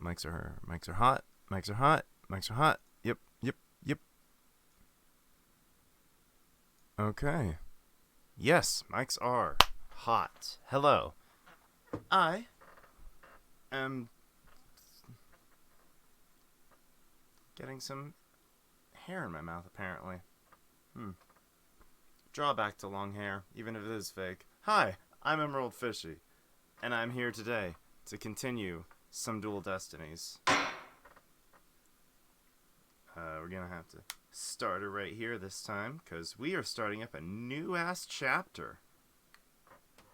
Mics are hot. Mics are hot. Mics are hot. Yep. Okay. Yes, mics are hot. Hello. I am getting some hair in my mouth, apparently. Drawback to long hair, even if it is fake. Hi, I'm Emerald Fishy, and I'm here today to continue some Dual Destinies. We're gonna have to start it right here this time, because we are starting up a new-ass chapter.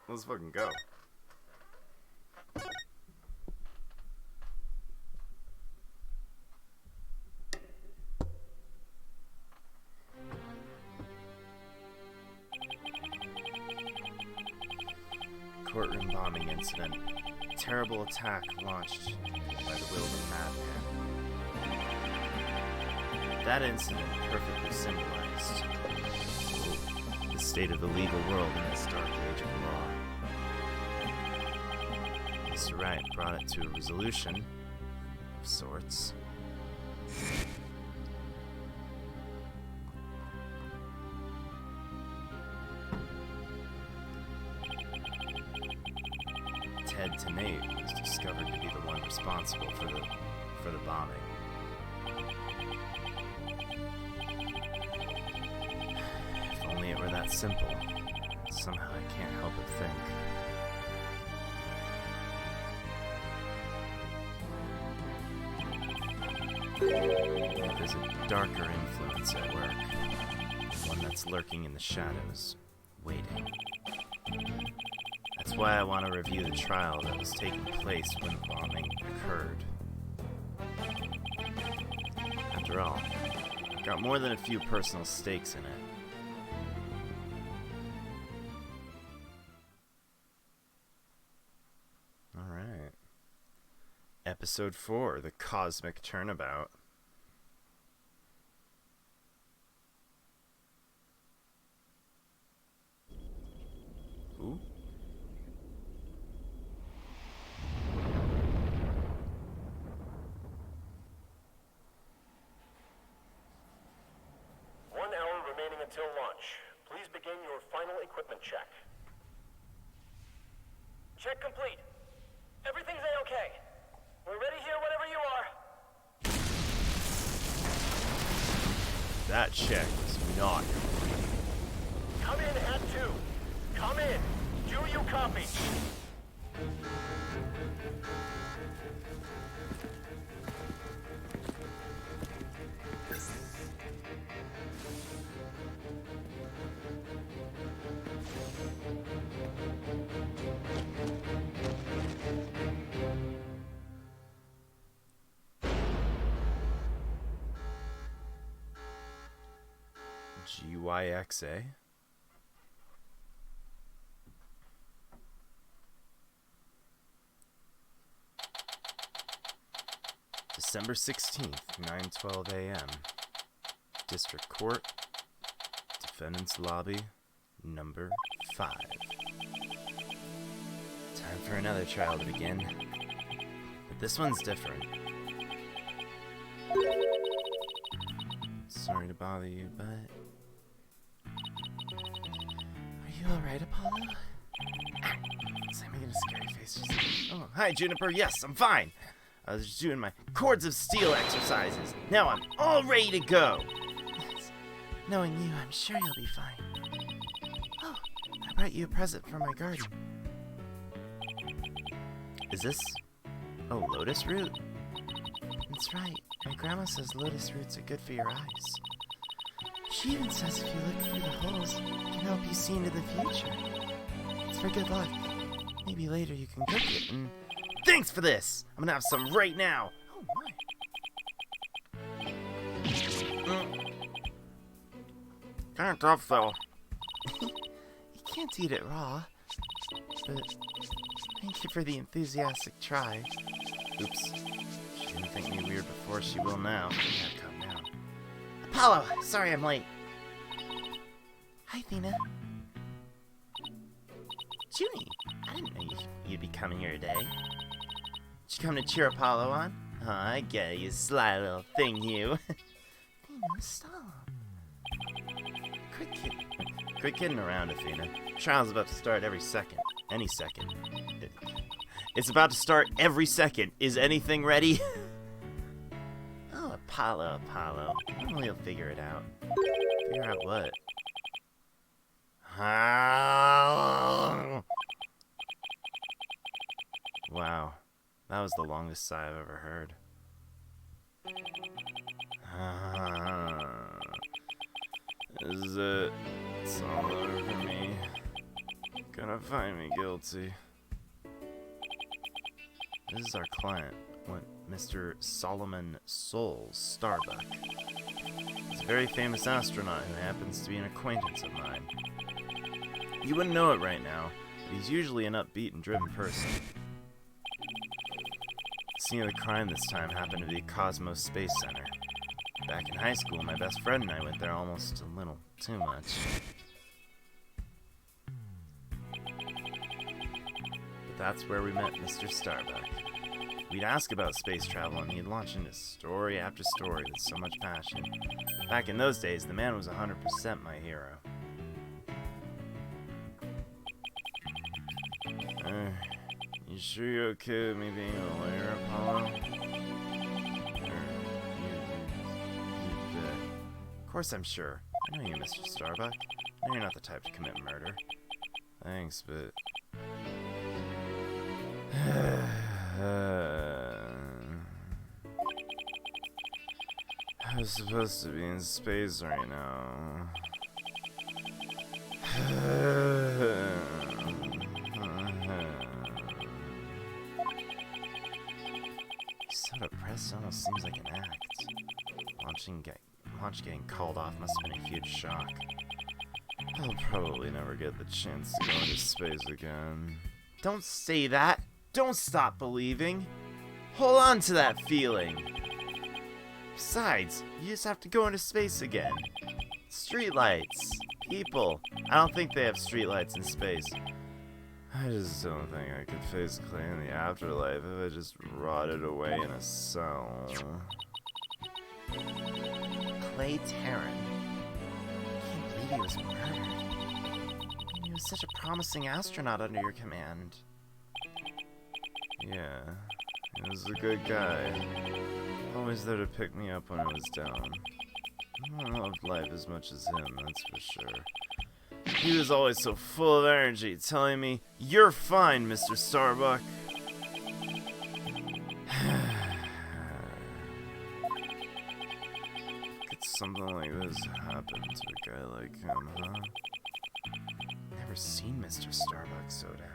Let's fucking go. Courtroom bombing incident. Terrible attack launched by the will of a madman. That incident perfectly symbolized the state of the legal world in this dark age of law. Mr. Wright brought it to a resolution of sorts. Ted Tenate was discovered to be the one responsible for the bombing. If only it were that simple. Somehow I can't help but think. There's a darker influence at work. One that's lurking in the shadows, waiting. That's why I want to review the trial that was taking place when the bombing occurred. After all, I've got more than a few personal stakes in it. Alright. Episode 4, The Cosmic Turnabout. Ooh. Until launch. Please begin your final equipment check. Check complete. Everything's A-okay. We're ready here whenever you are. That check is not complete. Come in at 2. Come in. Do you copy? GYXA. December 16th, 9:12 a.m. District Court, Defendant's Lobby, number 5. Time for another trial to begin. But this one's different. Sorry to bother you, but... Are you alright, Apollo? Is making a scary face? Oh, hi, Juniper. Yes, I'm fine. I was just doing my cords of steel exercises. Now I'm all ready to go. Yes. Knowing you, I'm sure you'll be fine. Oh, I brought you a present from my garden. Is this... Oh, lotus root? That's right. My grandma says lotus roots are good for your eyes. She even says if you look through the holes, it can help you see into the future. It's for good luck. Maybe later you can cook it and... Thanks for this! I'm gonna have some right now! Oh my. Kinda tough though. You can't eat it raw. But thank you for the enthusiastic try. Oops. She didn't think me weird before, she will now. I gotta calm down. Apollo! Sorry I'm late. Hi, Thena. Junie, I didn't know you'd be coming here today. Did you come to cheer Apollo on? Oh, I get it, you sly little thing, you. Stop. Quit kidding around, Athena. Trial's about to start every second. Any second. It's about to start every second. Is anything ready? Oh, Apollo. Well, you'll figure it out. Figure out what? Wow. That was the longest sigh I've ever heard. This is it. It's all over for me. Gonna find me guilty. This is our client, Mr. Solomon Souls Starbuck. He's a very famous astronaut who happens to be an acquaintance of mine. You wouldn't know it right now, but he's usually an upbeat and driven person. The scene of the crime this time happened to be Cosmos Space Center. Back in high school, my best friend and I went there almost a little too much. But that's where we met Mr. Starbuck. We'd ask about space travel, and he'd launch into story after story with so much passion. Back in those days, the man was 100% my hero. You sure you're okay with me being a lawyer, Apollo? Of course I'm sure. I know you, Mr. Starbuck. I know you're not the type to commit murder. Thanks, but... I was supposed to be in space right now. He's so depressed, it almost seems like an act. Launch getting called off must have been a huge shock. I'll probably never get the chance to go into space again. Don't say that! Don't stop believing! Hold on to that feeling! Besides, you just have to go into space again. Streetlights. People. I don't think they have streetlights in space. I just don't think I could face Clay in the afterlife if I just rotted away in a cell. Clay Terran. I can't believe he was murdered. He was such a promising astronaut under your command. Yeah, he was a good guy. Always there to pick me up when I was down. I don't love life as much as him, that's for sure. He was always so full of energy, telling me, "You're fine, Mr. Starbuck." Could something like this happen to a guy like him, huh? Never seen Mr. Starbuck so down.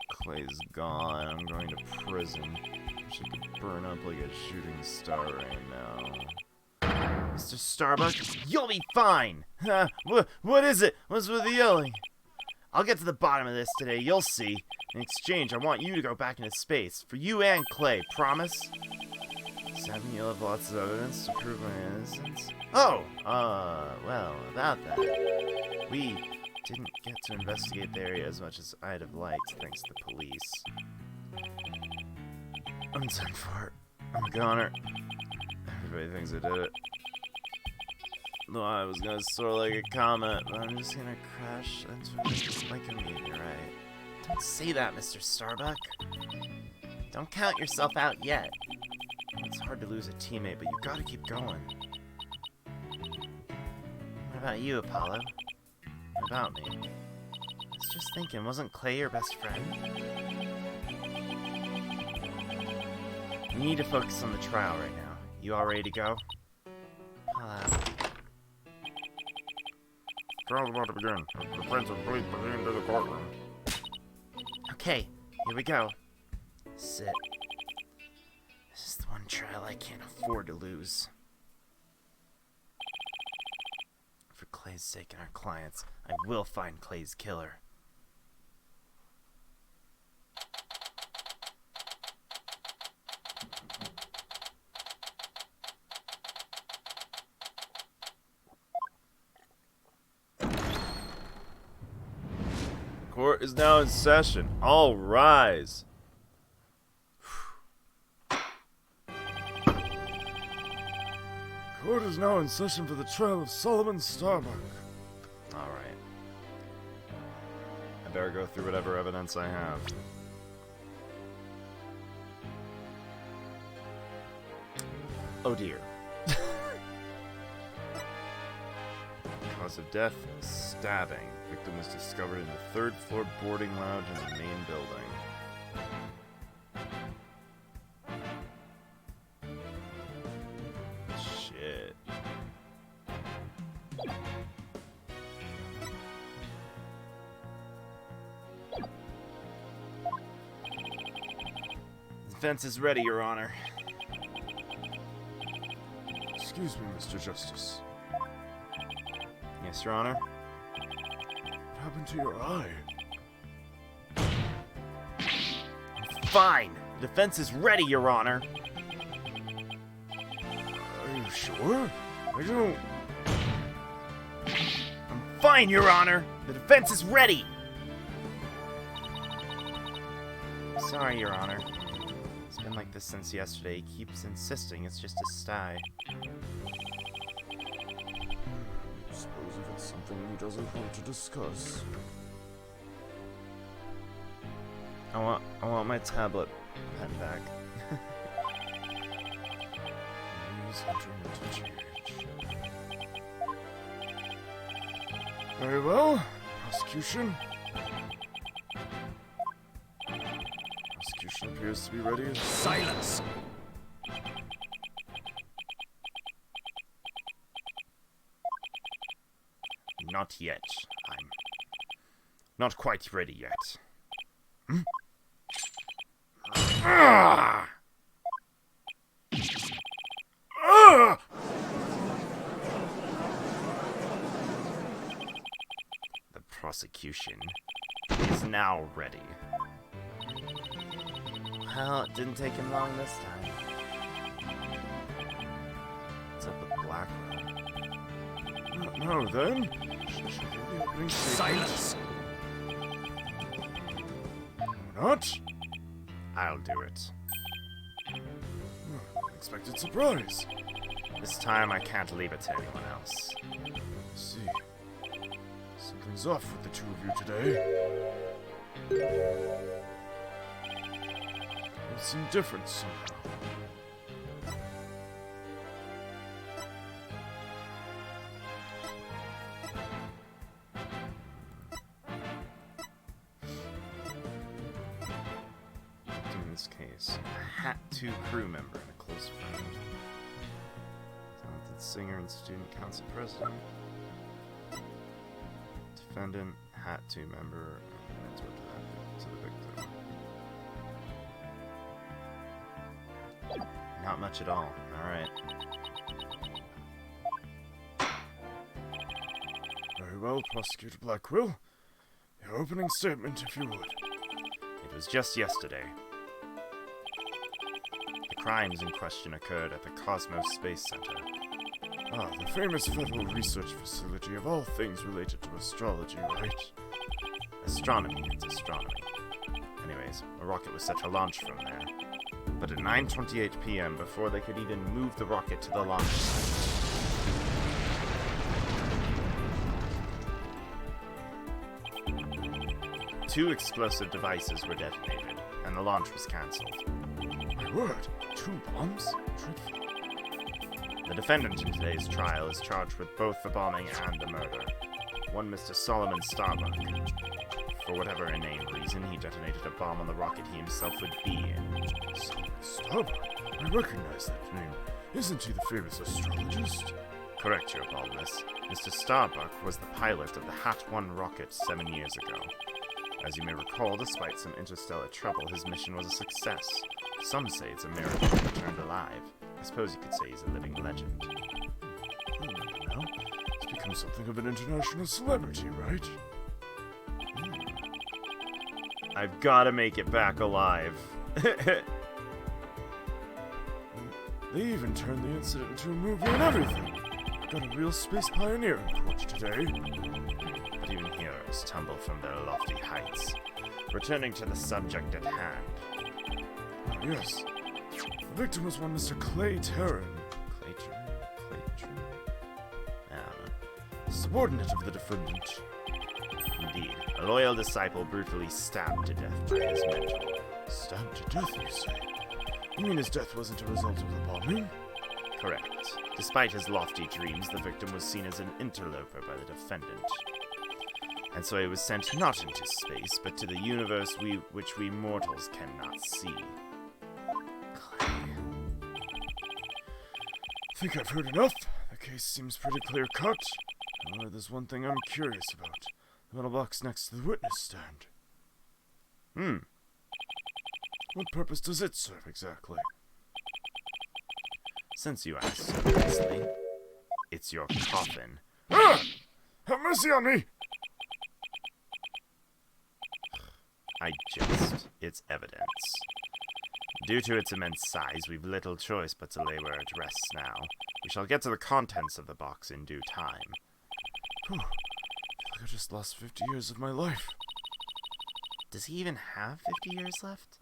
Clay's gone. I'm going to prison. Wish I could burn up like a shooting star right now. Mr. Starbuck, you'll be fine! What is it? What's with the yelling? I'll get to the bottom of this today, you'll see. In exchange, I want you to go back into space. For you and Clay, promise? Does that mean you'll have lots of evidence to prove my innocence? Oh! Well, about that. We didn't get to investigate the area as much as I'd have liked, thanks to the police. I'm done for. I'm a goner. Everybody thinks I did it. Though I was gonna soar like a comet, but I'm just gonna crash into like a meteorite. Don't say that, Mr. Starbuck. Don't count yourself out yet. It's hard to lose a teammate, but you gotta keep going. What about you, Apollo? What about me? I was just thinking, wasn't Clay your best friend? We need to focus on the trial right now. You all ready to go? Hello. Trial's about to begin. The friends and police proceed into the courtroom. Okay, here we go. Sit. This is the one trial I can't afford to lose. For Clay's sake and our clients, I will find Clay's killer. Court Court is now in session. All rise. Court is now in session for the trial of Solomon Starbuck. Alright. I better go through whatever evidence I have. Oh dear. Cause of death, stabbing. Victim was discovered in the third floor boarding lounge in the main building. Shit. Defense is ready, Your Honor. Excuse me, Mr. Justice. Yes, Your Honor? What happened to your eye? Fine! The defense is ready, Your Honor! Are you sure? I don't... I'm fine, Your Honor! The defense is ready! Sorry, Your Honor. It's been like this since yesterday. He keeps insisting it's just a sty. Suppose if it's something he doesn't want to discuss. I want my tablet pen back. He's entering into charge. Very well. Prosecution. Prosecution appears to be ready. Silence! Not yet. I'm not quite ready yet. Ah! Ah! The prosecution is now ready. Well, it didn't take him long this time. What's up with Blackwell? Now then, should we be opening statement? Silence! Not? I'll do it. Unexpected surprise. This time I can't leave it to anyone else. Let's see. Something's off with the two of you today. You seem different somehow. In this case, a Hat 2 crew member and a close friend. Talented singer and student council president. Defendant, Hat 2 member, and mentor to the victim. Not much at all. Alright. Very well, Prosecutor Blackwell. Your opening statement, if you would. It was just yesterday. The crimes in question occurred at the Cosmos Space Center. Ah, the famous federal research facility of all things related to astrology, right? Astronomy, it's astronomy. Anyways, a rocket was set to launch from there. But at 9:28 p.m., before they could even move the rocket to the launch site, two explosive devices were detonated, and the launch was cancelled. My word, 2 bombs? Dreadful. The defendant in today's trial is charged with both the bombing and the murder. One Mr. Solomon Starbuck. For whatever inane reason, he detonated a bomb on the rocket he himself would be in. Starbuck? I recognize that name. Isn't he the famous astrologist? Correct, Your Baldness. Mr. Starbuck was the pilot of the Hat 1 rocket 7 years ago. As you may recall, despite some interstellar trouble, his mission was a success. Some say it's a miracle he returned alive. I suppose you could say he's a living legend. I remember now. He's become something of an international celebrity, right? I've gotta make it back alive. They even turned the incident into a movie and everything. Got a real space pioneer in court today. But even heroes tumble from their lofty heights. Returning to the subject at hand. Oh, yes. The victim was one Mr. Clay Terran, Clayton? I don't know. subordinate of the defendant. Indeed, a loyal disciple brutally stabbed to death by his mentor. Stabbed to death, you say? You mean his death wasn't a result of the bombing? Correct. Despite his lofty dreams, the victim was seen as an interloper by the defendant. And so he was sent not into space, but to the universe which we mortals cannot see. Think I've heard enough. The case seems pretty clear-cut. However, there's one thing I'm curious about. The metal box next to the witness stand. What purpose does it serve, exactly? Since you asked so nicely, it's your coffin. Ah! Have mercy on me! I jest. It's evidence. Due to its immense size, we've little choice but to lay where it rests now. We shall get to the contents of the box in due time. Whew. I feel like I just lost 50 years of my life. Does he even have 50 years left?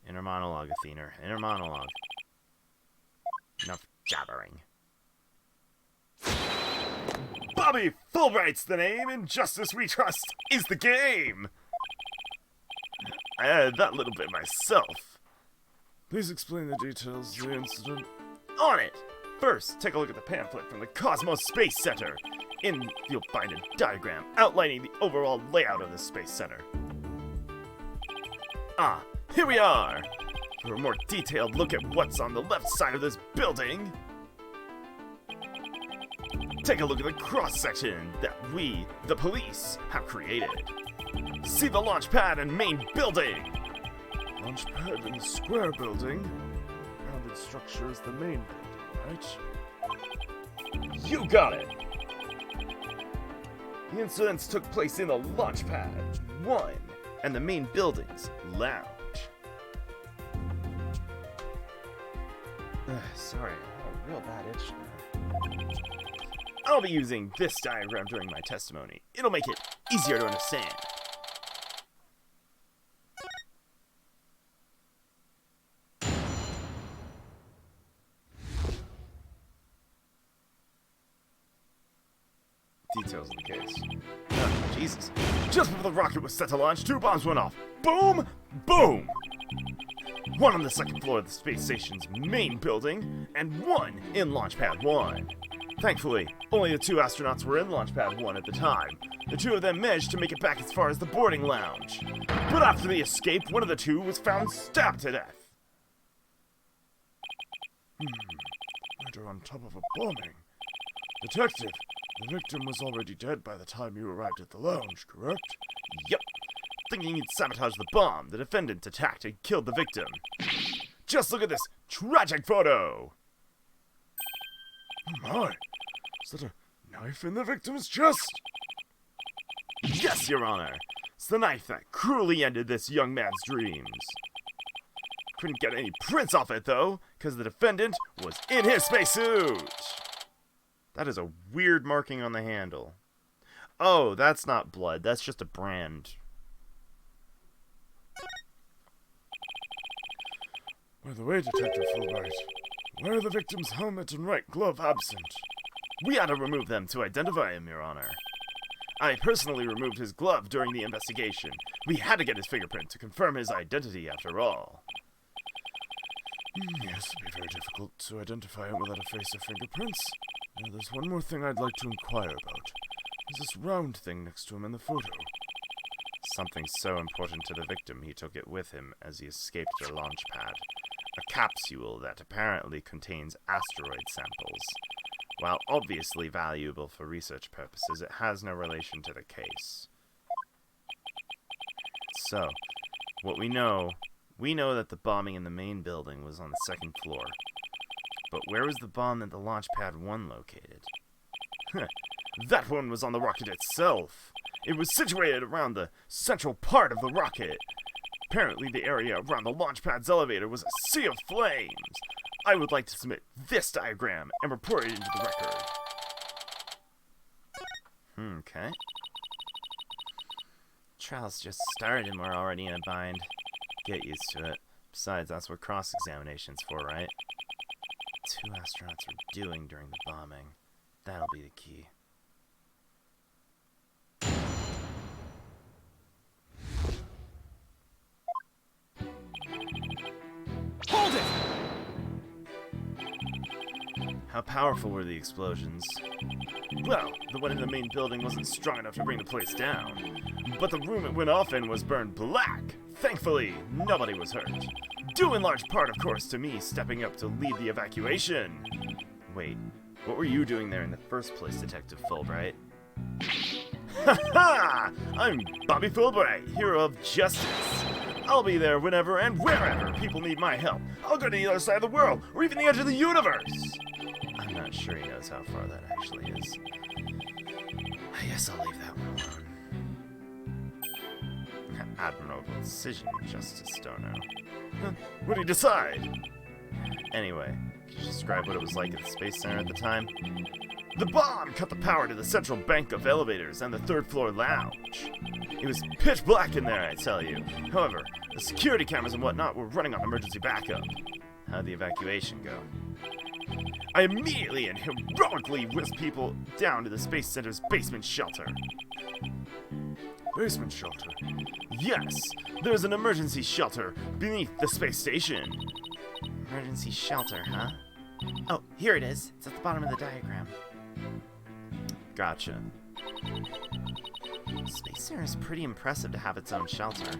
Inner monologue, Athena. Inner monologue. Enough jabbering. Bobby Fulbright's the name, and justice we trust is the game! I added that little bit myself. Please explain the details of the incident. On it! First, take a look at the pamphlet from the Cosmos Space Center. You'll find a diagram outlining the overall layout of the Space Center. Ah, here we are! For a more detailed look at what's on the left side of this building, take a look at the cross-section that we, the police, have created. See the launch pad and main building! Launch pad in the square building. Rounded structure is the main building, right? You got it! The incidents took place in the launch pad 1 and the main building's lounge. Sorry, I have a real bad itch. I'll be using this diagram during my testimony. It'll make it easier to understand. Details of the case. Oh, Jesus. Just before the rocket was set to launch, 2 bombs went off. Boom! Boom! One on the second floor of the space station's main building, and one in Launch Pad 1. Thankfully, only the 2 astronauts were in Launch Pad 1 at the time. The 2 of them managed to make it back as far as the boarding lounge. But after the escape, one of the 2 was found stabbed to death. Murder on top of a bombing. Detective, the victim was already dead by the time you arrived at the lounge, correct? Yep. Thinking he'd sabotage the bomb, the defendant attacked and killed the victim. Just look at this tragic photo! Oh my! Is that a knife in the victim's chest? Yes, Your Honor! It's the knife that cruelly ended this young man's dreams. Couldn't get any prints off it, though, because the defendant was in his spacesuit! That is a weird marking on the handle. Oh, that's not blood. That's just a brand. By the way, Detective Fulbright, why are the victim's helmet and right glove absent? We had to remove them to identify him, Your Honor. I personally removed his glove during the investigation. We had to get his fingerprint to confirm his identity after all. Yes, it'd be very difficult to identify him without a face or fingerprints. Now, there's one more thing I'd like to inquire about. There's this round thing next to him in the photo. Something so important to the victim he took it with him as he escaped the launch pad. A capsule that apparently contains asteroid samples. While obviously valuable for research purposes, it has no relation to the case. So, what we know that the bombing in the main building was on the 2nd floor. But where was the bomb at the Launch Pad 1 located? That one was on the rocket itself. It was situated around the central part of the rocket. Apparently the area around the launch pad's elevator was a sea of flames. I would like to submit this diagram and report it into the record. Okay. Trial's just started and we're already in a bind. Get used to it. Besides, that's what cross-examination's for, right? 2 astronauts were doing during the bombing. That'll be the key. Hold it! How powerful were the explosions? Well, the one in the main building wasn't strong enough to bring the place down. But the room it went off in was burned black. Thankfully, nobody was hurt. Due in large part, of course, to me stepping up to lead the evacuation. Wait, what were you doing there in the first place, Detective Fulbright? Ha ha! I'm Bobby Fulbright, hero of justice. I'll be there whenever and wherever people need my help. I'll go to the other side of the world, or even the edge of the universe. I'm not sure he knows how far that actually is. I guess I'll leave that one alone. Admirable decision, Justice Stono. What do you decide? Anyway, could you describe what it was like at the Space Center at the time? The bomb cut the power to the central bank of elevators and the third-floor lounge. It was pitch black in there, I tell you. However, the security cameras and whatnot were running on emergency backup. How'd the evacuation go? I immediately and heroically whisked people down to the Space Center's basement shelter. Basement shelter. Yes, there's an emergency shelter beneath the space station. Emergency shelter, huh? Oh, here it is. It's at the bottom of the diagram. Gotcha. Space Center is pretty impressive to have its own shelter.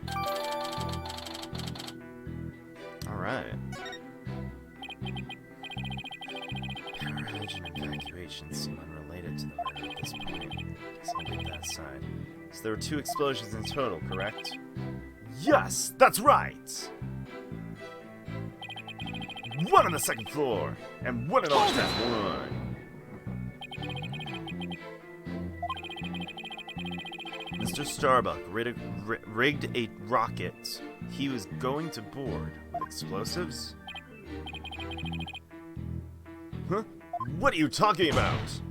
Alright. Power outage and evacuation seem unrelated to the murder at this point. Guess I'll leave that aside. So there were 2 explosions in total, correct? Yes, that's right! One on the second floor, and one in Architect 1. Mr. Starbuck rigged a rocket he was going to board with explosives? Huh? What are you talking about?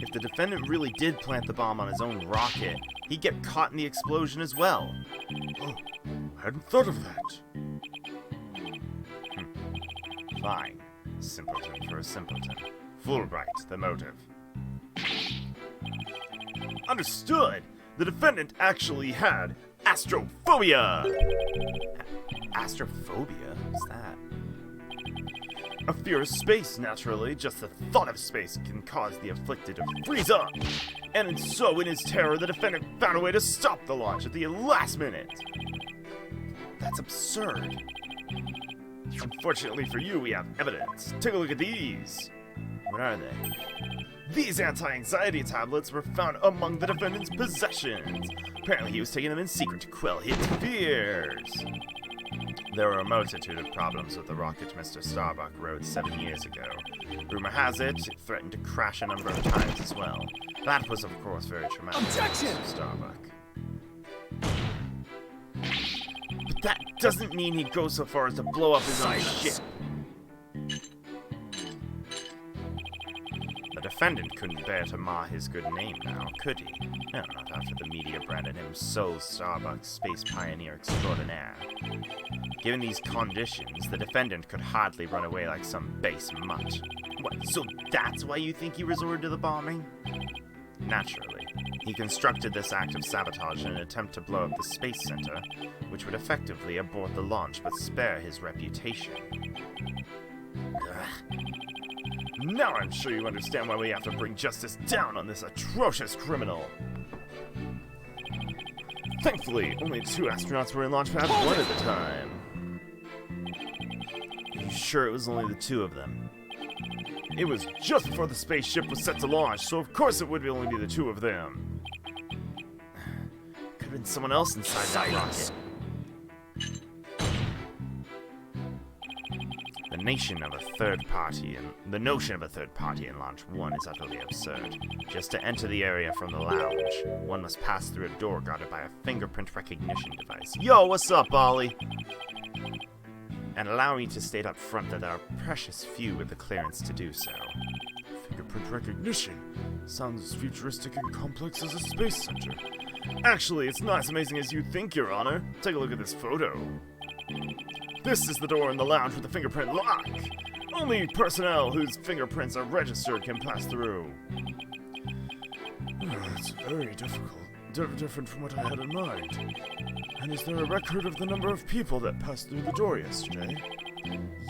If the defendant really did plant the bomb on his own rocket, he'd get caught in the explosion as well. Oh, I hadn't thought of that. Fine. Simpleton for a simpleton. Fulbright, the motive. Understood! The defendant actually had astrophobia! Astrophobia? What's that? A fear of space, naturally. Just the thought of space can cause the afflicted to freeze up. And so, in his terror, the defendant found a way to stop the launch at the last minute. That's absurd. Unfortunately for you, we have evidence. Take a look at these. What are they? These anti-anxiety tablets were found among the defendant's possessions. Apparently he was taking them in secret to quell his fears. There were a multitude of problems with the rocket Mr. Starbuck rode 7 years ago. Rumor has it threatened to crash a number of times as well. That was, of course, very traumatic for Objection! Mr. Starbuck. But that doesn't mean he'd go so far as to blow up his own ship. The defendant couldn't bear to mar his good name now, could he? No, not after the media branded him Sol Starbuck, space pioneer extraordinaire. Given these conditions, the defendant could hardly run away like some base mutt. What, so that's why you think he resorted to the bombing? Naturally. He constructed this act of sabotage in an attempt to blow up the Space Center, which would effectively abort the launch but spare his reputation. Ugh. Now I'm sure you understand why we have to bring justice down on this atrocious criminal. Thankfully, only 2 astronauts were in Launchpad 1 at the time. Are you sure it was only the 2 of them? It was just before the spaceship was set to launch, so of course it would only be the 2 of them. Could have been someone else inside that rocket. The notion of a third party in Launch 1 is utterly absurd. Just to enter the area from the lounge, one must pass through a door guarded by a fingerprint recognition device. Yo, what's up, Ollie? And allow me to state up front that there are precious few with the clearance to do so. fingerprint recognition. Sounds as futuristic and complex as a space center. Actually, it's not as amazing as you think, Your Honor. Take a look at this photo. This is the door in the lounge with the fingerprint lock. Only personnel whose fingerprints are registered can pass through. It's very different from what I had in mind. And is there a record of the number of people that passed through the door yesterday?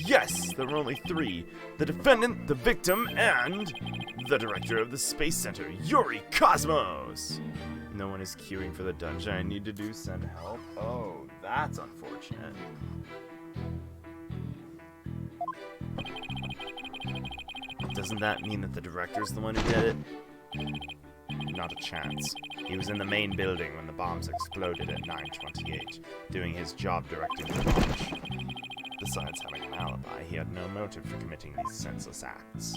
Yes, there were only 3. The defendant, the victim, and the director of the Space Center, Yuri Cosmos. No one is queuing for the dungeon I need to do. Send help. Oh, that's unfortunate. Doesn't that mean that the director's the one who did it? Not a chance. He was in the main building when the bombs exploded at 9:28, doing his job directing the launch. Besides having an alibi, he had no motive for committing these senseless acts.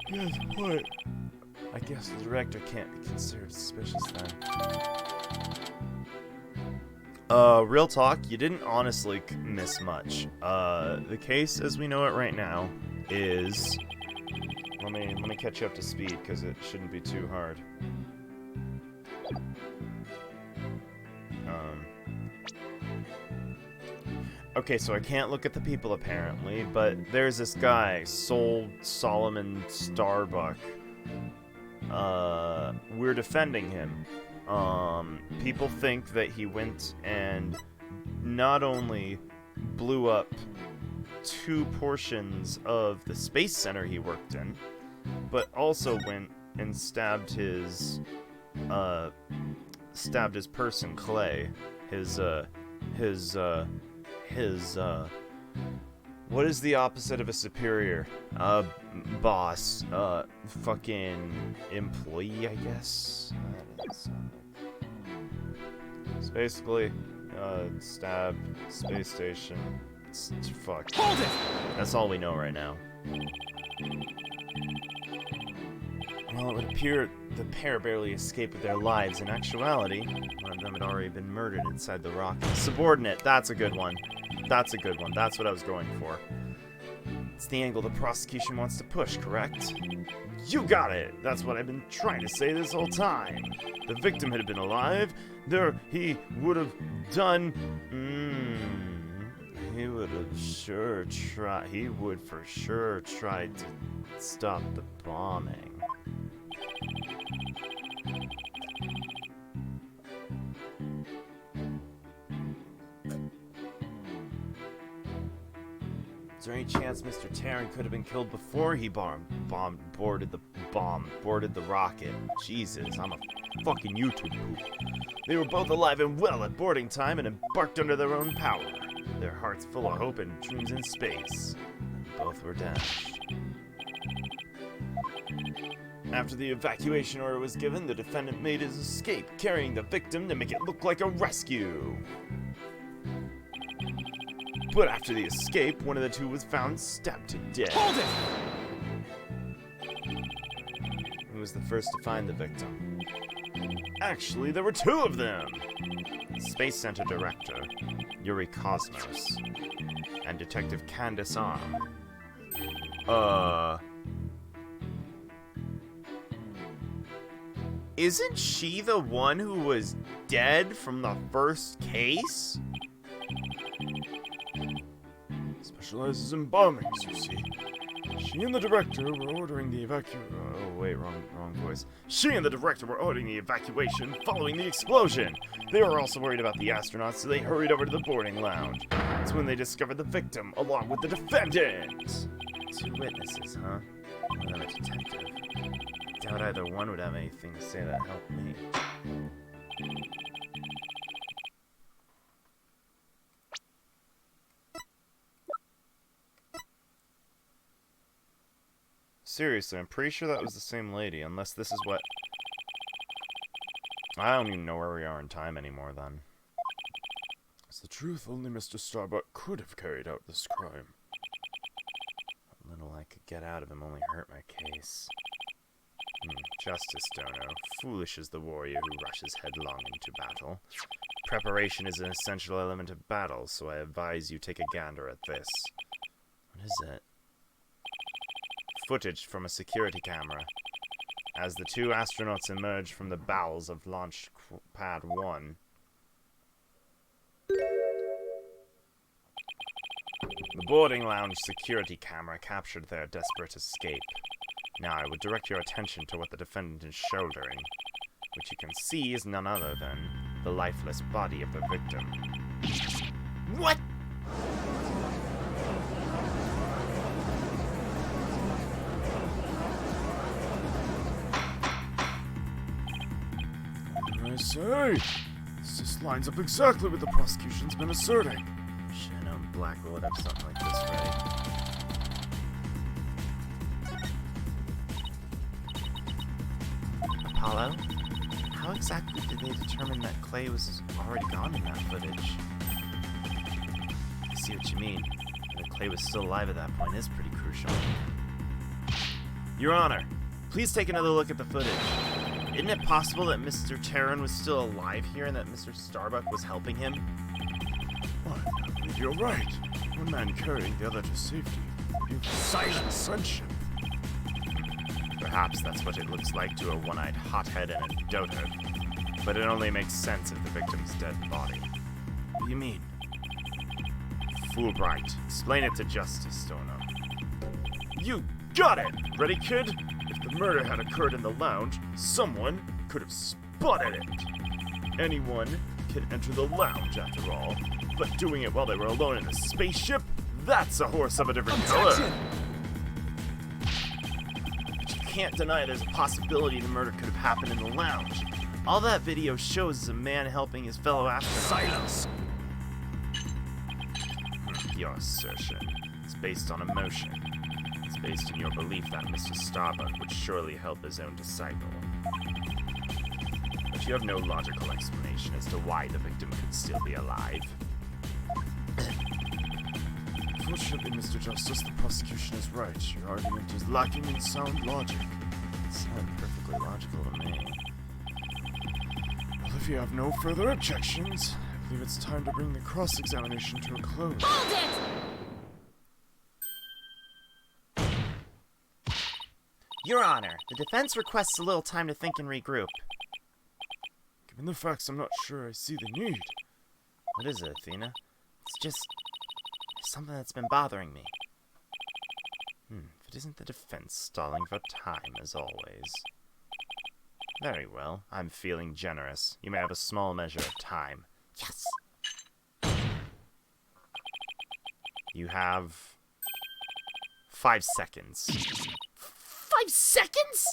Yes, what? I guess the director can't be considered suspicious then. Real talk, you didn't honestly miss much. The case as we know it right now is... Let me catch you up to speed, because it shouldn't be too hard. Okay, so I can't look at the people apparently, but there's this guy, Solomon Starbuck. We're defending him. People think that he went and not only blew up 2 portions of the space center he worked in, but also went and stabbed his person, Clay. What is the opposite of a superior? Boss. Fucking employee, I guess? It's basically, stab, space station. Fuck. Hold it! That's all we know right now. Well, it would appear the pair barely escaped with their lives. In actuality, one of them had already been murdered inside the rocket. Subordinate, that's a good one. That's a good one. That's what I was going for. It's the angle the prosecution wants to push, correct? You got it! That's what I've been trying to say this whole time. The victim had been alive, he would have done... he would have sure tried... He would for sure try to stop the bombing. Is there any chance Mr. Terran could have been killed before he boarded the rocket? Jesus, I'm a fucking YouTube poop. They were both alive and well at boarding time and embarked under their own power. Their hearts full of hope and dreams in space. Both were dashed. After the evacuation order was given, the defendant made his escape, carrying the victim to make it look like a rescue. But after the escape, one of the 2 was found stabbed to death. Hold it! Who was the first to find the victim? Actually, there were 2 of them! Space Center Director, Yuri Cosmos, and Detective Candace Arm. Isn't she the one who was dead from the first case? Specializes in bombings, you see. She and the director were ordering the Oh, wait, wrong voice. She and the director were ordering the evacuation following the explosion. They were also worried about the astronauts, so they hurried over to the boarding lounge. That's when they discovered the victim, along with the defendant. 2 witnesses, huh? One of them a detective. Doubt either one would have anything to say that helped me. Seriously, I'm pretty sure that was the same lady, unless this is what... I don't even know where we are in time anymore, then. It's the truth, only Mr. Starbuck could have carried out this crime. What little I could get out of him only hurt my case. Justice, Dono. Foolish is the warrior who rushes headlong into battle. Preparation is an essential element of battle, so I advise you take a gander at this. What is it? footage from a security camera. As the two astronauts emerged from the bowels of Launch Pad 1, the boarding lounge security camera captured their desperate escape. Now I would direct your attention to what the defendant is shouldering, which you can see is none other than the lifeless body of the victim. What? I say, this just lines up exactly what the prosecution's been asserting. Should have known Black would have something like this ready. Apollo? How exactly did they determine that Clay was already gone in that footage? I see what you mean. That Clay was still alive at that point is pretty crucial. Your Honor, please take another look at the footage. Isn't it possible that Mr. Terran was still alive here and that Mr. Starbuck was helping him? Why, I believe you're right. One man carrying the other to safety. Silence! Friendship. Perhaps that's what it looks like to a one-eyed hothead and a dotard. But it only makes sense if the victim's dead body. What do you mean? Wright, explain it to Justice, Stoner. You got it! Ready, kid? If the murder had occurred in the lounge, someone could have spotted it. Anyone can enter the lounge, after all. But doing it while they were alone in a spaceship? That's a horse of a different color! But you can't deny there's a possibility the murder could have happened in the lounge. All that video shows is a man helping his fellow astronaut. Silence! Your assertion is based on emotion. It's based on your belief that Mr. Starbuck would surely help his own disciple. But you have no logical explanation as to why the victim could still be alive. Unfortunately, Mr. Justice, the prosecution is right. Your argument is lacking in sound logic. It sounds perfectly logical to me. Well, if you have no further objections, I believe it's time to bring the cross-examination to a close. Hold it! Your Honor, the defense requests a little time to think and regroup. Given the facts, I'm not sure I see the need. What is it, Athena? It's just something that's been bothering me. If it isn't the defense stalling for time, as always. Very well. I'm feeling generous. You may have a small measure of time. Yes! You have 5 seconds. 5 seconds?!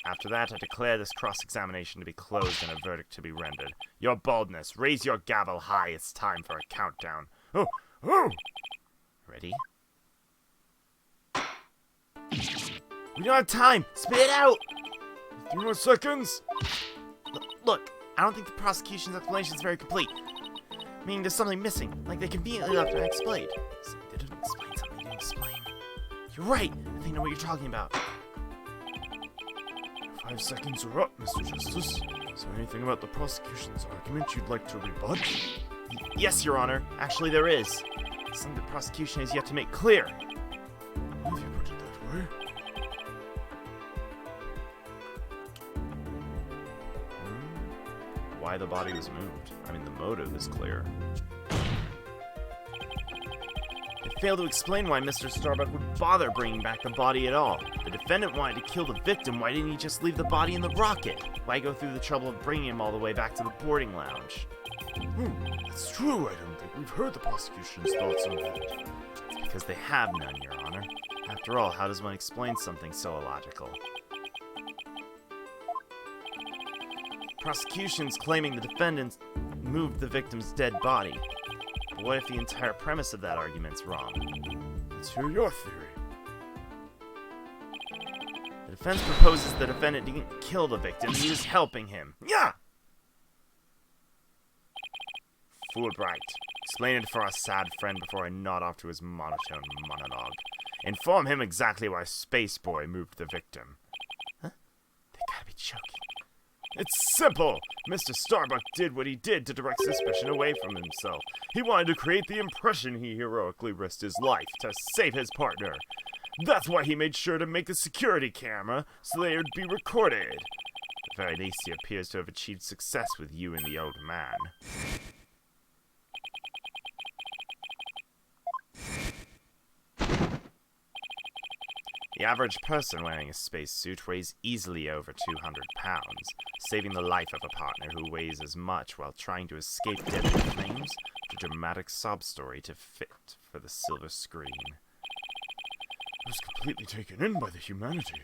After that, I declare this cross-examination to be closed and a verdict to be rendered. Your baldness, raise your gavel high. It's time for a countdown. Oh! Oh! Ready? We don't have time! Spit it out! 3 more seconds! Look, I don't think the prosecution's explanation is very complete. Meaning there's something missing, like they conveniently left unexplained. They didn't explain something they didn't explain. You're right! I think I know what you're talking about. 5 seconds are up, Mr. Justice. Is there anything about the prosecution's argument you'd like to rebut? Yes, Your Honor. Actually, there is. Something the prosecution has yet to make clear. If you put it that way. Why the body was moved? I mean, the motive is clear. They failed to explain why Mr. Starbuck would bother bringing back the body at all. The defendant wanted to kill the victim. Why didn't he just leave the body in the rocket? Why go through the trouble of bringing him all the way back to the boarding lounge? That's true. I don't think we've heard the prosecution's thoughts on that. Because they have none, Your Honor. After all, how does one explain something so illogical? Prosecution's claiming the defendant moved the victim's dead body. But what if the entire premise of that argument's wrong? Let's hear your theory. The defense proposes the defendant didn't kill the victim, he was helping him. Yeah! Wright, explain it for our sad friend before I nod off to his monotone monologue. Inform him exactly why Space Boy moved the victim. Huh? They gotta be joking. It's simple! Mr. Starbuck did what he did to direct suspicion away from himself. He wanted to create the impression he heroically risked his life to save his partner. That's why he made sure to make the security camera so they would be recorded. At the very least, he appears to have achieved success with you and the old man. The average person wearing a spacesuit weighs easily over 200 pounds, saving the life of a partner who weighs as much while trying to escape deadly flames, a dramatic sob story to fit for the silver screen. I was completely taken in by the humanity.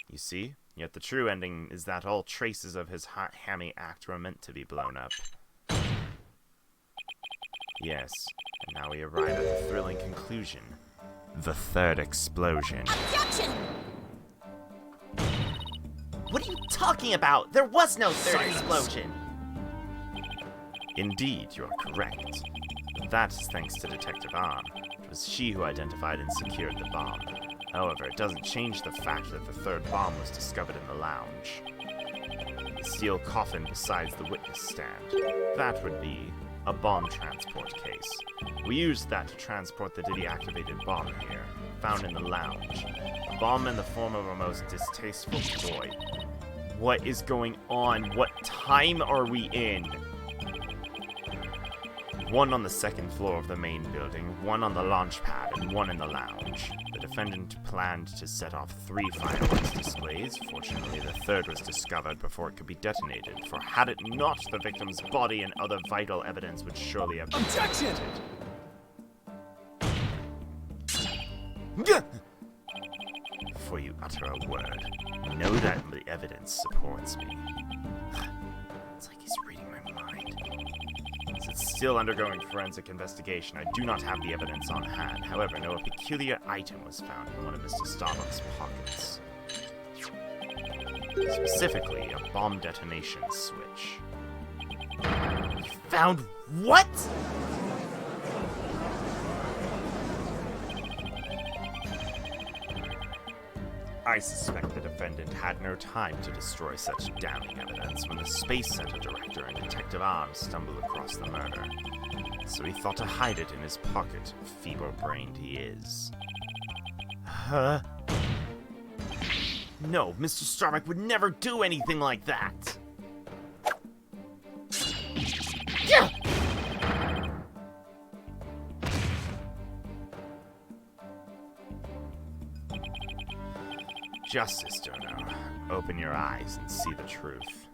You see? Yet the true ending is that all traces of his hammy act were meant to be blown up. Yes, and now we arrive at the thrilling conclusion. The third explosion. Objection! What are you talking about? There was no third explosion! Indeed, you are correct. That is thanks to Detective Arm. It was she who identified and secured the bomb. However, it doesn't change the fact that the third bomb was discovered in the lounge. The steel coffin besides the witness stand. That would be a bomb transport case. We used that to transport the deactivated bomb here, found in the lounge. A bomb in the form of a most distasteful toy. What is going on? What time are we in? One on the second floor of the main building, one on the launch pad, and one in the lounge. The defendant planned to set off 3 fireworks displays. Fortunately, the third was discovered before it could be detonated, for had it not, the victim's body and other vital evidence would surely have been Objection! detonated. Before you utter a word, know that the evidence supports me. It's like he's reading my mind. As it's still undergoing forensic investigation, I do not have the evidence on hand. However, no peculiar item was found in one of Mr. Starbuck's pockets. Specifically, a bomb detonation switch. Found what? I suspect the defendant had no time to destroy such damning evidence when the Space Center director and Detective Arms stumbled across the murder. So he thought to hide it in his pocket, feeble-brained he is. Huh? No, Mr. Starbuck would never do anything like that! Yeah! Justice, Dono. Open your eyes and see the truth. This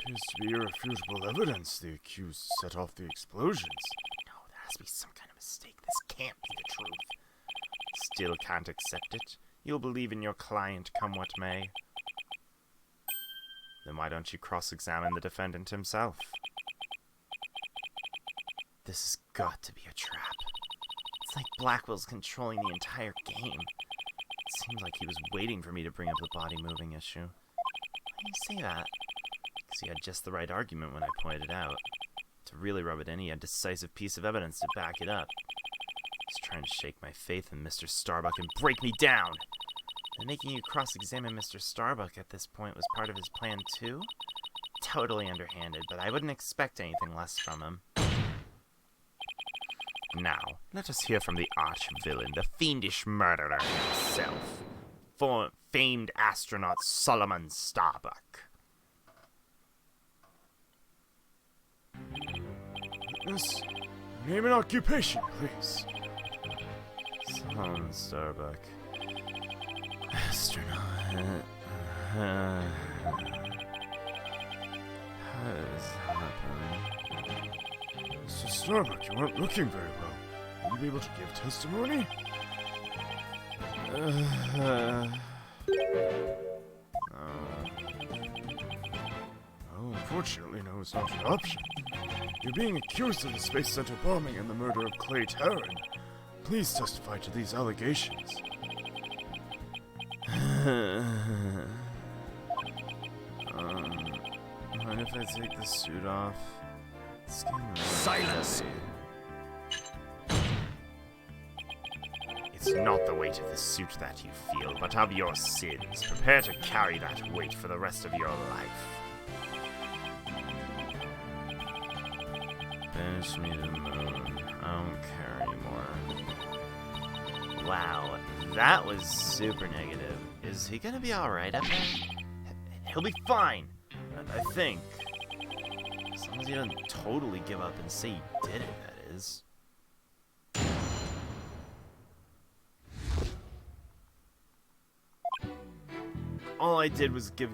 appears to be irrefutable evidence the accused set off the explosions. No, there has to be some kind of mistake. This can't be the truth. Still can't accept it? You'll believe in your client come what may? Then why don't you cross-examine the defendant himself? This has got to be a trap. It's like Blackwell's controlling the entire game. It seems like he was waiting for me to bring up the body moving issue. Why do you say that? Because he had just the right argument when I pointed it out. To really rub it in, he had a decisive piece of evidence to back it up. He's trying to shake my faith in Mr. Starbuck and break me down! And making you cross-examine Mr. Starbuck at this point was part of his plan too? Totally underhanded, but I wouldn't expect anything less from him. Now, let us hear from the arch-villain, the fiendish murderer himself, famed astronaut Solomon Starbuck. Witness, name and occupation, please. Solomon Starbuck. Astronaut. How does that happen? Mr. Starbuck, you aren't looking very well. Will you be able to give testimony? Oh, unfortunately, no is not an option. You're being accused of the Space Center bombing and the murder of Clay Terran. Please testify to these allegations. Mind if I take the suit off? It's getting really Silence! heavy. It's not the weight of the suit that you feel, but of your sins. Prepare to carry that weight for the rest of your life. Banish me to the moon. I don't care anymore. Wow, that was super negative. Is he gonna be alright up there? He'll be fine, I think. As long as he doesn't totally give up and say he did it, that is. All I did was give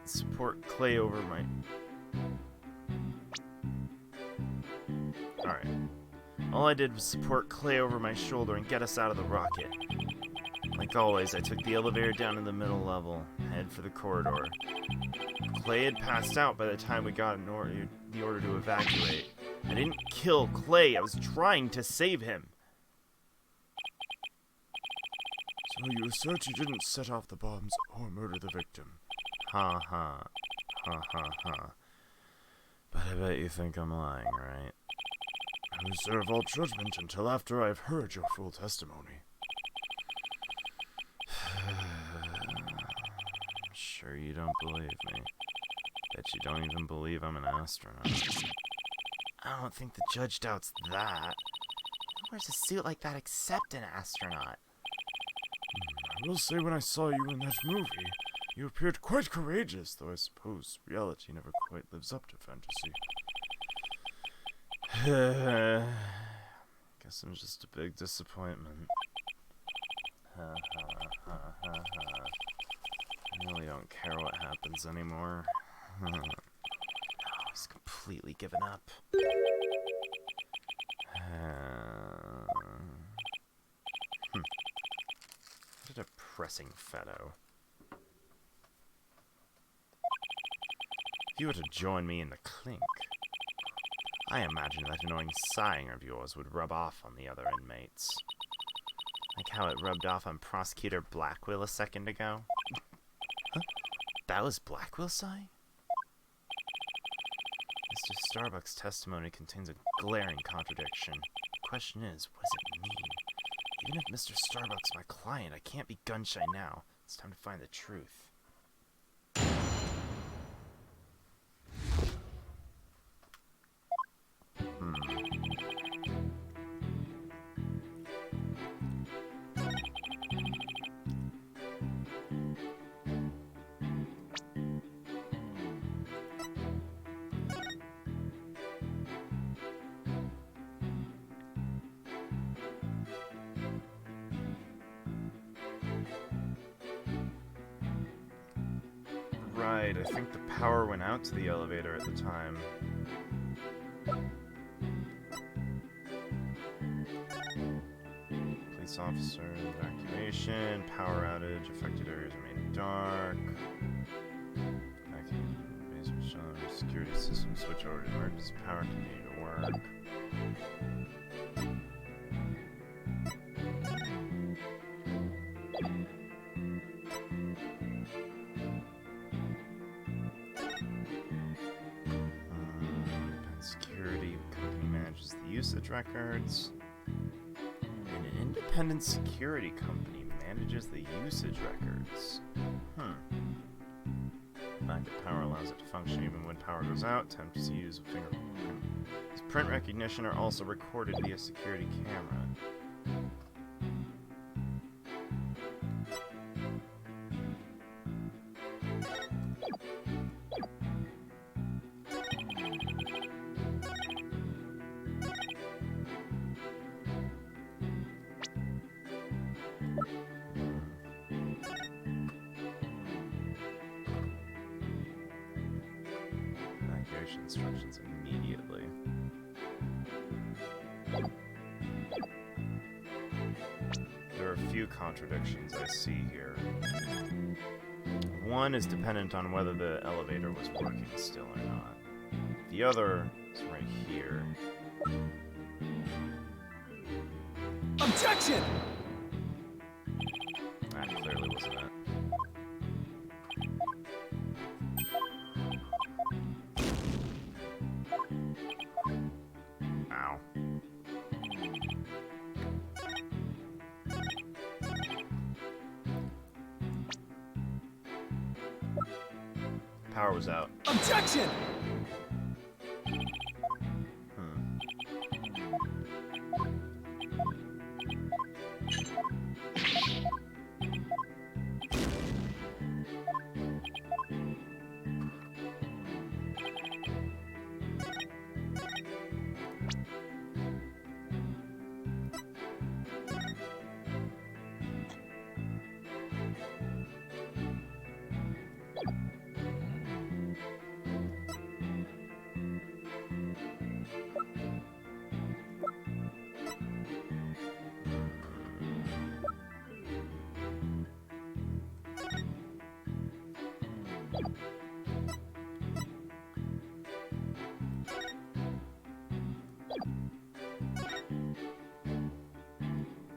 support Clay over my... Alright. All I did was support Clay over my shoulder and get us out of the rocket. Like always, I took the elevator down to the middle level, head for the corridor. Clay had passed out by the time we got the order to evacuate. I didn't kill Clay, I was trying to save him. So you assert you didn't set off the bombs or murder the victim? Ha ha. Ha ha ha. But I bet you think I'm lying, right? I reserve all judgment until after I've heard your full testimony. Sure you don't believe me. Bet you don't even believe I'm an astronaut. I don't think the judge doubts that. Who wears a suit like that except an astronaut? I will say when I saw you in that movie, you appeared quite courageous, though I suppose reality never quite lives up to fantasy. Guess I'm just a big disappointment. Ha ha ha ha ha. I really don't care what happens anymore. He's completely given up. What a depressing fellow. If you were to join me in the clink, I imagine that annoying sighing of yours would rub off on the other inmates. Like how it rubbed off on Prosecutor Blackwell a second ago. Huh? That was Blackwell sighing? Mr. Starbuck's testimony contains a glaring contradiction. The question is, what does it mean? Even if Mr. Starbuck's my client, I can't be gun-shy now. It's time to find the truth. Right, I think the power went out to the elevator at the time. Police officer, evacuation, power outage, affected areas remain dark. Basement shelter, security system switch over to emergency power, continue to work. Security company manages the usage records. An independent security company manages the usage records. Fact that power allows it to function even when power goes out. Attempts to use a fingerprint. His print recognition are also recorded via security camera. Evacuation instructions immediately. There are a few contradictions I see here. One is dependent on whether the elevator was working still or not. The other is right here. Objection! That clearly wasn't it. Ow. Power was out. Objection!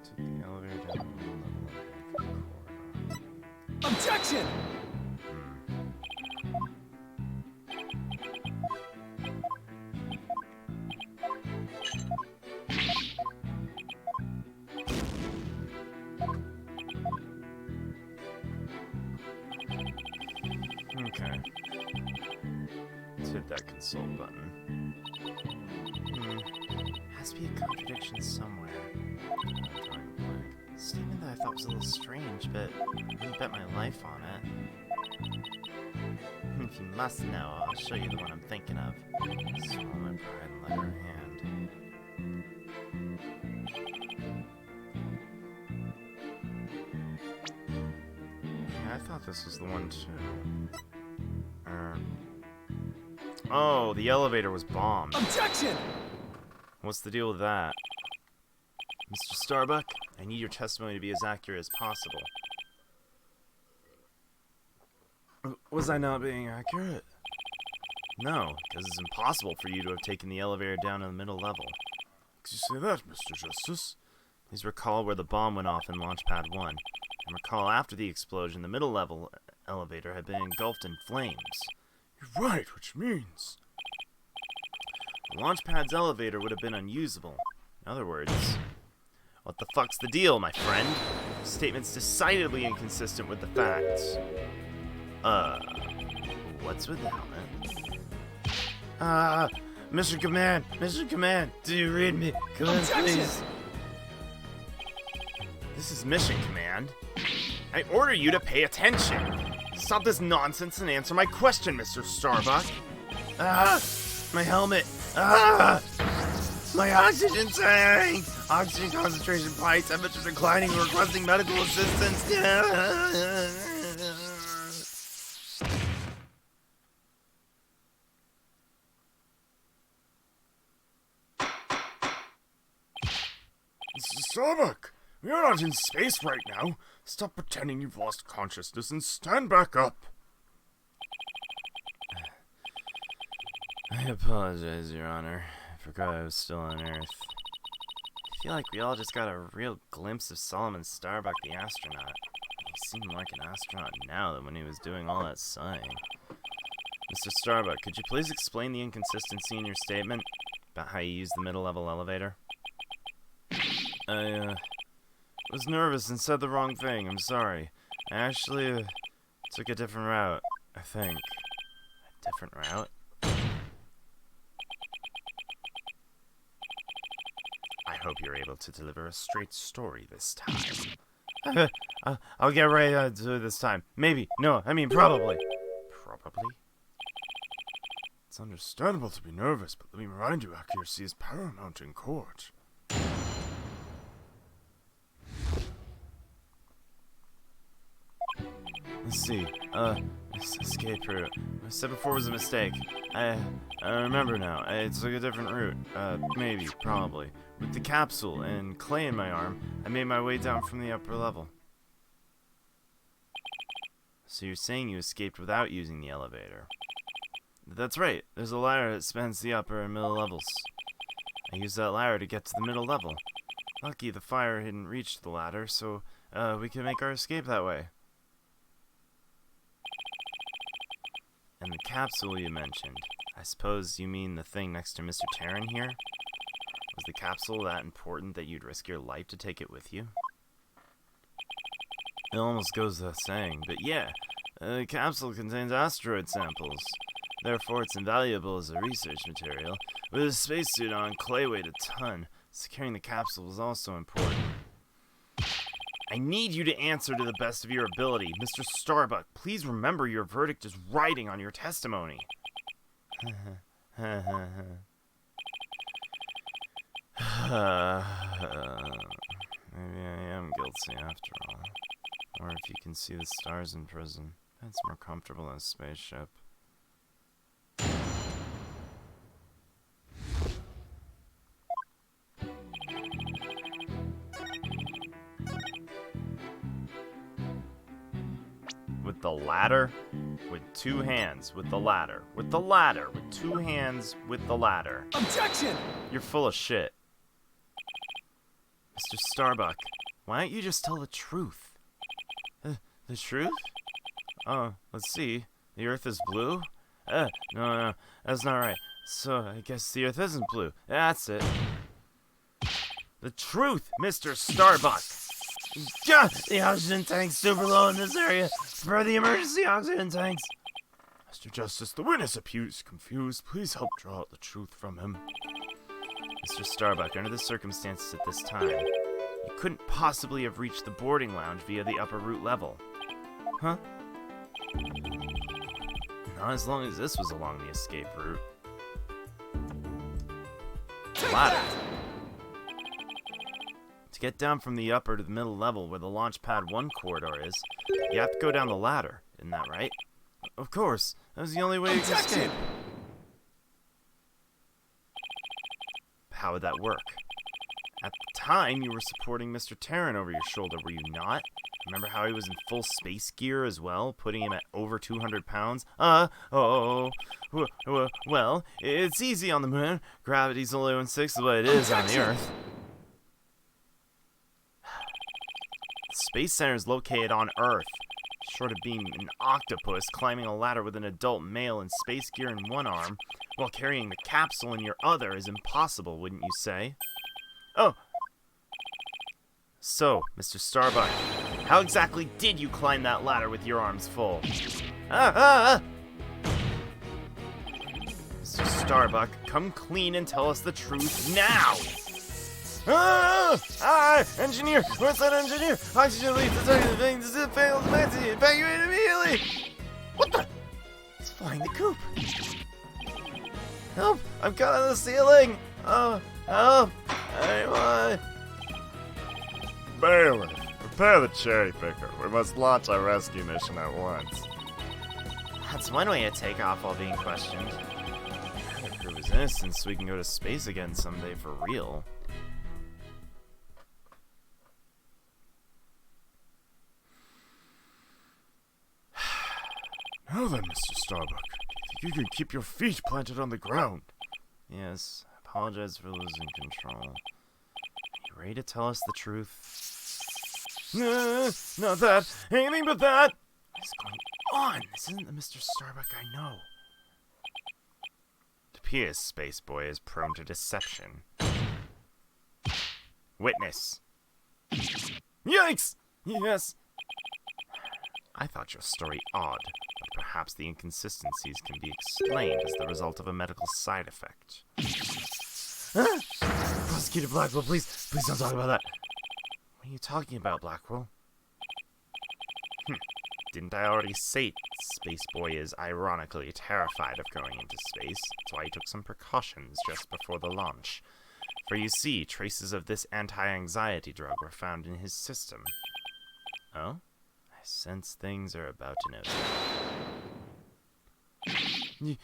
Took the elevator down the middle level of the corridor. Objection! Okay. Let's hit that console button. Has to be a contradiction somewhere. Drawing a blank. Statement that I thought was a little strange, but I wouldn't bet my life on it. If you must know, I'll show you the one I'm thinking of. Swallow my pride and let her hand. Yeah, I thought this was the one too. Oh, the elevator was bombed. Objection! What's the deal with that? Mr. Starbuck, I need your testimony to be as accurate as possible. Was I not being accurate? No, because it's impossible for you to have taken the elevator down to the middle level. Could you say that, Mr. Justice? Please recall where the bomb went off in Launchpad 1. And recall after the explosion, the middle level elevator had been engulfed in flames. You're right, which means... The Launchpad's elevator would have been unusable. In other words, what the fuck's the deal, my friend? Statement's decidedly inconsistent with the facts. What's with the helmet? Mr. Command, do you read me? Come in, please. This is Mission Command. I order you to pay attention. Stop this nonsense and answer my question, Mr. Starbuck. My helmet. My oxygen tank. Oxygen concentration spikes. Temperature's declining. Requesting medical assistance. Mr. Starbuck, we are not in space right now. Stop pretending you've lost consciousness and stand back up. I apologize, Your Honor. I forgot I was still on Earth. I feel like we all just got a real glimpse of Solomon Starbuck the astronaut. He seemed like an astronaut now than when he was doing all that sighing. Mr. Starbuck, could you please explain the inconsistency in your statement about how you used the middle-level elevator? I was nervous and said the wrong thing. I'm sorry. I actually took a different route, I think. A different route? I hope you're able to deliver a straight story this time. I'll get right to it this time. Maybe. No, I mean probably. Probably? It's understandable to be nervous, but let me remind you, accuracy is paramount in court. Let's see. Escape route. What I said before was a mistake. I remember now. I took a different route. Maybe, probably. With the capsule and clay in my arm, I made my way down from the upper level. So you're saying you escaped without using the elevator? That's right. There's a ladder that spans the upper and middle levels. I used that ladder to get to the middle level. Lucky the fire hadn't reached the ladder, so we could make our escape that way. And the capsule you mentioned, I suppose you mean the thing next to Mr. Terran here? Was the capsule that important that you'd risk your life to take it with you? It almost goes without saying, but yeah, The capsule contains asteroid samples. Therefore, it's invaluable as a research material. With a spacesuit on, Clay weighed a ton. Securing the capsule was also important. I need you to answer to the best of your ability. Mr. Starbuck, please remember your verdict is writing on your testimony. Maybe I am guilty after all. Or if you can see the stars in prison, that's more comfortable than a spaceship. With the ladder, with two hands, with the ladder, with the ladder, with two hands, with the ladder. Objection! You're full of shit. Mr. Starbuck, why don't you just tell the truth? The truth? Oh, let's see. The Earth is blue? No, that's not right. So, I guess the Earth isn't blue. That's it. The truth, Mr. Starbuck! Yeah, the oxygen tank's super low in this area. For the emergency oxygen tanks. Mr. Justice, the witness appears confused. Please help draw out the truth from him. Mr. Starbuck, under the circumstances at this time, you couldn't possibly have reached the boarding lounge via the upper route level. Huh? Not as long as this was along the escape route. Ladder. To get down from the upper to the middle level where the launch pad 1 corridor is, you have to go down the ladder. Isn't that right? Of course. That was the only way you could escape. How would that work? At the time, you were supporting Mr. Terran over your shoulder, were you not? Remember how he was in full space gear as well, putting him at over 200 pounds? Well, it's easy on the moon. Gravity's only 1/6 of what it is on the Earth. The Space Center is located on Earth. Short of being an octopus climbing a ladder with an adult male in space gear in one arm, while carrying the capsule in your other is impossible, wouldn't you say? Oh. So, Mr. Starbuck, how exactly did you climb that ladder with your arms full? Mr. Starbuck, come clean and tell us the truth now! Engineer! What's that, engineer? Oxygen leaks, it fails, evacuate immediately! What the? He's flying the coop! Help! I'm caught on the ceiling! Oh, help! Anyone! Bailiff, prepare the cherry picker. We must launch our rescue mission at once. That's one way to take off while being questioned. Gotta prove his innocence so we can go to space again someday for real. Now then, Mr. Starbuck, you can keep your feet planted on the ground. Yes, I apologize for losing control. Are you ready to tell us the truth? Not that. Anything but that. What is going on? This isn't the Mr. Starbuck I know. It appears Space Boy is prone to deception. Witness. Yikes! Yes. I thought your story odd, but perhaps the inconsistencies can be explained as the result of a medical side effect. Prosecutor Blackwell, please don't talk about that. What are you talking about, Blackwell? Didn't I already say Space Boy is ironically terrified of going into space? That's why he took some precautions just before the launch. For you see, traces of this anti-anxiety drug were found in his system. Oh? I sense things are about to know.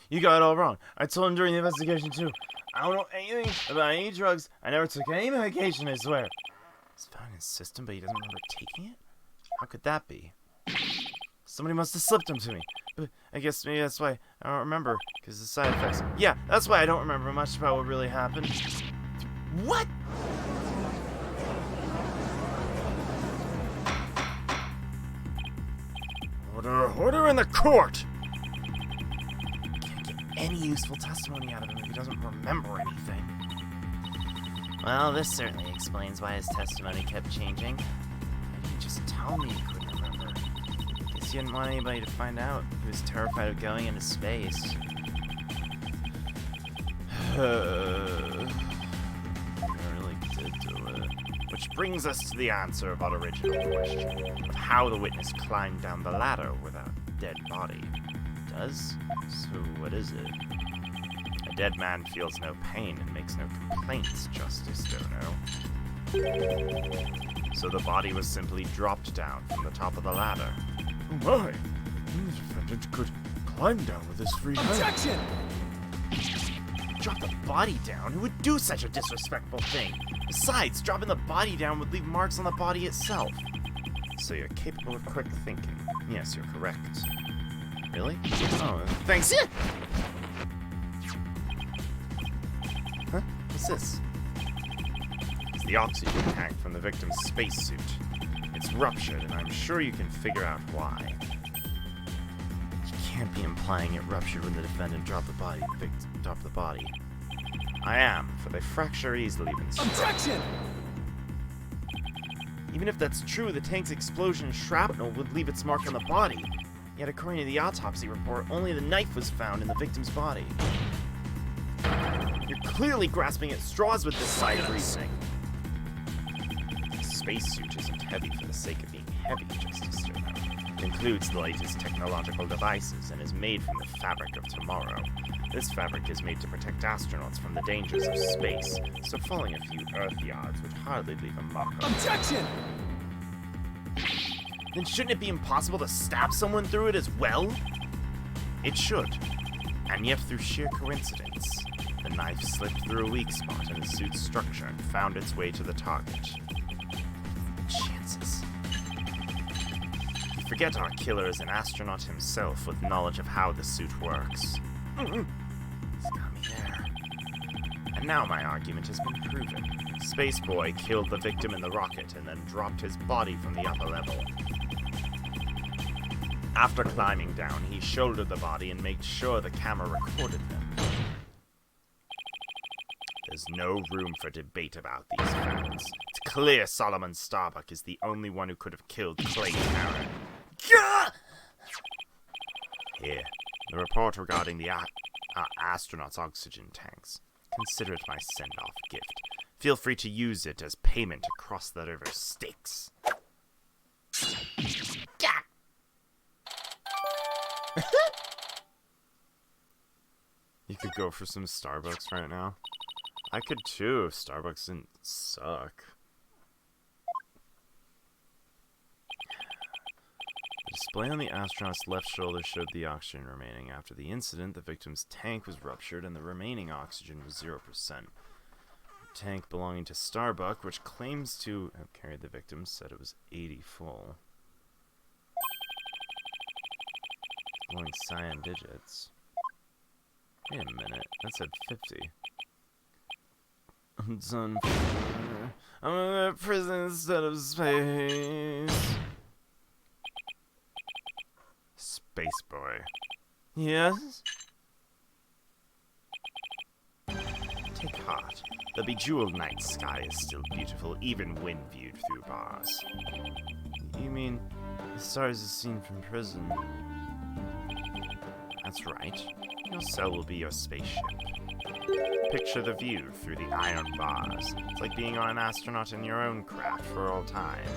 You got it all wrong. I told him during the investigation, too. I don't know anything about any drugs. I never took any medication, I swear. It's found in his system, but he doesn't remember taking it? How could that be? Somebody must have slipped them to me. But I guess maybe that's why I don't remember, because of the side effects. Yeah, that's why I don't remember much about what really happened. What? Order in the court! Can't get any useful testimony out of him if he doesn't remember anything. Well, this certainly explains why his testimony kept changing. Why didn't he just tell me he couldn't remember? Guess he didn't want anybody to find out. He was terrified of going into space. You really did do it. Which brings us to the answer of our original question, of how the witness climbed down the ladder without a dead body. Does? So what is it? A dead man feels no pain and makes no complaints, Justice Dono. So the body was simply dropped down from the top of the ladder. Oh my! The defendant could climb down with his free hand. Objection! Drop the body down? Who would do such a disrespectful thing? Besides, dropping the body down would leave marks on the body itself. So you're capable of quick thinking. Yes, you're correct. Really? Oh, thanks. Huh? What's this? It's the oxygen tank from the victim's spacesuit. It's ruptured, and I'm sure you can figure out why. You can't be implying it ruptured when the defendant dropped the body. Dropped the body. I am, for they fracture easily when struck. Objection! Even if that's true, the tank's explosion shrapnel would leave its mark on the body. Yet according to the autopsy report, only the knife was found in the victim's body. You're clearly grasping at straws with this side of reasoning. The spacesuit isn't heavy for the sake of being heavy, Justice Dono. It includes the latest technological devices and is made from the fabric of tomorrow. This fabric is made to protect astronauts from the dangers of space, so falling a few Earth yards would hardly leave a mark on it. Objection! Then shouldn't it be impossible to stab someone through it as well? It should. And yet, through sheer coincidence, the knife slipped through a weak spot in the suit's structure and found its way to the target. Chances. You forget our killer is an astronaut himself with knowledge of how the suit works. He's got me there. And now my argument has been proven. Space Boy killed the victim in the rocket and then dropped his body from the upper level. After climbing down, he shouldered the body and made sure the camera recorded them. There's no room for debate about these facts. It's clear Solomon Starbuck is the only one who could have killed Clay Tarrant. Here, the report regarding the astronauts' oxygen tanks. Consider it my send-off gift. Feel free to use it as payment to cross the river Styx. You could go for some Starbucks right now. I could too if Starbucks didn't suck. The display on the astronaut's left shoulder showed the oxygen remaining. After the incident, the victim's tank was ruptured and the remaining oxygen was 0%. The tank belonging to Starbuck, which claims to have carried the victim, said it was 80 full. Glowing cyan digits. Wait a minute, that said 50. I'm done for. I'm in a prison instead of space. Space Boy. Yes? Take heart. The bejeweled night sky is still beautiful, even when viewed through bars. You mean the stars is seen from prison? That's right. Your cell will be your spaceship. Picture the view through the iron bars. It's like being on an astronaut in your own craft for all time.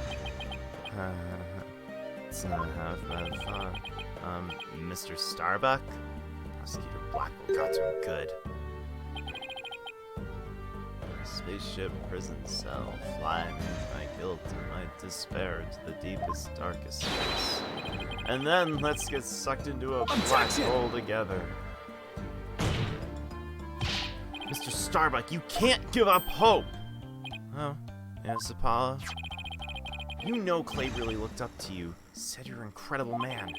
It's not half bad thought. Mr. Starbuck? Prosecutor Blackwell got to him good. Spaceship, prison cell, fly me, my guilt and my despair to the deepest, darkest space. And then let's get sucked into a black hole together. Mr. Starbuck, you can't give up hope! Oh, yes, Apollo? You know Clay really looked up to you. He said you're an incredible man.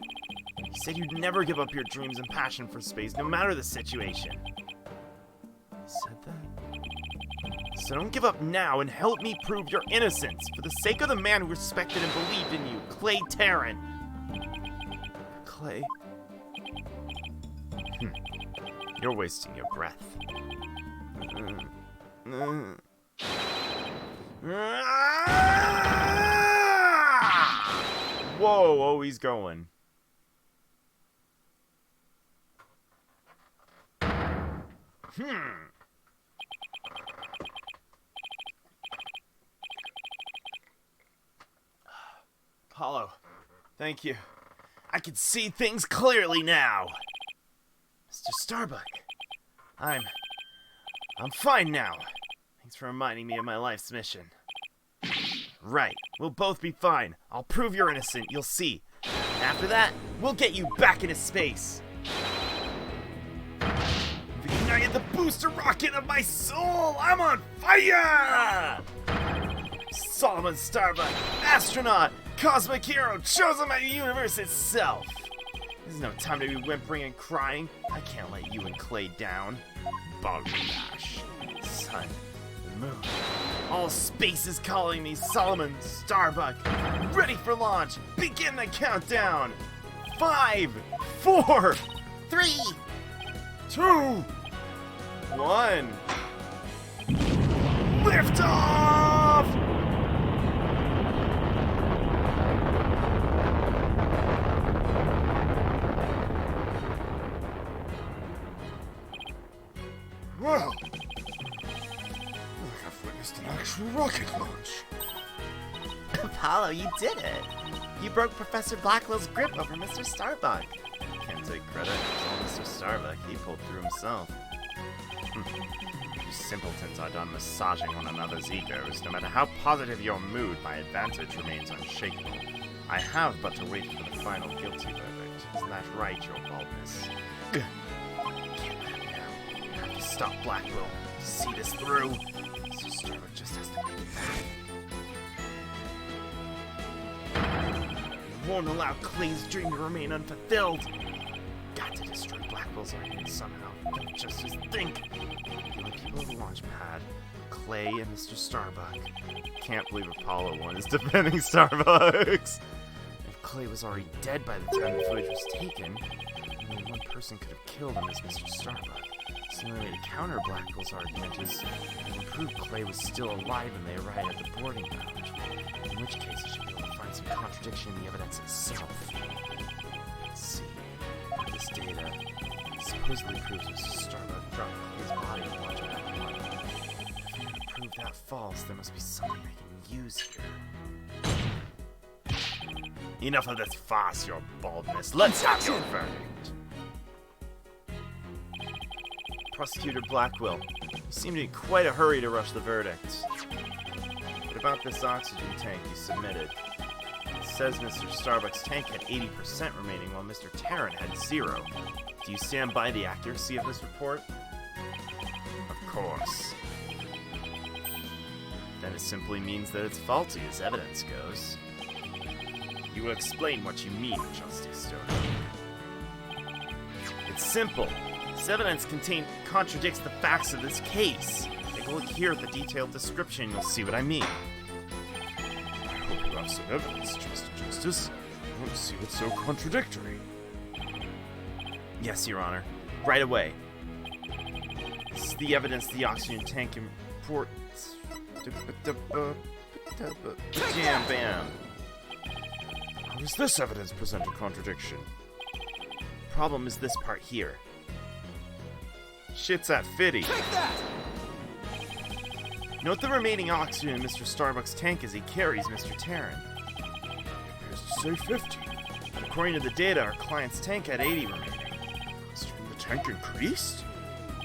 He said you'd never give up your dreams and passion for space, no matter the situation. He said that? So don't give up now and help me prove your innocence, for the sake of the man who respected and believed in you, Clay Tarrant. Clay? You're wasting your breath. Whoa, oh, he's going. Apollo, thank you. I can see things clearly now. Mr. Starbuck, I'm fine now. Thanks for reminding me of my life's mission. Right, we'll both be fine. I'll prove you're innocent, you'll see. After that, we'll get you back into space. Ignite the booster rocket of my soul! I'm on fire! Solomon Starbuck, astronaut, cosmic hero, chosen by the universe itself. There's no time to be whimpering and crying. I can't let you and Clay down. Bog Bash, sun, the moon. All space is calling me, Solomon Starbuck. Ready for launch. Begin the countdown. 5, 4, 3, 2, 1. Lift off! Well, I've witnessed an actual rocket launch. Apollo, you did it! You broke Professor Blackwell's grip over Mr. Starbuck. Can't take credit. It's all Mr. Starbuck. He pulled through himself. You simpletons are done massaging one another's egos. No matter how positive your mood, my advantage remains unshakable. I have but to wait for the final guilty verdict. Isn't that right, your baldness? Can't let him know. You have to stop Blackwell. See this through. Mr. Starbuck just has to make it back. You won't allow Clay's dream to remain unfulfilled. Got to destroy Blackwell's argument somehow. Don't just think. The only people on the launch pad, Clay and Mr. Starbuck. Can't believe Apollo 1 is defending Starbucks. If Clay was already dead by the time the footage was taken, only one person could have killed him as Mr. Starbuck. So the only way to counter Blackwell's argument is to prove Clay was still alive when they arrived at the boarding lounge. In which case, I should be able to find some contradiction in the evidence itself. Let's see. This data supposedly proves Mr. Starbuck dropped Clay's body in the launch at that point. If I'm to prove that false, there must be something I can use here. Enough of this farce, your baldness. Let's have your verdict. Prosecutor Blackwell, you seem to be in quite a hurry to rush the verdict. What about this oxygen tank you submitted? It says Mr. Starbuck's tank had 80% remaining while Mr. Tarrant had 0. Do you stand by the accuracy of this report? Of course. Then it simply means that it's faulty as evidence goes. You will explain what you mean, Justice Stone. It's simple. This evidence contradicts the facts of this case. Take a look here at the detailed description, you'll see what I mean. I hope you have some evidence, Justice. I don't see what's so contradictory. Yes, Your Honor. Right away. This is the evidence the oxygen tank imports. Jam bam. How does this evidence present a contradiction? Problem is this part here. Shit's at 50. Note the remaining oxygen in Mr. Starbuck's tank as he carries Mr. Tarrant. Appears to say 50. But according to the data, our client's tank had 80 remaining. Must the tank increased?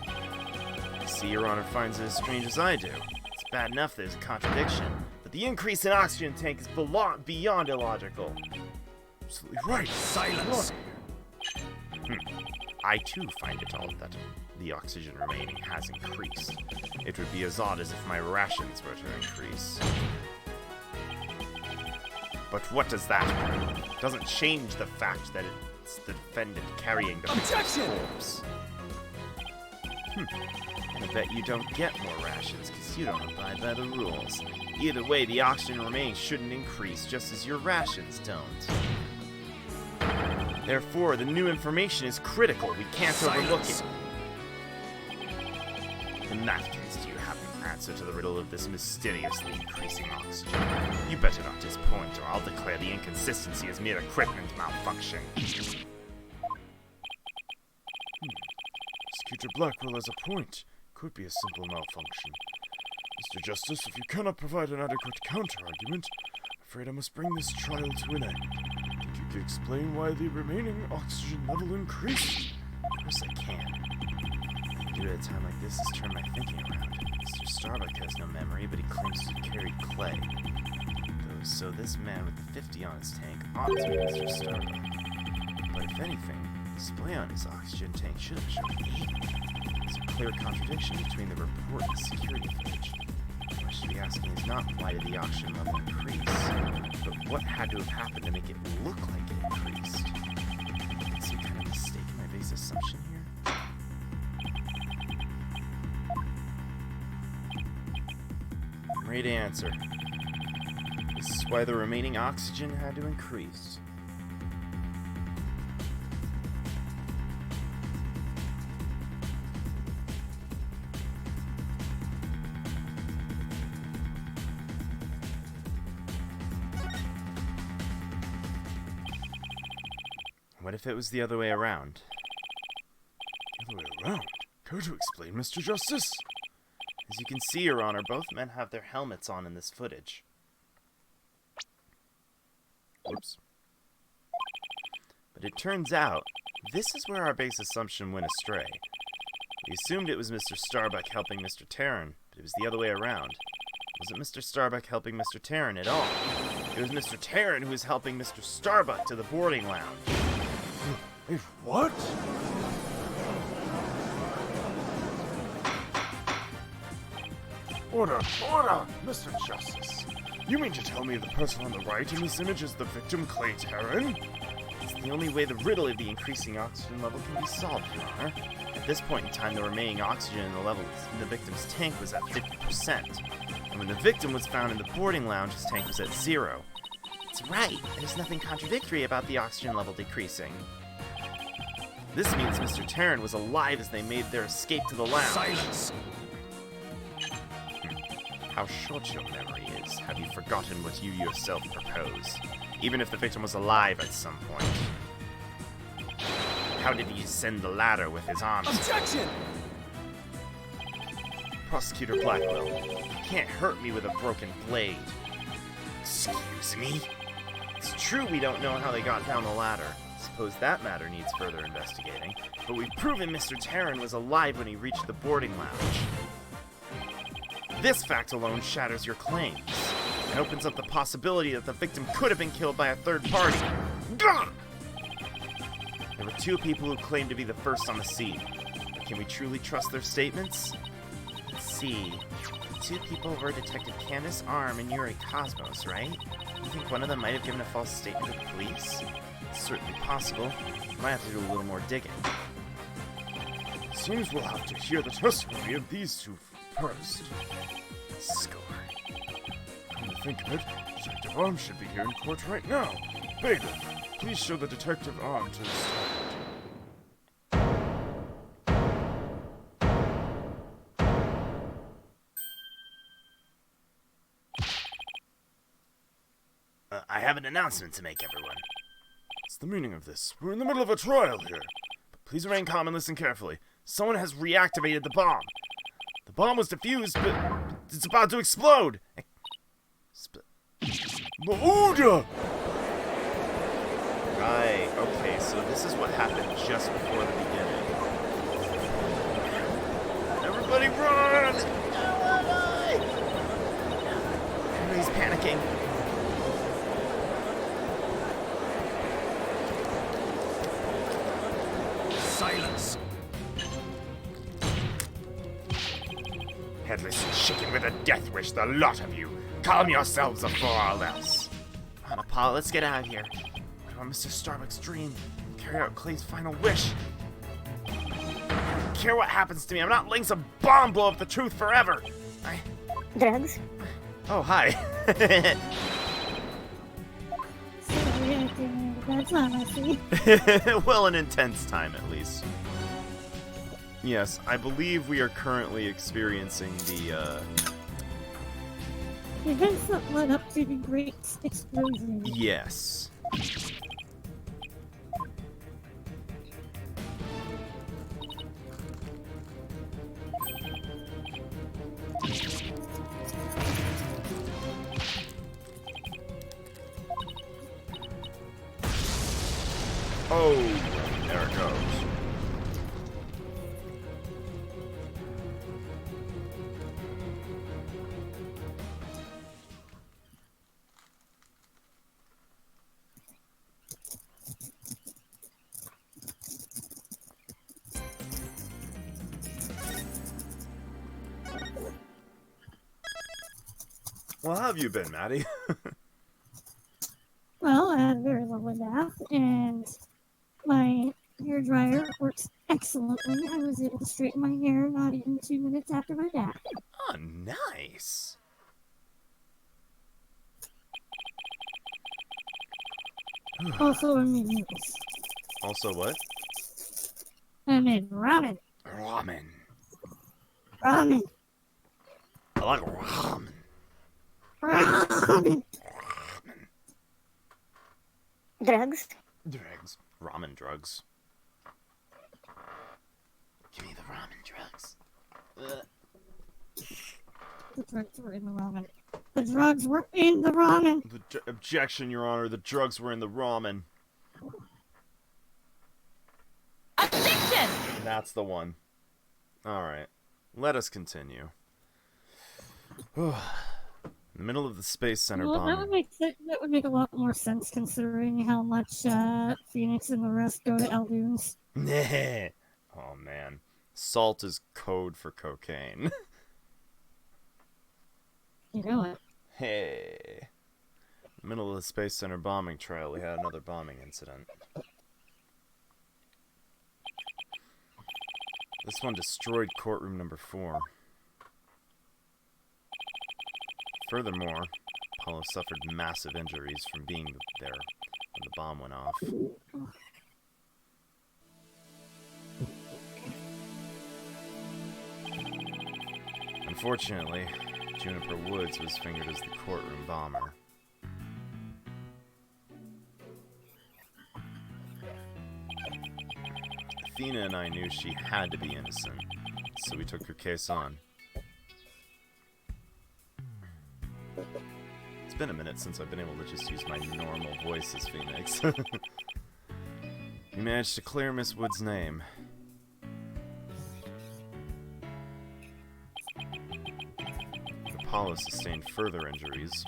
I see Your Honor finds it as strange as I do. It's bad enough there's a contradiction, but the increase in oxygen tank is beyond illogical. Absolutely right. Silence! I too find it odd that the oxygen remaining has increased. It would be as odd as if my rations were to increase. But what does that prove? Doesn't change the fact that it's the defendant carrying the victim's corpse. I bet you don't get more rations because you don't abide by the rules. Either way, the oxygen remaining shouldn't increase, just as your rations don't. Therefore, the new information is critical. We can't overlook it. In that case, do you have an answer to the riddle of this mysteriously increasing oxygen? You better not disappoint, or I'll declare the inconsistency as mere equipment malfunction. Just Prosecutor Blackwell has a point. Could be a simple malfunction. Mr. Justice, if you cannot provide an adequate counter-argument, I'm afraid I must bring this trial to an end. Think you could explain why the remaining oxygen level increased? Of course I can. Due at a time like this has turned my thinking around. Mr. Starbuck has no memory, but he claims to have carried clay. So this man with the 50 on his tank ought to be Mr. Starbuck. But if anything, the display on his oxygen tank should have shown 80. There's a clear contradiction between the report and the security footage. What I should be asking is not why did the oxygen level increase, but what had to have happened to make it look like it increased. Is there kind of mistake in my base assumption here? I'm ready to answer. This is why the remaining oxygen had to increase. What if it was the other way around? The other way around? Care to explain, Mr. Justice? As you can see, Your Honor, both men have their helmets on in this footage. Oops. But it turns out, this is where our base assumption went astray. We assumed it was Mr. Starbuck helping Mr. Terran, but it was the other way around. It wasn't Mr. Starbuck helping Mr. Terran at all. It was Mr. Terran who was helping Mr. Starbuck to the boarding lounge. Wait, what? Order! Order! Mr. Justice! You mean to tell me the person on the right in this image is the victim, Clay Terran? It's the only way the riddle of the increasing oxygen level can be solved, Your Honor. At this point in time, the remaining oxygen in the levels in the victim's tank was at 50%. And when the victim was found in the boarding lounge, his tank was at 0. It's right. There's nothing contradictory about the oxygen level decreasing. This means Mr. Terran was alive as they made their escape to the lounge. Silence! How short your memory is. Have you forgotten what you yourself proposed? Even if the victim was alive at some point. How did he ascend the ladder with his arms? Objection! Prosecutor Blackwell, you can't hurt me with a broken blade. Excuse me? It's true we don't know how they got down the ladder. Suppose that matter needs further investigating. But we've proven Mr. Terran was alive when he reached the boarding lounge. This fact alone shatters your claims, and opens up the possibility that the victim could have been killed by a third party. Gah! There were two people who claimed to be the first on the scene. Can we truly trust their statements? Let's see. The two people were Detective Candace Arm and Yuri Cosmos, right? You think one of them might have given a false statement to the police? It's certainly possible. Might have to do a little more digging. Seems we'll have to hear the testimony of these two first. Score. Come to think of it, Detective Arm should be here in court right now. Bailiff, please show the Detective Arm to the stand. I have an announcement to make, everyone. What's the meaning of this? We're in the middle of a trial here. But please remain calm and listen carefully. Someone has reactivated the bomb. The bomb was defused, but it's about to explode. Mahuda! Right, okay, so this is what happened just before the beginning. Everybody run! Everybody's panicking. Silence! Headless and chicken with a death wish, the lot of you. Calm yourselves before all else. Come on, Apollo, let's get out of here. What about Mr. Starbuck's dream? Carry out Clay's final wish. I don't care what happens to me. I'm not letting some bomb blow up the truth forever. Drugs? Oh, hi. Sorry, that's not messy. Well, an intense time at least. Yes, I believe we are currently experiencing the, Events that led up to the great explosion. Yes. Oh, there it goes. Well, how have you been, Maddie? Well, I had a very lovely bath, and my hair dryer works excellently. I was able to straighten my hair not even 2 minutes after my bath. Oh, nice. Also, I made noodles. Also, what? I made ramen. Ramen. Ramen. I like ramen. Ramen. Drugs? Drugs. Ramen drugs. Give me the ramen drugs. The drugs were in the ramen. The drugs were in the ramen. Objection, Your Honor. The drugs were in the ramen. Objection! That's the one. Alright. Let us continue. In the middle of the Space Center Well, bombing. that would make a lot more sense considering how much Phoenix and the rest go to Eldoons. Oh, man. Salt is code for cocaine. You know it. Hey. In the middle of the Space Center bombing trial, we had another bombing incident. This one destroyed courtroom number 4. Furthermore, Apollo suffered massive injuries from being there when the bomb went off. Unfortunately, Juniper Woods was fingered as the courtroom bomber. Athena and I knew she had to be innocent, so we took her case on. It's been a minute since I've been able to just use my normal voice as Phoenix. We managed to clear Miss Wood's name. Apollo sustained further injuries.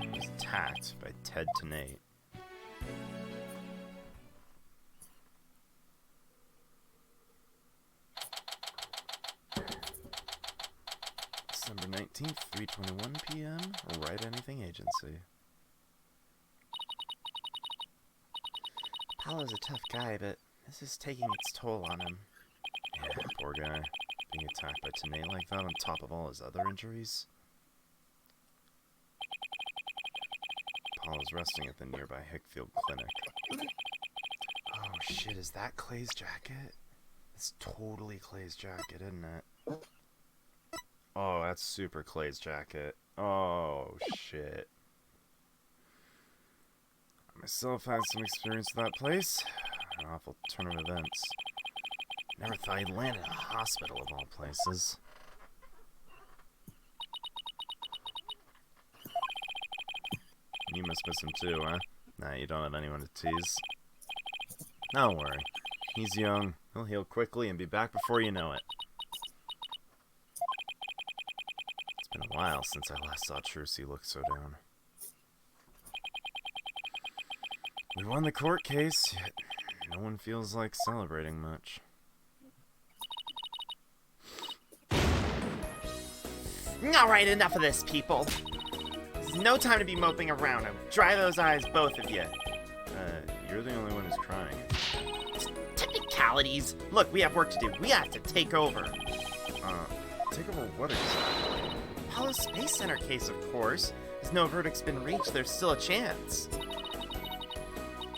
He was attacked by Ted Tenate. December 19th, 3:21 p.m. Wright Anything Agency. Apollo's a tough guy, but this is taking its toll on him. Yeah, poor guy. Being attacked by Tenate like that on top of all his other injuries. Apollo's resting at the nearby Hickfield Clinic. Oh shit, is that Clay's jacket? It's totally Clay's jacket, isn't it? Oh, that's super Clay's jacket. Oh shit. I myself had some experience with that place. An awful turn of events. Never thought he'd land in a hospital of all places. You must miss him too, huh? Nah, you don't have anyone to tease. Don't worry. He's young. He'll heal quickly and be back before you know it. It's been a while since I last saw Trucy look so down. We won the court case, yet no one feels like celebrating much. Alright, enough of this, people. There's no time to be moping around. Now, dry those eyes, both of you. You're the only one who's crying. Technicalities. Look, we have work to do. We have to take over. Take over what exactly? Apollo Space Center case, of course. As no verdict's been reached, there's still a chance.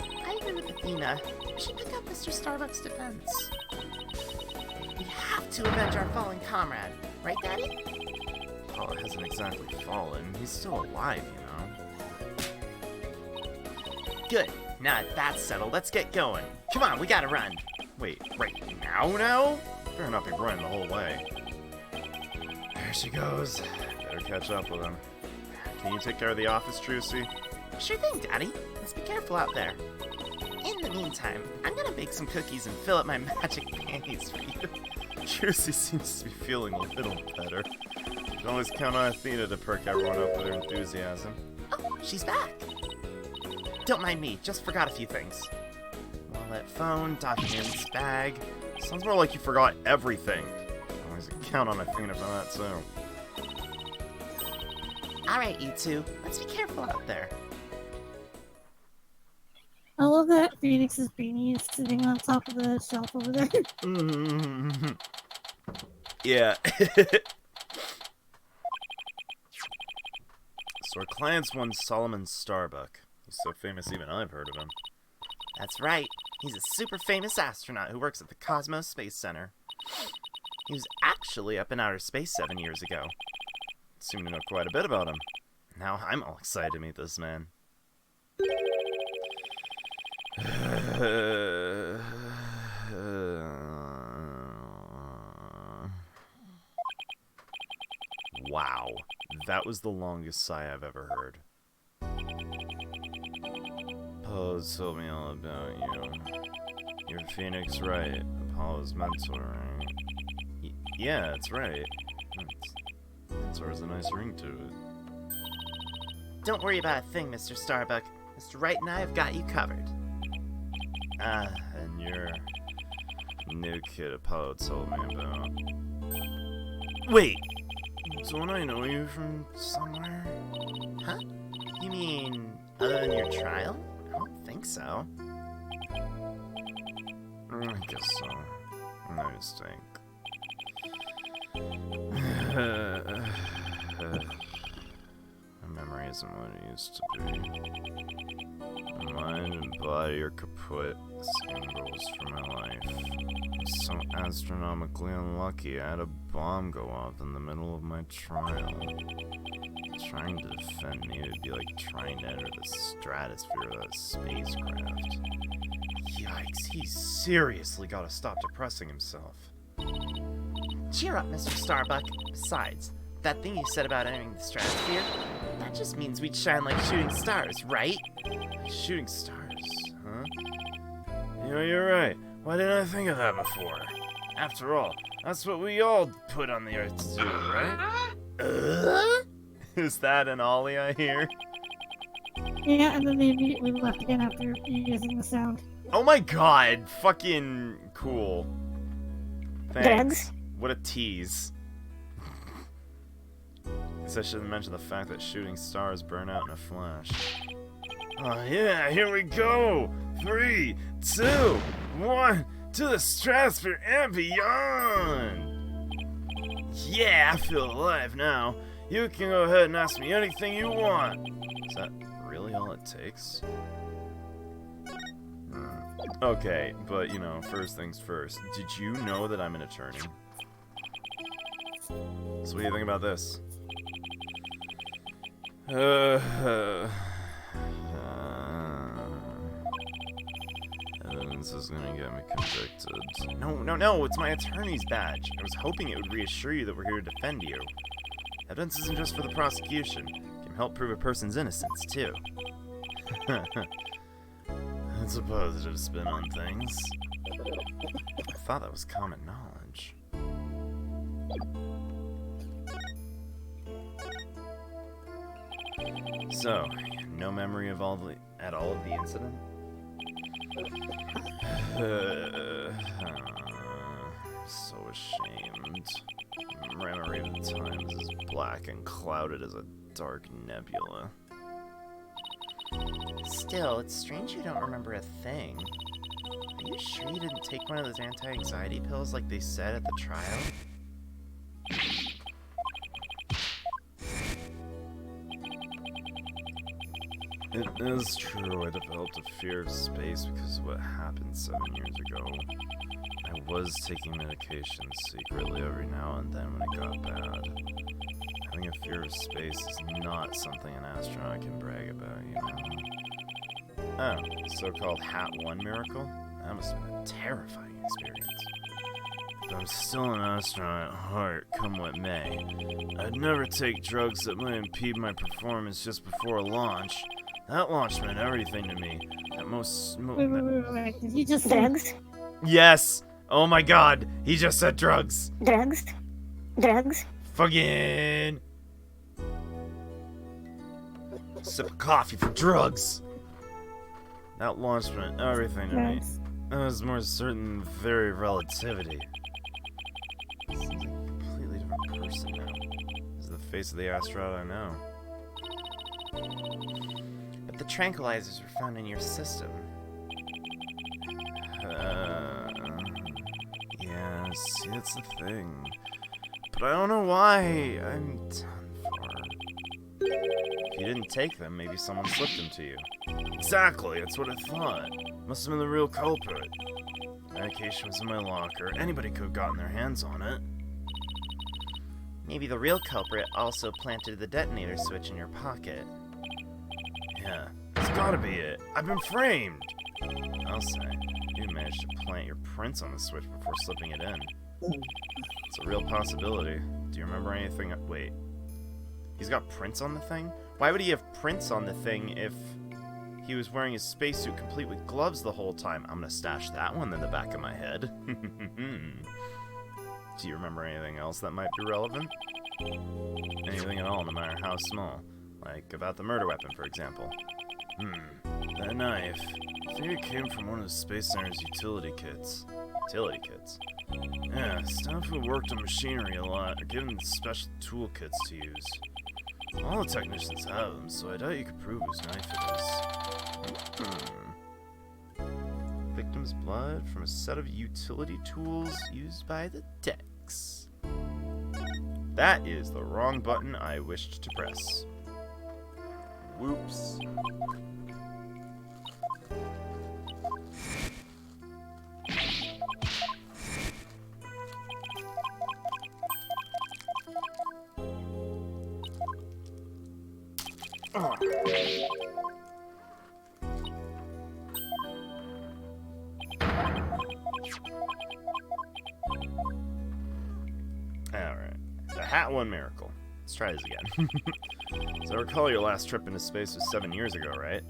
I agree with Athena. We should pick up Mr. Starbuck's defense. We have to avenge our fallen comrade. Right, Daddy? Apollo hasn't exactly fallen. He's still alive, you know. Good. Now that's settled, let's get going. Come on, we gotta run. Wait, right now? Better not be running the whole way. There she goes. Better catch up with him. Can you take care of the office, Trucy? Sure thing, Daddy. Let's be careful out there. And In the meantime, I'm gonna bake some cookies and fill up my magic panties for you. Juicy seems to be feeling a little better. You can always count on Athena to perk everyone up with her enthusiasm. Oh, she's back. Don't mind me, just forgot a few things. Wallet, phone, documents, bag. Sounds more like you forgot everything. I always count on Athena for that, too. Alright, you two, let's be careful out there. I love that Phoenix's beanie is sitting on top of the shelf over there. Yeah. So our client's one Solomon Starbuck. He's so famous even I've heard of him. That's right. He's a super famous astronaut who works at the Cosmos Space Center. He was actually up in outer space 7 years ago. Seem to know quite a bit about him. Now I'm all excited to meet this man. Wow, that was the longest sigh I've ever heard. Apollo told me all about you. You're Phoenix Wright, Apollo's mentor, right? Yeah, that's right. Mentor has a nice ring to it. Don't worry about a thing, Mr. Starbuck. Mr. Wright and I have got you covered. And you're new kid Apollo told me about. Wait! Don't I know you from somewhere? Huh? You mean other than your trial? I don't think so. I guess so. No mistake. My memory isn't what it used to be. My mind and body are kaput. Same goes for my life. I'm so astronomically unlucky I had a bomb go off in the middle of my trial. Trying to defend me would be like trying to enter the stratosphere of a spacecraft. Yikes, he's seriously gotta stop depressing himself. Cheer up, Mr. Starbuck. Besides, that thing you said about entering the stratosphere, that just means we'd shine like shooting stars, right? Shooting stars, huh? You know, you're right. Why didn't I think of that before? After all, that's what we all put on the earth to do, right? Is that an ollie I hear? Yeah, and then they immediately left again after using the sound. Oh my god, fucking cool. Thanks. What a tease. Guess I shouldn't mention the fact that shooting stars burn out in a flash. Oh yeah, here we go! 3, 2, 1, to the stratosphere and beyond! Yeah, I feel alive now. You can go ahead and ask me anything you want. Is that really all it takes? Okay, but you know, first things first. Did you know that I'm an attorney? So what do you think about this? Evidence is gonna get me convicted. No, it's my attorney's badge. I was hoping it would reassure you that we're here to defend you. Evidence isn't just for the prosecution. It can help prove a person's innocence, too. That's a positive spin on things. I thought that was common knowledge. So, no memory of at all of the incident? So ashamed. Memory of the times is black and clouded as a dark nebula. Still, it's strange you don't remember a thing. Are you sure you didn't take one of those anti-anxiety pills like they said at the trial? It is true, I developed a fear of space because of what happened 7 years ago. I was taking medication secretly every now and then when it got bad. Having a fear of space is not something an astronaut can brag about, you know? Oh, the so-called Hat 1 miracle? That must have been a terrifying experience. But I'm still an astronaut at heart, come what may. I'd never take drugs that might impede my performance just before launch. That launch meant everything to me. That most... Wait. Did you just say Drugs? Yes! Oh my god! He just said drugs! Drugs? Drugs? Fucking... Sip of coffee for drugs! That launch meant everything to me. drugs? I was more certain than theory of relativity. Seems like a completely different person now. This is the face of the astronaut I know. But the tranquilizers were found in your system. Yeah, see, that's the thing. But I don't know why I'm done for. If you didn't take them, maybe someone slipped them to you. Exactly, that's what I thought. Must have been the real culprit. Medication was in my locker. Anybody could have gotten their hands on it. Maybe the real culprit also planted the detonator switch in your pocket. Yeah, it's gotta be it. I've been framed! I'll say, you managed to plant your prints on the switch before slipping it in. It's a real possibility. Do you remember anything? Wait. He's got prints on the thing? Why would he have prints on the thing if he was wearing his spacesuit complete with gloves the whole time? I'm gonna stash that one in the back of my head. Do you remember anything else that might be relevant? Anything at all, no matter how small. Like about the murder weapon, for example. That knife. I think it came from one of the Space Center's utility kits. Utility kits? Yeah, staff who worked on machinery a lot are given special toolkits to use. All the technicians have them, so I doubt you could prove whose knife it is. Victim's blood from a set of utility tools used by the techs. That is the wrong button I wished to press. Whoops. Alright. The Hat One Miracle. Let's try this again. So I recall your last trip into space was 7 years ago, right?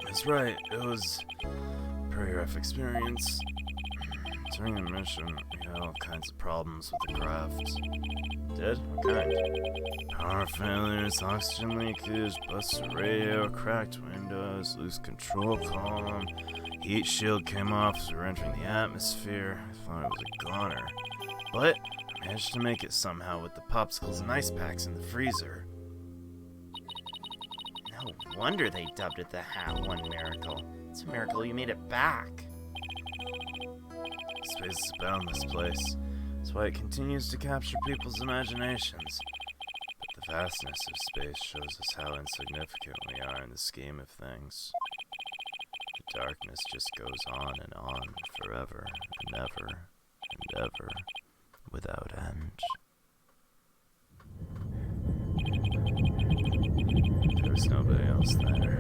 That's right. It was a pretty rough experience. During the mission, we had all kinds of problems with the craft. Did? What kind? Power failures, oxygen leakage, busted radio, cracked windows, loose control column, heat shield came off as we were entering the atmosphere. I thought it was a goner. But I managed to make it somehow with the popsicles and ice packs in the freezer. No wonder they dubbed it the Hat One Miracle. It's a miracle you made it back. Space is a boundless place. That's why it continues to capture people's imaginations. But the vastness of space shows us how insignificant we are in the scheme of things. The darkness just goes on, forever and ever and ever, without end. There was nobody else there.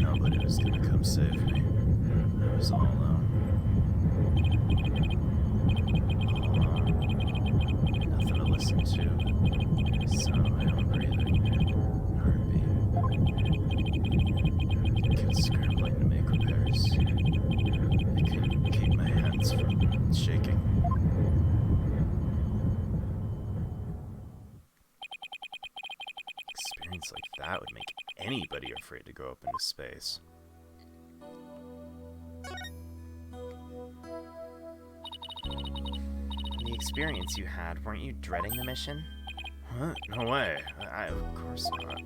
Nobody was gonna come save me. I was all alone. Nothing to listen to. The sound of my own breathing. Heartbeat. Kids scrambling to make repairs. I couldn't keep my hands from shaking. Experience like that would make anybody afraid to go up into space. The experience you had, weren't you dreading the mission? What? No way. Of course not.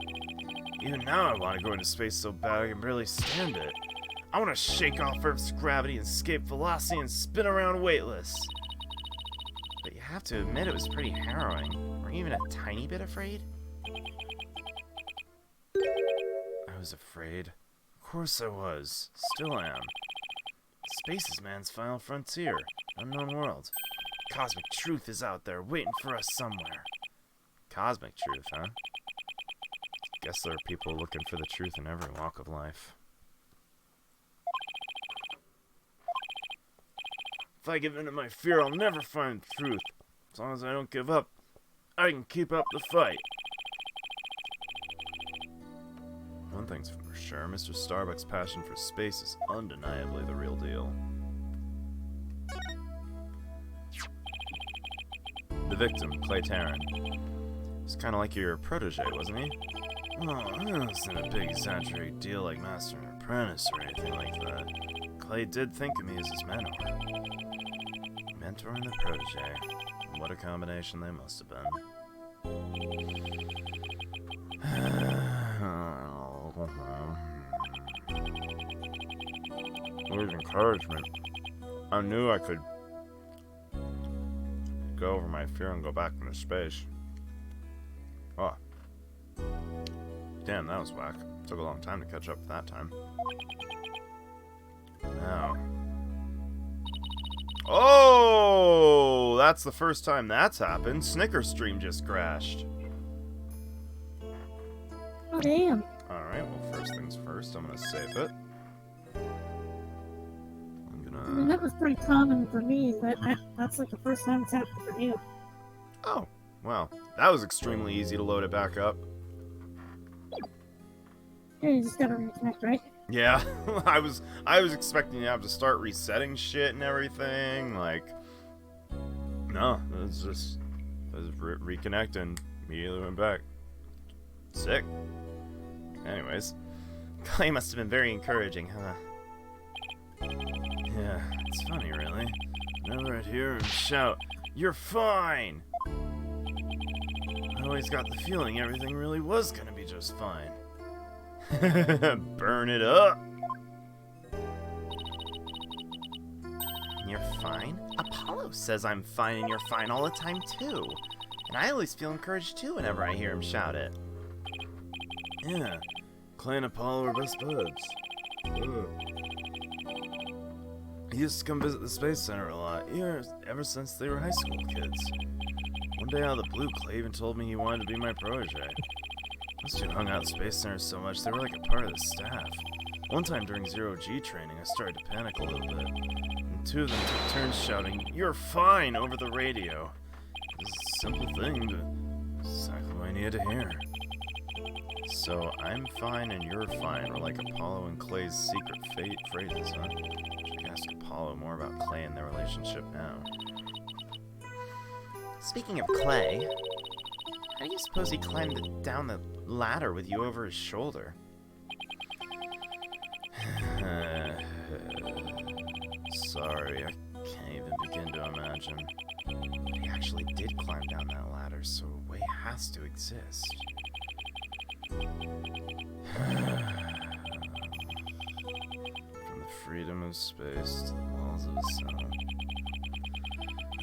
Even now I want to go into space so bad I can barely stand it. I want to shake off Earth's gravity and escape velocity and spin around weightless. But you have to admit it was pretty harrowing. Weren't you even a tiny bit afraid? I was afraid. Of course I was. Still am. Space is man's final frontier. Unknown world. Cosmic truth is out there waiting for us somewhere. Cosmic truth, huh? Guess there are people looking for the truth in every walk of life. If I give in to my fear, I'll never find truth. As long as I don't give up, I can keep up the fight. One thing's for sure. Mr. Starbuck's passion for space is undeniably the real deal. The victim, Clay Tarrant. He's kind of like your protege, wasn't he? Oh, it wasn't a big exaggerated deal like master and apprentice or anything like that. Clay did think of me as his mentor. Mentor and the protege. What a combination they must have been. With encouragement, I knew I could go over my fear and go back into space. Oh. Damn, that was whack. Took a long time to catch up that time. Now. Oh! That's the first time that's happened. Snicker Stream just crashed. Oh, damn. Alright, well, first things first, I'm gonna save it. I mean, that was pretty common for me, but that's like the first time it's happened for you. Oh, well, that was extremely easy to load it back up. Yeah, you just gotta reconnect, right? Yeah, I was expecting to have to start resetting shit and everything. Like, no, it was just reconnecting. Immediately went back. Sick. Anyways, Clay must have been very encouraging, huh? Yeah, it's funny, really. Whenever I'd hear him shout, "You're fine!" I always got the feeling everything really was gonna be just fine. Burn it up! You're fine? Apollo says I'm fine and you're fine all the time, too. And I always feel encouraged, too, whenever I hear him shout it. Yeah, Clay and Apollo are best buds. He used to come visit the Space Center a lot, ever since they were high school kids. One day out of the blue, Clay even told me he wanted to be my protege. Those two hung out at the Space Center so much, they were like a part of the staff. One time during Zero-G training, I started to panic a little bit. And two of them took turns shouting, "You're fine," over the radio. It was a simple thing, but exactly what I needed to hear. So, I'm fine and you're fine are like Apollo and Clay's secret phrases, huh? Should ask Apollo more about Clay and their relationship now. Speaking of Clay, how do you suppose he climbed down the ladder with you over his shoulder? Sorry, I can't even begin to imagine. But he actually did climb down that ladder, so a way has to exist. From the freedom of space to the walls of a cell.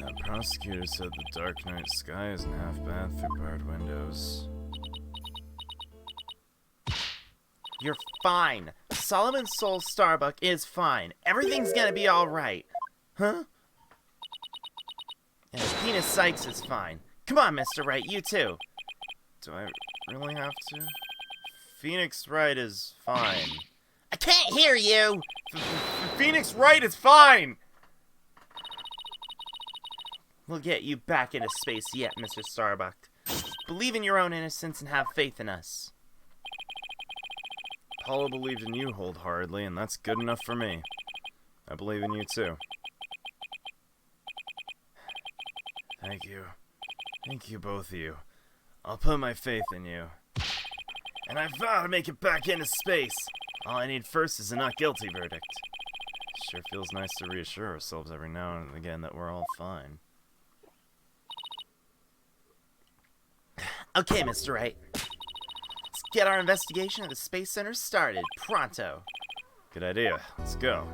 That prosecutor said the dark night sky isn't half bad through barred windows. You're fine. Solomon Soul Starbuck is fine. Everything's gonna be alright. Huh? And Penis Sykes is fine. Come on, Mr. Wright, you too. Do I really have to? Phoenix Wright is fine. I can't hear you! Phoenix Wright is fine! We'll get you back into space yet, Mr. Starbuck. Believe in your own innocence and have faith in us. Apollo believed in you wholeheartedly, and that's good enough for me. I believe in you too. Thank you. Thank you, both of you. I'll put my faith in you. And I vow to make it back into space. All I need first is a not guilty verdict. Sure feels nice to reassure ourselves every now and again that we're all fine. Okay, Mr. Wright. Let's get our investigation of the Space Center started. Pronto. Good idea. Let's go.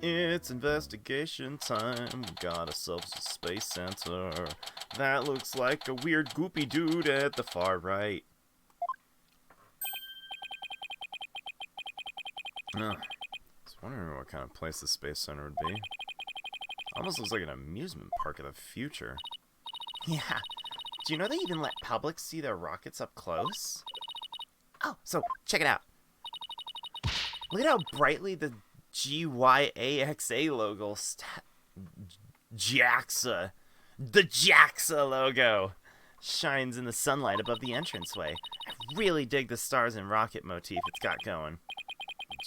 It's investigation time. We got ourselves a space center. That looks like a weird goopy dude at the far right. I was wondering what kind of place the space center would be. Almost looks like an amusement park of the future. Yeah. Do you know they even let public see their rockets up close? Oh, so check it out. Look at how brightly the GYAXA logo JAXA. The JAXA logo shines in the sunlight above the entranceway. I really dig the stars and rocket motif it's got going.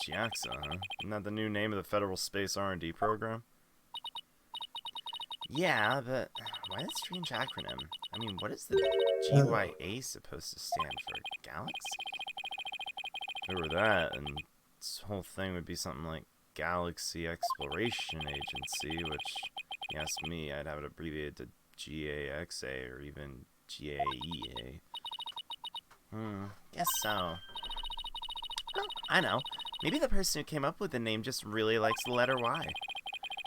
JAXA, huh? Isn't that the new name of the Federal Space R&D program? Yeah, but why that strange acronym? I mean, what is the GYA supposed to stand for? Galaxy? If it were that, and this whole thing would be something like Galaxy Exploration Agency, which, if you ask me, I'd have it abbreviated to GAXA or even GAEA. Guess so. Oh, I know. Maybe the person who came up with the name just really likes the letter Y.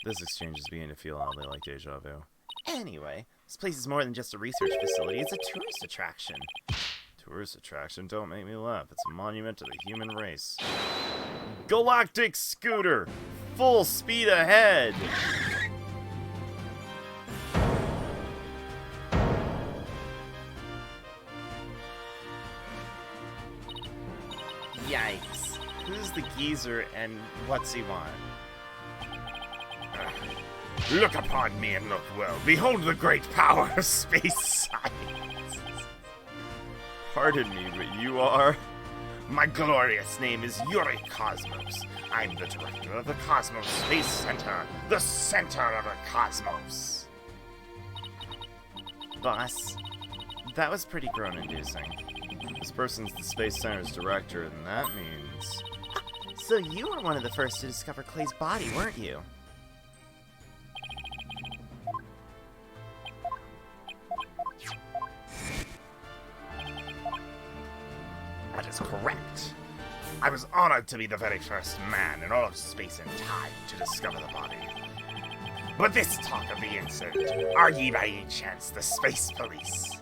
This exchange is beginning to feel oddly like deja vu. Anyway, this place is more than just a research facility. It's a tourist attraction. Tourist attraction? Don't make me laugh. It's a monument to the human race. Galactic scooter! Full speed ahead! Yikes. Who's the geezer and what's he want? Look upon me and look well. Behold the great power of space science. Pardon me, but you are... My glorious name is Yuri Cosmos. I'm the director of the Cosmos Space Center, the center of the cosmos. Boss, that was pretty groan-inducing. This person's the Space Center's director, and that means... So you were one of the first to discover Clay's body, weren't you? That is correct. I was honored to be the very first man in all of space and time to discover the body. But this talk of the incident, are ye by any chance the space police?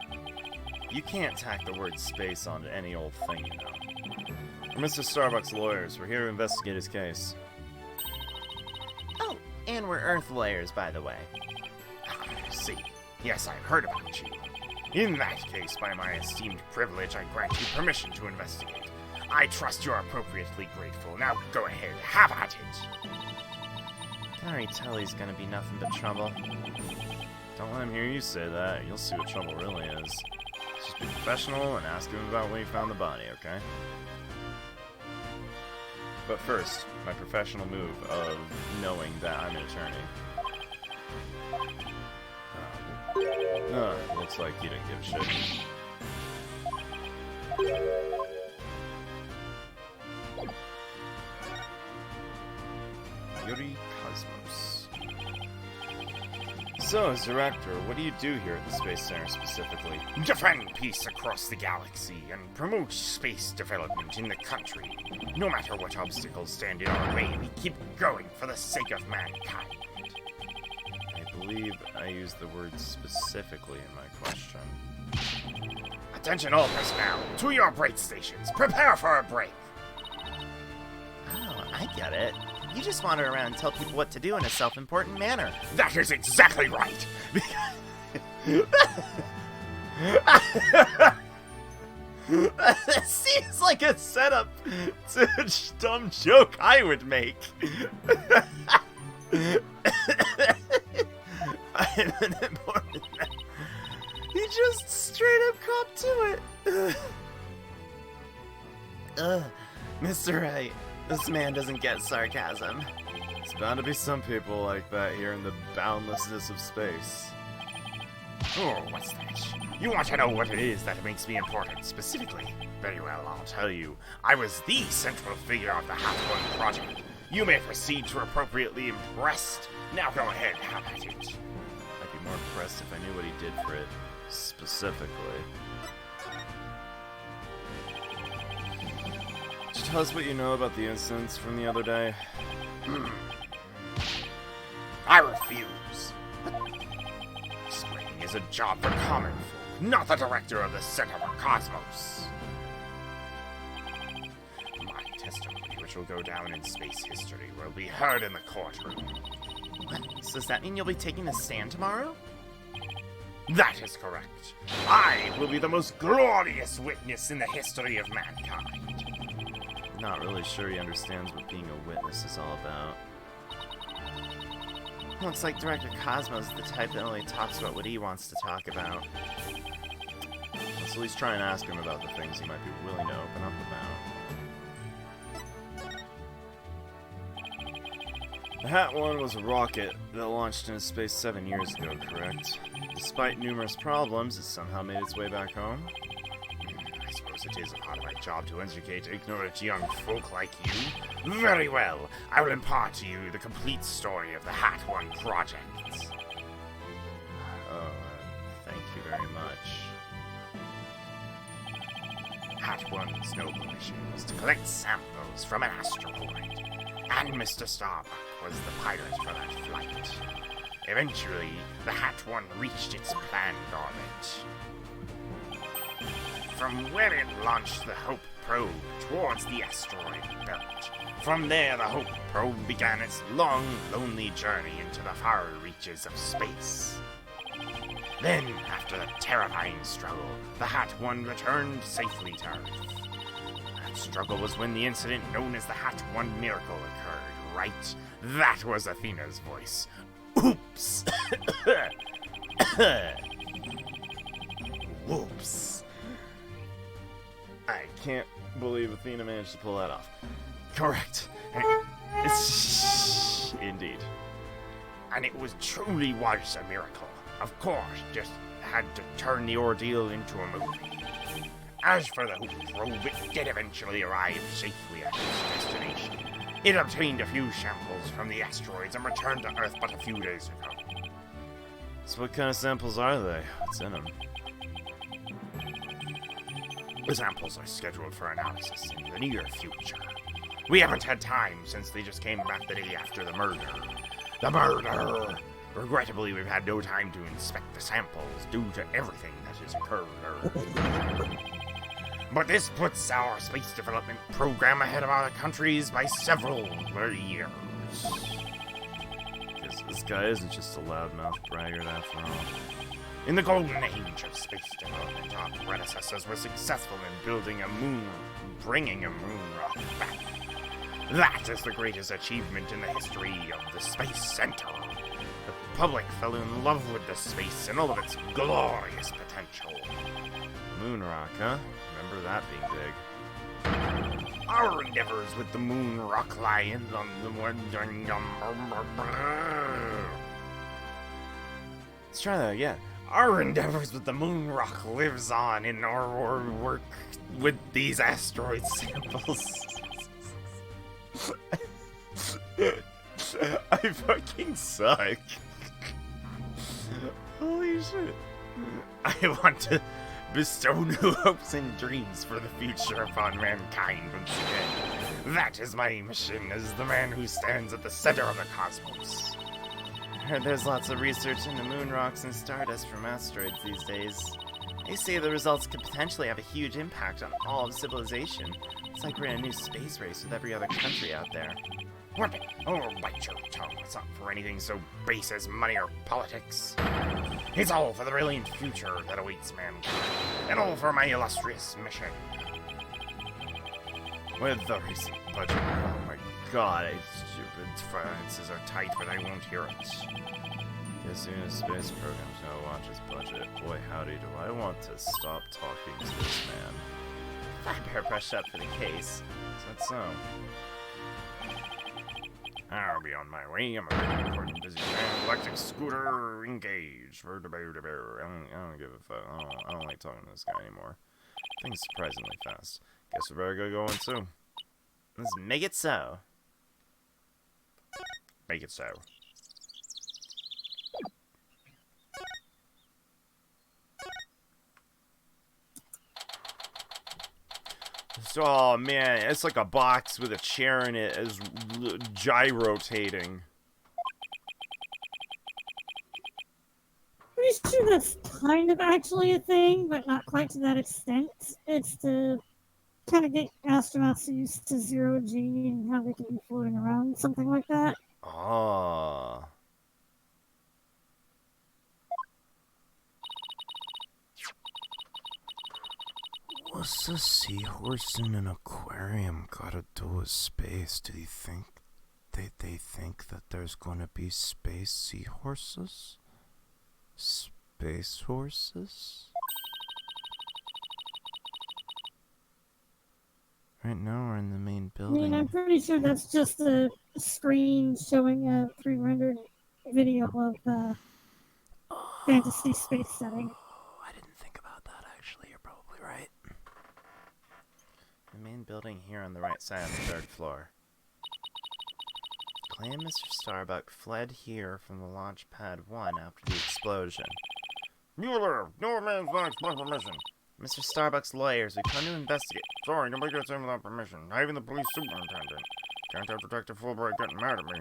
You can't tack the word space onto any old thing, you know. We're Mr. Starbuck's lawyers. We're here to investigate his case. Oh, and we're Earth lawyers, by the way. See, yes, I've heard about you. In that case, by my esteemed privilege, I grant you permission to investigate. I trust you're appropriately grateful. Now go ahead, have at it. Can already tell he's gonna be nothing but trouble. Don't let him hear you say that. You'll see what trouble really is. Just be professional and ask him about when he found the body, okay? But first, my professional move of knowing that I'm an attorney. Looks like you didn't give a shit. Yuri Cosmos. So, as director, what do you do here at the Space Center specifically? Defend peace across the galaxy and promote space development in the country. No matter what obstacles stand in our way, we keep going for the sake of mankind. I believe I used the word specifically in my question. Attention all personnel, to your break stations. Prepare for a break. Oh, I get it. You just wander around and tell people what to do in a self-important manner. That is exactly right. That seems like a setup to a dumb joke I would make. I'm an important man. He just straight up copped to it. Mr. Wright, this man doesn't get sarcasm. It's bound to be some people like that here in the boundlessness of space. Oh, what's that? You want to know what it is that makes me important specifically? Very well, I'll tell you. I was the central figure of the Hat One project. You may proceed to appropriately impressed. Now go ahead, have at it. I'd be more impressed if I knew what he did for it, specifically. Could you tell us what you know about the incidents from the other day? I refuse. Explaining is a job for common folk, not the director of the Center for Cosmos. My testimony, which will go down in space history, will be heard in the courtroom. What? So does that mean you'll be taking the stand tomorrow? That is correct. I will be the most glorious witness in the history of mankind. Not really sure he understands what being a witness is all about. Looks like Director Cosmos is the type that only talks about what he wants to talk about. Let's at least try and ask him about the things he might be willing to open up about. The Hat One was a rocket that launched into space 7 years ago, correct? Despite numerous problems, it somehow made its way back home? I suppose it is a part of my job to educate ignorant young folk like you. Very well, I will impart to you the complete story of the Hat One project. Oh, thank you very much. Hat One's noble mission was to collect samples from an asteroid, and Mr. Starbuck was the pilot for that flight. Eventually, the Hat One reached its planned orbit. From where it launched the Hope probe towards the asteroid belt. From there, the Hope probe began its long, lonely journey into the far reaches of space. Then, after the terrifying struggle, the Hat One returned safely to Earth. That struggle was when the incident known as the Hat One miracle occurred, right? That was Athena's voice. Oops! Whoops. I can't believe Athena managed to pull that off. Correct. Indeed. And it truly was a miracle. Of course, just had to turn the ordeal into a movie. As for the Hoop probe, it did eventually arrive safely at its destination. It obtained a few samples from the asteroids and returned to Earth but a few days ago. So what kind of samples are they? What's in them? The samples are scheduled for analysis in the near future. We haven't had time since they just came back the day after the murder. The murder! Regrettably, we've had no time to inspect the samples due to everything that has occurred. But this puts our space development program ahead of other countries by several years. Guess this guy isn't just a loudmouth braggart after all. In the golden age of space development, our predecessors were successful in bringing a moon rock back. That is the greatest achievement in the history of the Space Center. The public fell in love with the space and all of its glorious potential. Moon rock, huh? Remember that being big. Our endeavors with the moon rock lie in Let's try that again. Our endeavors with the moon rock lives on in our work with these asteroid samples. I fucking suck. Holy shit. I want to bestow new hopes and dreams for the future upon mankind once again. That is my mission as the man who stands at the center of the cosmos. I heard there's lots of research into moon rocks and stardust from asteroids these days. They say the results could potentially have a huge impact on all of civilization. It's like we're in a new space race with every other country out there. What? Oh, bite your tongue. It's not for anything so base as money or politics. It's all for the brilliant future that awaits mankind, and all for my illustrious mission. With the recent budget, oh my god, stupid finances are tight, but I won't hear it. Guess even a space program's gonna watch his budget. Boy, howdy, do I want to stop talking to this man. I better brush up for the case. Is that so? I'll be on my way. I'm a very important busy man. Electric scooter engaged. I don't give a fuck. I don't like talking to this guy anymore. Things surprisingly fast. Guess we better go going too. Let's make it so. Make it so. Oh man, it's like a box with a chair in it as gyrotating. Pretty sure that's kind of actually a thing, but not quite to that extent. It's to kind of get astronauts used to zero G and how they can be floating around, something like that. Ah. What's a seahorse in an aquarium gotta do with space? Do you think they think that there's gonna be space seahorses? Space horses? Right now we're in the main I mean, I'm building. pretty sure that's just a screen showing a pre-rendered video of fantasy space setting. Oh, I didn't think about that actually. You're probably right. The main building here on the right side of the 3rd floor. Claim Mr. Starbuck fled here from the launch pad 1 after the explosion. Mueller, no man's land without permission. Mr. Starbuck's lawyers, we come to investigate. Sorry, nobody gets in without permission. Not even the police superintendent. Can't have Detective Fulbright getting mad at me.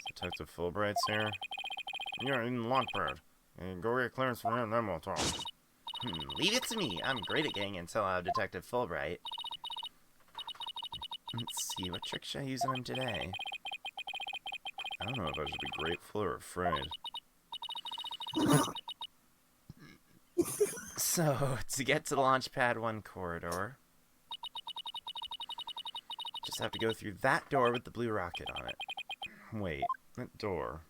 Detective Fulbright's here. Yeah, in the launch pad. Go get clearance from him, then we'll talk. Leave it to me. I'm great at getting intel out of Detective Fulbright. Let's see, what trick should I use on him today? I don't know if I should be grateful or afraid. So, to get to the Launchpad 1 corridor, just have to go through that door with the blue rocket on it. Wait, that door.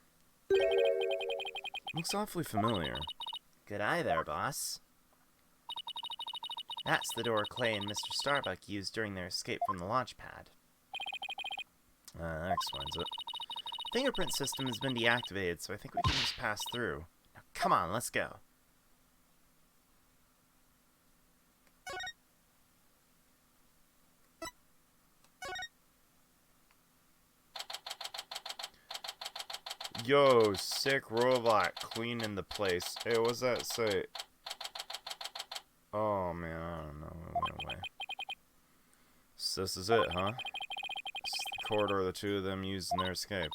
Looks awfully familiar. Good eye there, boss. That's the door Clay and Mr. Starbuck used during their escape from the launch pad. That explains it. Fingerprint system has been deactivated, so I think we can just pass through. Now, come on, let's go. Yo, sick robot cleaning the place. Hey, what's that say? Oh man, I don't know. It went away. So this is it, huh? This is the corridor the two of them used in their escape.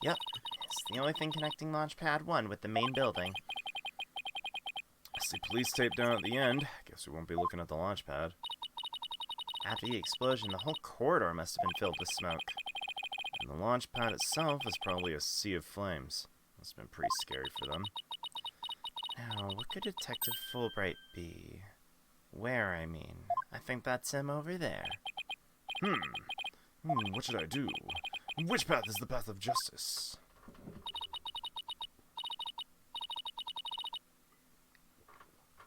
Yep, it's the only thing connecting Launchpad 1 with the main building. I see police tape down at the end. Guess we won't be looking at the launch pad. After the explosion, the whole corridor must have been filled with smoke. And the launch pad itself is probably a sea of flames. Must have been pretty scary for them. Now, what could Detective Fulbright be? Where, I mean? I think that's him over there. What should I do? Which path is the path of justice?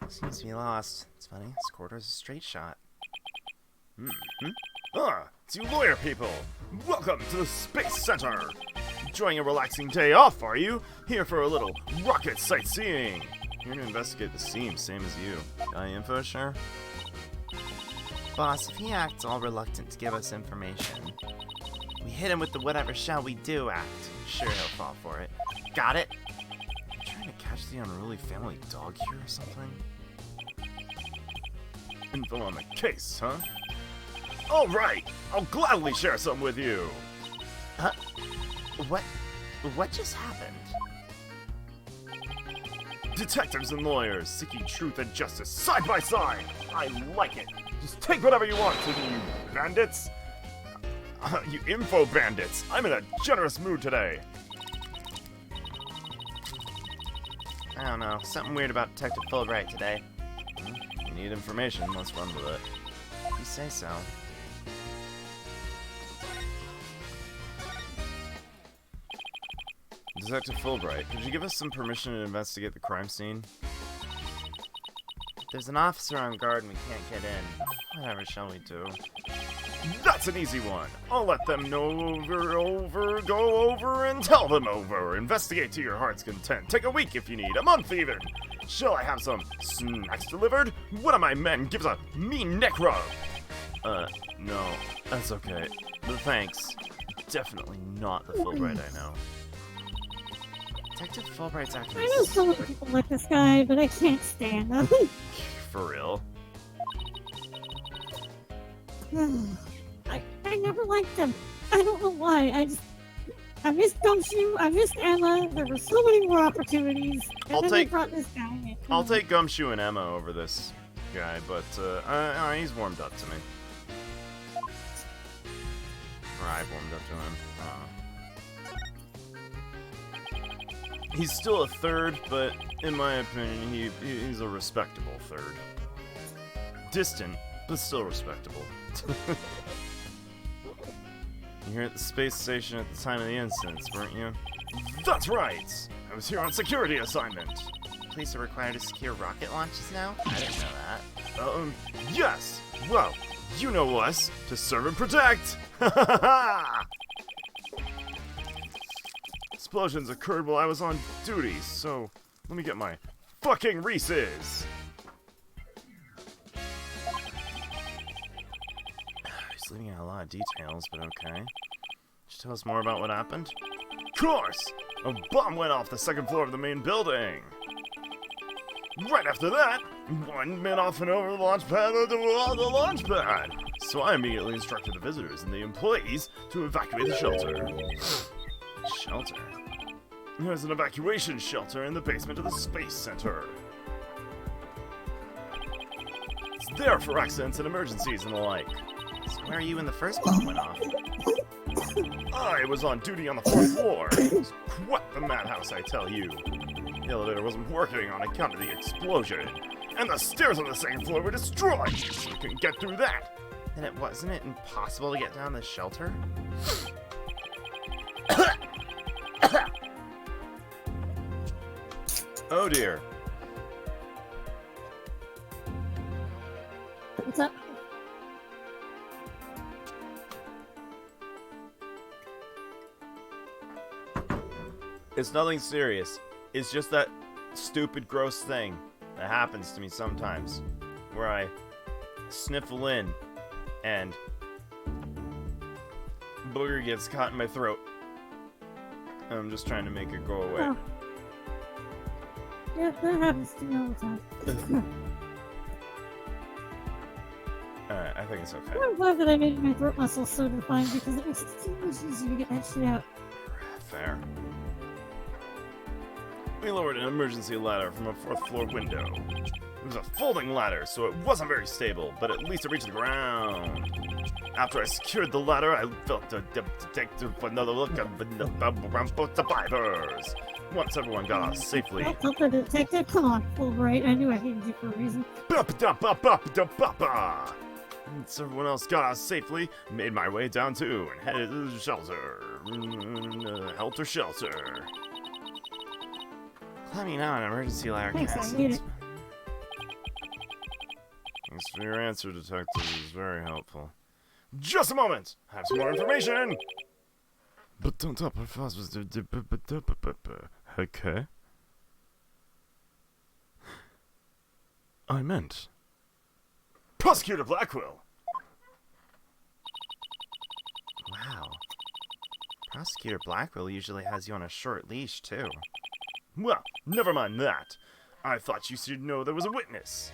Seems to be lost. It's funny, this corridor's a straight shot. Ah, it's you lawyer people! Welcome to the Space Center! Enjoying a relaxing day off, are you? Here for a little rocket sightseeing! Here to investigate the scene, same as you. Got any info, sure? Boss, if he acts all reluctant to give us information, we hit him with the whatever shall we do act. Sure, he'll fall for it. Got it? You trying to catch the unruly family dog here or something? Info on the case, huh? All right, I'll gladly share some with you. Huh? What just happened? Detectives and lawyers seeking truth and justice side by side. I like it. Just take whatever you want, you bandits. You info bandits. I'm in a generous mood today. I don't know, something weird about Detective Fulbright today. You need information, let's run with it. You say so. Detective Fulbright, could you give us some permission to investigate the crime scene? There's an officer on guard and we can't get in. Whatever shall we do? That's an easy one. I'll let them know go over and tell them over. Investigate to your heart's content. Take a week if you need, a month even. Shall I have some snacks delivered? One of my men gives a mean neck rub. No, that's okay. But thanks. Definitely not the Fulbright I know. Detective Fulbright's acting. I know some people like this guy, but I can't stand him. For real? I never liked him. I don't know why. I missed Gumshoe. I missed Emma. There were so many more opportunities. And then they brought this guy in. I'll take Gumshoe and Emma over this guy, but he's warmed up to me. Or I've warmed up to him. He's still a third, but in my opinion, he's a respectable third. Distant, but still respectable. You were at the space station at the time of the incidents, weren't you? That's right! I was here on security assignment. Police are required to secure rocket launches now? I didn't know that. Yes! Well, You know us, to serve and protect! Explosions occurred while I was on duty, so let me get my fucking Reese's! He's leaving out a lot of details, but okay. Just tell us more about what happened? Of course! A bomb went off the second floor of the main building! Right after that, one went off and over the launch pad of the launch pad! So I immediately instructed the visitors and the employees to evacuate the shelter. Shelter? There's an evacuation shelter in the basement of the Space Center. It's there for accidents and emergencies and the like. So where are you when the first bomb went off? I was on duty on the 4th floor. It was quite the madhouse, I tell you. The elevator wasn't working on account of the explosion. And the stairs on the 2nd floor were destroyed, so we couldn't get through that. Then wasn't it impossible to get down the shelter? Oh dear. What's up? It's nothing serious. It's just that stupid, gross thing that happens to me sometimes. Where I sniffle in and booger gets caught in my throat. I'm just trying to make it go away. Oh. Yeah, that happens to me all the time. Alright, I think it's okay. I'm glad that I made my throat muscles so defined because it makes it so much easier to get that shit out. Fair. We lowered an emergency ladder from a 4th floor window. It was a folding ladder, so it wasn't very stable, but at least it reached the ground. After I secured the ladder, I felt a detective for another look around both survivors. Once everyone got off safely. Don't help the detective. Come on, Wright. I knew I hated you for a reason. Once everyone else got out safely, made my way down too and headed to the shelter. Helter shelter. Climbing out an emergency ladder. Thanks, I need it. Thanks for your answer, detective. It was very helpful. Just a moment! I have some more information! But on top of us was okay. I meant Prosecutor Blackwell. Wow. Prosecutor Blackwell usually has you on a short leash, too. Well, never mind that. I thought you should know there was a witness.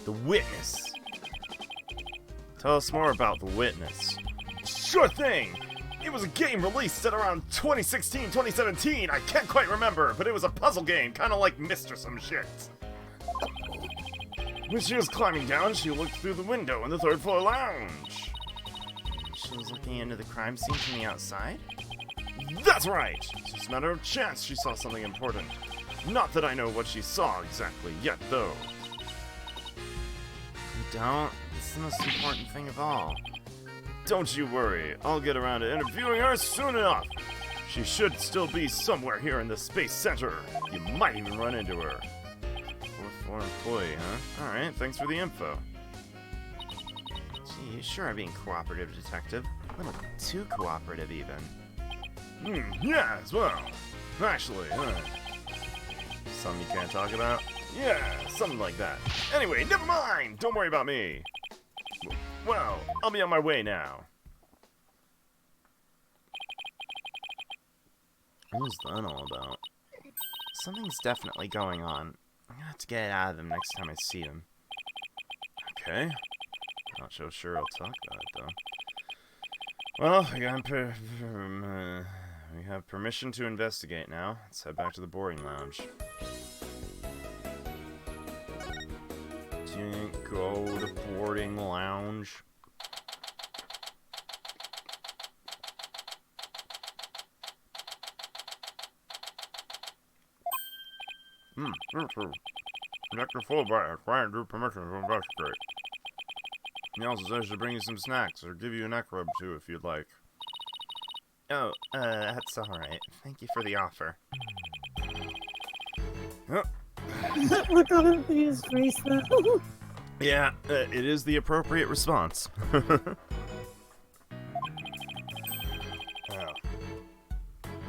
The witness. Tell us more about the witness. Sure thing! It was a game released at around 2016, 2017. I can't quite remember, but it was a puzzle game, kind of like Mr. Some Shit. When she was climbing down, she looked through the window in the 3rd floor lounge. She was looking into the crime scene from the outside? That's right! It's just a matter of chance she saw something important. Not that I know what she saw exactly yet, though. You don't? It's the most important thing of all. Don't you worry, I'll get around to interviewing her soon enough. She should still be somewhere here in the Space Center. You might even run into her. 4th floor employee, huh? Alright, thanks for the info. Gee, you sure are being cooperative, detective. A little too cooperative, even. Yeah, as well. Actually, something you can't talk about? Yeah, something like that. Anyway, never mind! Don't worry about me. Well, I'll be on my way now. What was that all about? Something's definitely going on. I'm gonna have to get it out of him next time I see him. Okay. Not so sure I'll talk about it, though. Well, we have permission to investigate now. Let's head back to the boarding lounge. Didn't go to boarding lounge. Dr. Fulbright, granted your permission to investigate. He also says to bring you some snacks or give you a neck rub too if you'd like. Oh, that's alright. Thank you for the offer. Look on his face, though. Yeah, it is the appropriate response. Oh.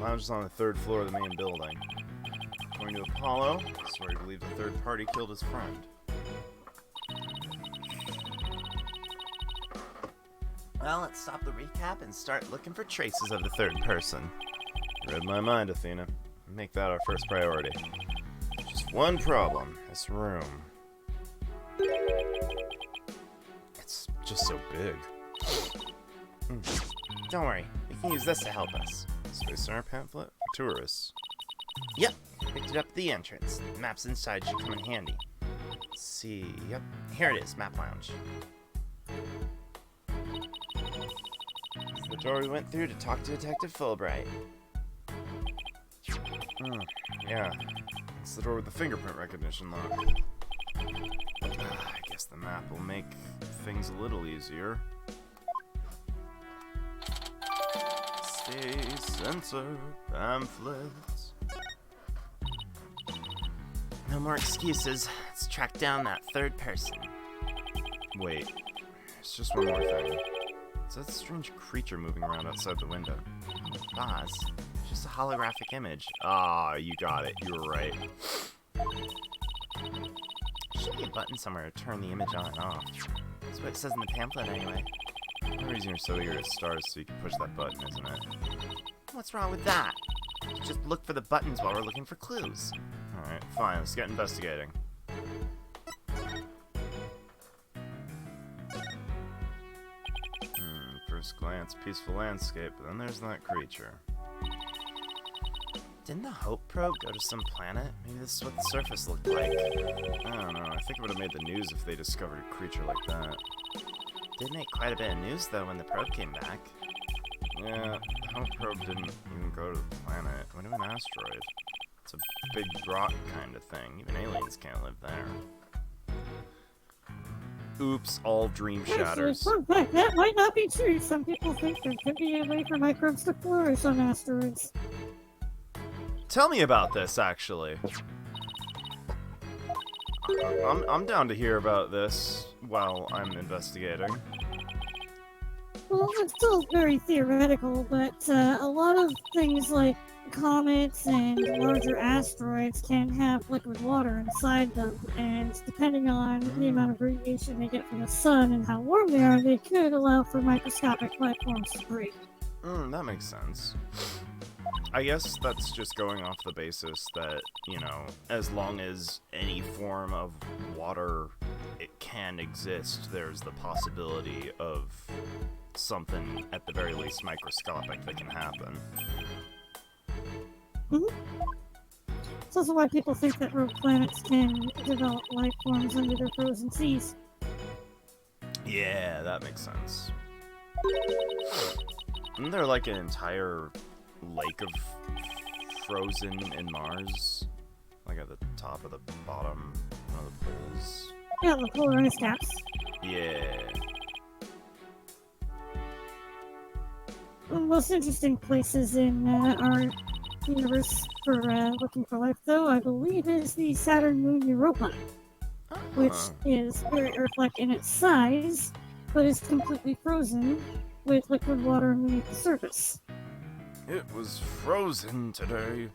Lounge is on the 3rd floor of the main building. According to Apollo, the story believes a third party killed his friend. Well, let's stop the recap and start looking for traces of the third person. Read my mind, Athena. Make that our first priority. Just one problem. This room. It's just so big. Don't worry, we can use this to help us. Space Center pamphlet? Tourists. Yep, picked it up at the entrance. The maps inside should come in handy. Let's see, yep, here it is, Map Lounge. This is the door we went through to talk to Detective Fulbright. Yeah. It's the door with the fingerprint recognition lock. I guess the map will make things a little easier. Stay sensor pamphlets. No more excuses. Let's track down that third person. Wait, there's just one more thing. It's that strange creature moving around outside the window. Boz, it's just a holographic image. Ah, you got it. You were right. There should be a button somewhere to turn the image on and off. That's what it says in the pamphlet anyway. The reason you're so eager to start is so you can push that button, isn't it? What's wrong with that? Just look for the buttons while we're looking for clues. Alright, fine. Let's get investigating. First glance, peaceful landscape, but then there's that creature. Didn't the Hope probe go to some planet? Maybe this is what the surface looked like. I don't know. I think it would have made the news if they discovered a creature like that. Did make quite a bit of news though when the probe came back. Yeah, the Hope probe didn't even go to the planet. It went to an asteroid. It's a big rock kind of thing. Even aliens can't live there. Oops, all dream shatters. Fun fact, that might not be true. Some people think there could be a way for microbes to flourish on asteroids. Tell me about this, actually. I'm down to hear about this while I'm investigating. Well, it's still very theoretical, but a lot of things like comets and larger asteroids can have liquid water inside them, and depending on the amount of radiation they get from the sun and how warm they are, they could allow for microscopic life forms to breathe. That makes sense. I guess that's just going off the basis that, you know, as long as any form of water it can exist, there's the possibility of something at the very least microscopic that can happen. It's also why people think that rogue planets can develop life forms under their frozen seas. Yeah, that makes sense. Isn't there like an entire lake of frozen in Mars? Like at the top of the bottom, one of the poles? Yeah, the polar ice caps. Yeah. One of the most interesting places in our universe for looking for life, though, I believe is the Saturn moon Europa, which is very Earth-like in its size, but is completely frozen with liquid water underneath the surface. It was frozen today.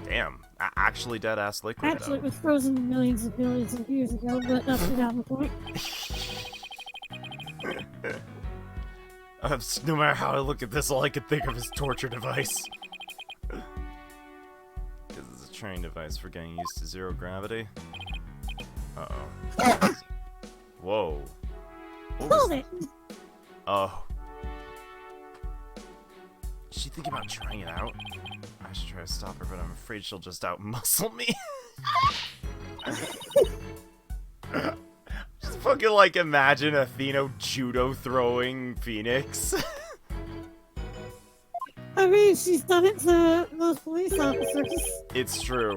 Damn, actually dead-ass liquid, Actually, it though. was frozen millions and billions of years ago, but that's without the point. No matter how I look at this, all I can think of is torture device. This is a training device for getting used to zero gravity. Uh-oh. Whoa. Hold it! Oh. Is she thinking about trying it out? I should try to stop her, but I'm afraid she'll just out-muscle me. Just fucking, like, imagine Athena judo throwing Phoenix. I mean, she's done it to those police officers. It's true.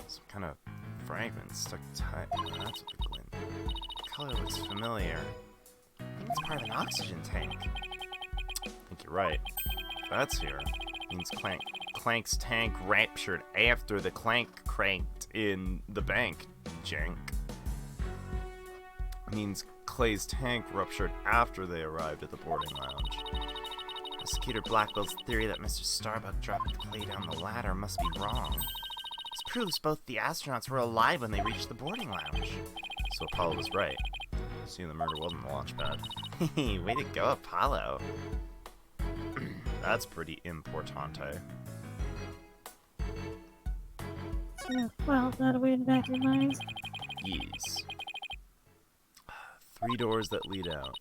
Some kind of fragment stuck tight. Oh, that's what the glint. The color looks familiar. I think it's part of an oxygen tank. I think you're right. If that's here, means Clank's tank ruptured after the Clank cranked in the bank, jank. means Clay's tank ruptured after they arrived at the boarding lounge. Prosecutor Blackwell's theory that Mr. Starbuck dropped Clay down the ladder must be wrong. This proves both the astronauts were alive when they reached the boarding lounge. So Apollo was right. See, the murder wasn't the launch pad. Way to go, Apollo. That's pretty importante. Yeah, well, that way in the back of your mind. Yes. 3 doors that lead out.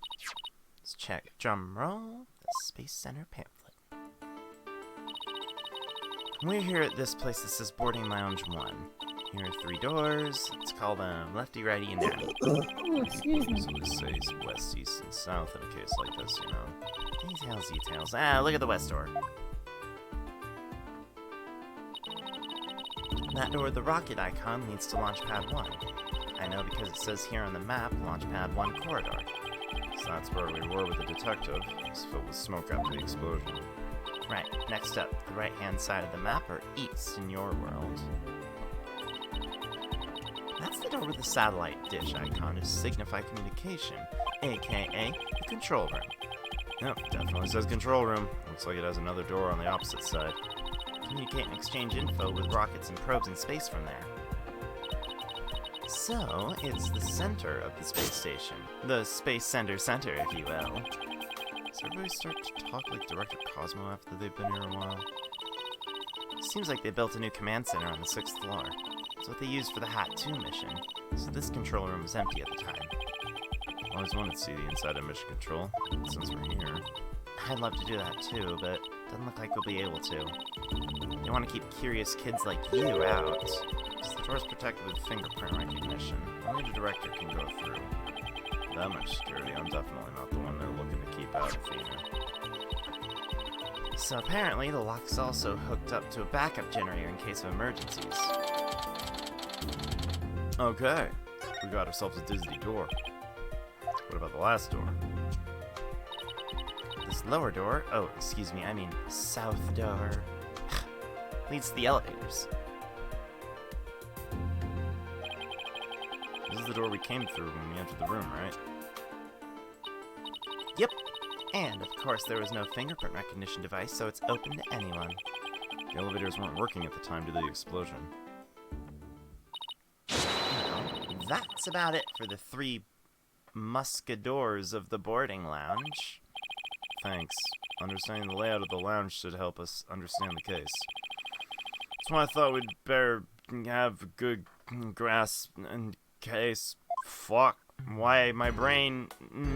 Let's check. Drum roll. The Space Center pamphlet. We're here at this place that says Boarding Lounge 1. Here are 3 doors. Let's call them lefty, righty, and down. Oh, excuse me. So this says west, east, and south in a case like this, you know. Details, details. Look at the west door. That door with the rocket icon leads to Launch Pad 1. I know because it says here on the map, Launch Pad 1 corridor. So that's where we were with the detective. It's filled with smoke after the explosion. Right, next up, the right-hand side of the map, or east in your world. That's the door with the satellite dish icon to signify communication, aka the control room. Yep, definitely says control room. Looks like it has another door on the opposite side. Communicate and exchange info with rockets and probes in space from there. So, it's the center of the space station. The Space Center, if you will. Does everybody start to talk like Director Cosmo after they've been here a while? Seems like they built a new command center on the 6th floor. It's what they used for the Hat 2 mission, so this control room was empty at the time. Always wanted to see the inside of Mission Control, since we're here. I'd love to do that too, but doesn't look like we'll be able to. They want to keep curious kids like you out. Because the door's protected with fingerprint recognition. Only the director can go through. That much security, I'm definitely not the one they're looking to keep out of theater. So apparently, the lock's also hooked up to a backup generator in case of emergencies. Okay, we got ourselves a Disney door. What about the last door? This lower door, oh, excuse me, I mean south door, leads to the elevators. This is the door we came through when we entered the room, right? Yep. And, of course, there was no fingerprint recognition device, so it's open to anyone. The elevators weren't working at the time due to the explosion. Well, that's about it for the 3 muscadors of the boarding lounge. Thanks. Understanding the layout of the lounge should help us understand the case. That's why I thought we'd better have a good grasp in case. Fuck. Why my brain...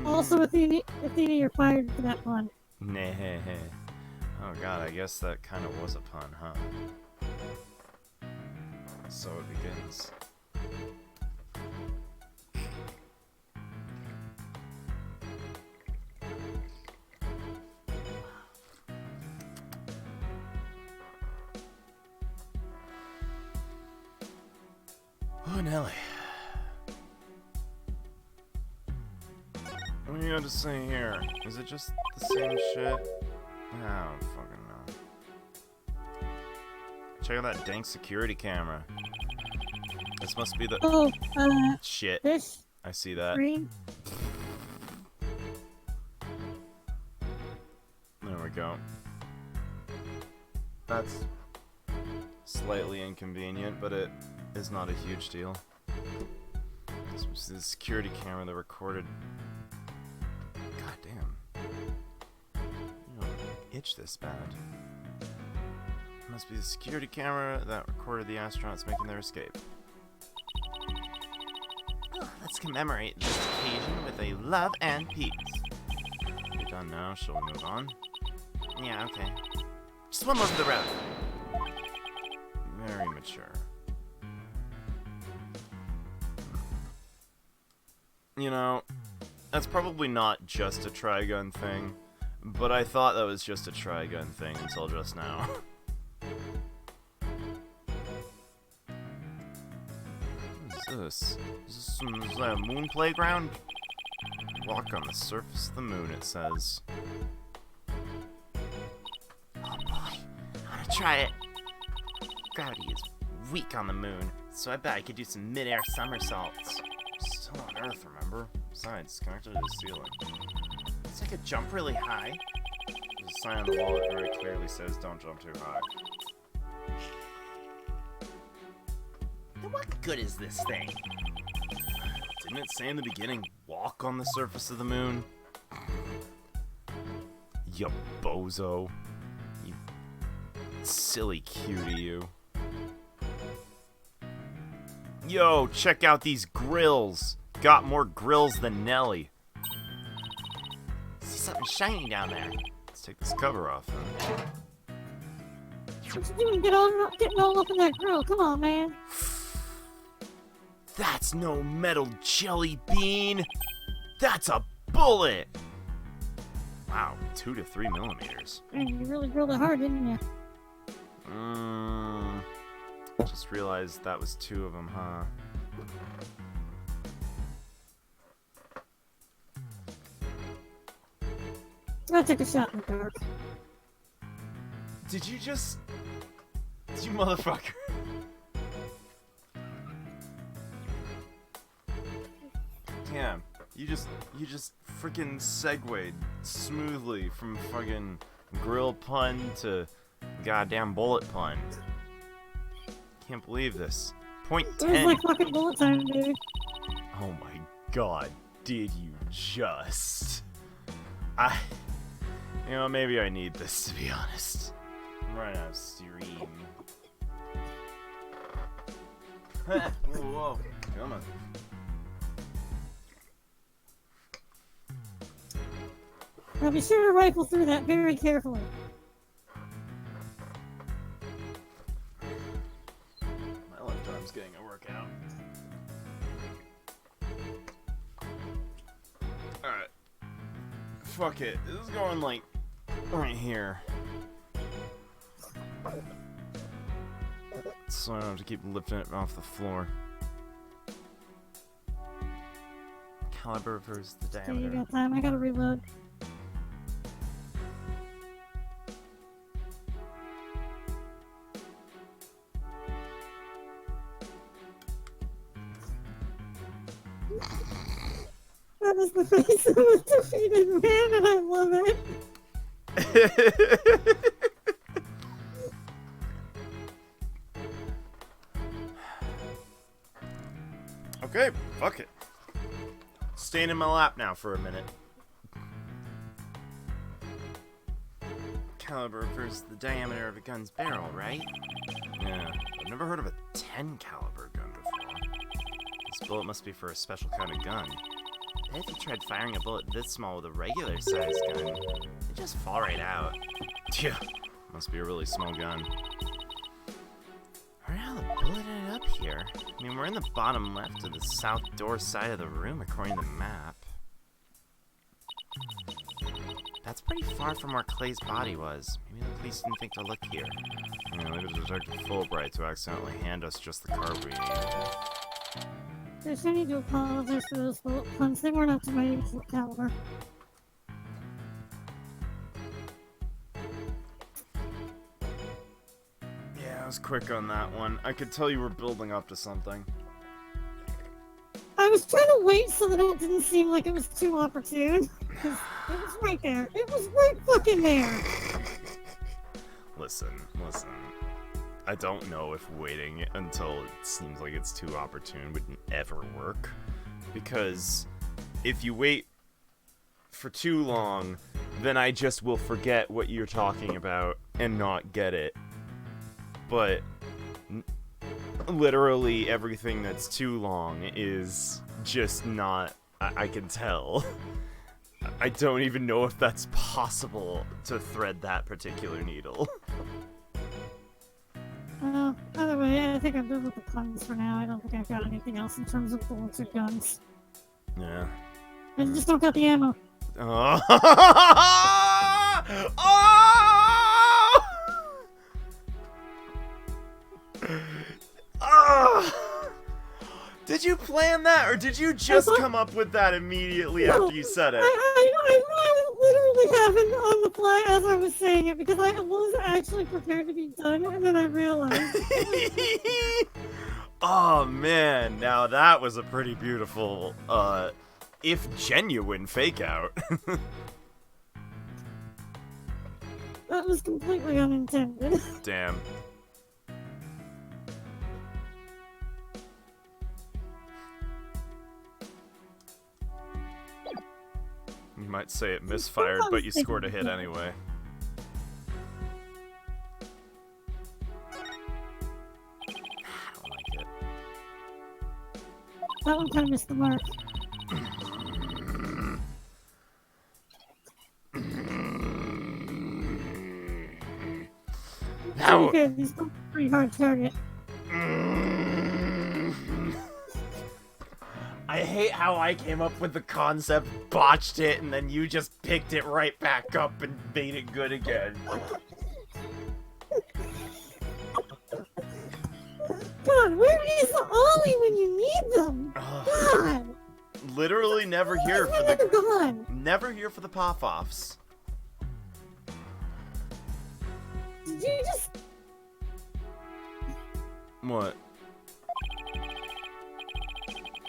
Also, Athena, you're fired for that pun. Nah. Oh god, I guess that kind of was a pun, huh? So it begins. Oh, Nelly. What do you have to say here? Is it just the same shit? I don't fucking know. Check out that dank security camera. This must be the... Oh, shit. this I see that. screen. There we go. That's slightly inconvenient, but it is not a huge deal. This was the security camera that recorded... God damn. You don't itch this bad. It must be the security camera that recorded the astronauts making their escape. Let's commemorate this occasion with a love and peace. We're done now. Shall we move on? Yeah, okay. Just one more for the road. Very mature. You know, that's probably not just a Trigun thing, but I thought that was just a Trigun thing until just now. What is this? Is that a moon playground? Walk on the surface of the moon, it says. Oh boy, I wanna try it. Gravity is weak on the moon, so I bet I could do some mid-air somersaults. Still on Earth, remember? Besides, it's connected to the ceiling. It's like a jump really high. There's a sign on the wall that very clearly says don't jump too high. Then what good is this thing? Didn't it say in the beginning, walk on the surface of the moon? You bozo. You silly cutie, you. Yo, check out these grills. Got more grills than Nelly. See something shiny down there. Let's take this cover off, then. What you doing? Getting all up in that grill. Come on, man. That's no metal jelly bean. That's a bullet. Wow, 2 to 3 millimeters. Man, you really grilled it hard, didn't you? Just realized that was 2 of them, huh? I'll take a shot in the dark. Did you motherfucker? Damn, you just freaking segued smoothly from fucking grill pun to goddamn bullet pun. Can't believe this. Point It was 10. like fucking bullet time, dude. Oh my god, did you just? You know, maybe I need this, to be honest. I'm running out of steam. Whoa, come on. Now be sure to rifle through that very carefully. My left arm's getting a workout. Alright. Fuck it. This is going like right here. So I don't have to keep lifting it off the floor. Caliber versus the Okay, you diameter. got time. I gotta reload. That is the face of a defeated man, and I love it. Okay, fuck it. Staying in my lap now for a minute. Caliber versus the diameter of a gun's barrel, right? Yeah, I've never heard of a 10 caliber gun before. This bullet must be for a special kind of gun. I bet if you tried firing a bullet this small with a regular sized gun, it'd just fall right out. Yeah, must be a really small gun. Where how the bullet ended up here? I mean, we're in the bottom left of the south door side of the room, according to the map. That's pretty far from where Clay's body was. Maybe the police didn't think to look here. Yeah, maybe Detective Fulbright to accidentally hand us just the card we need. There's no need to apologize for those bullet puns. They weren't up to my usual caliber. Yeah, I was quick on that one. I could tell you were building up to something. I was trying to wait so that it didn't seem like it was too opportune. Because it was right there. It was right fucking there. Listen. I don't know if waiting until it seems like it's too opportune would ever work. Because if you wait for too long, then I just will forget what you're talking about and not get it. But literally everything that's too long is just not... I can tell. I don't even know if that's possible to thread that particular needle. Either way, I think I'm done with the puns for now. I don't think I've got anything else in terms of bullets or guns. Yeah. I just don't got the ammo. Oh! Oh! Did you plan that, or did you just come up with that immediately after you said it? I literally happened on the fly as I was saying it because I was actually prepared to be done, and then I realized. Oh man, now that was a pretty beautiful if genuine fake out. That was completely unintended. Damn. You might say it misfired, but you scored a hit anyway. I don't like it. That one kind of missed the mark. Now, Okay, he's a pretty hard target. I hate how I came up with the concept, botched it, and then you just picked it right back up and made it good again. God, where is Ollie when you need them? God! literally never here for They're the gone! never here for the pop-offs. Did you just... What?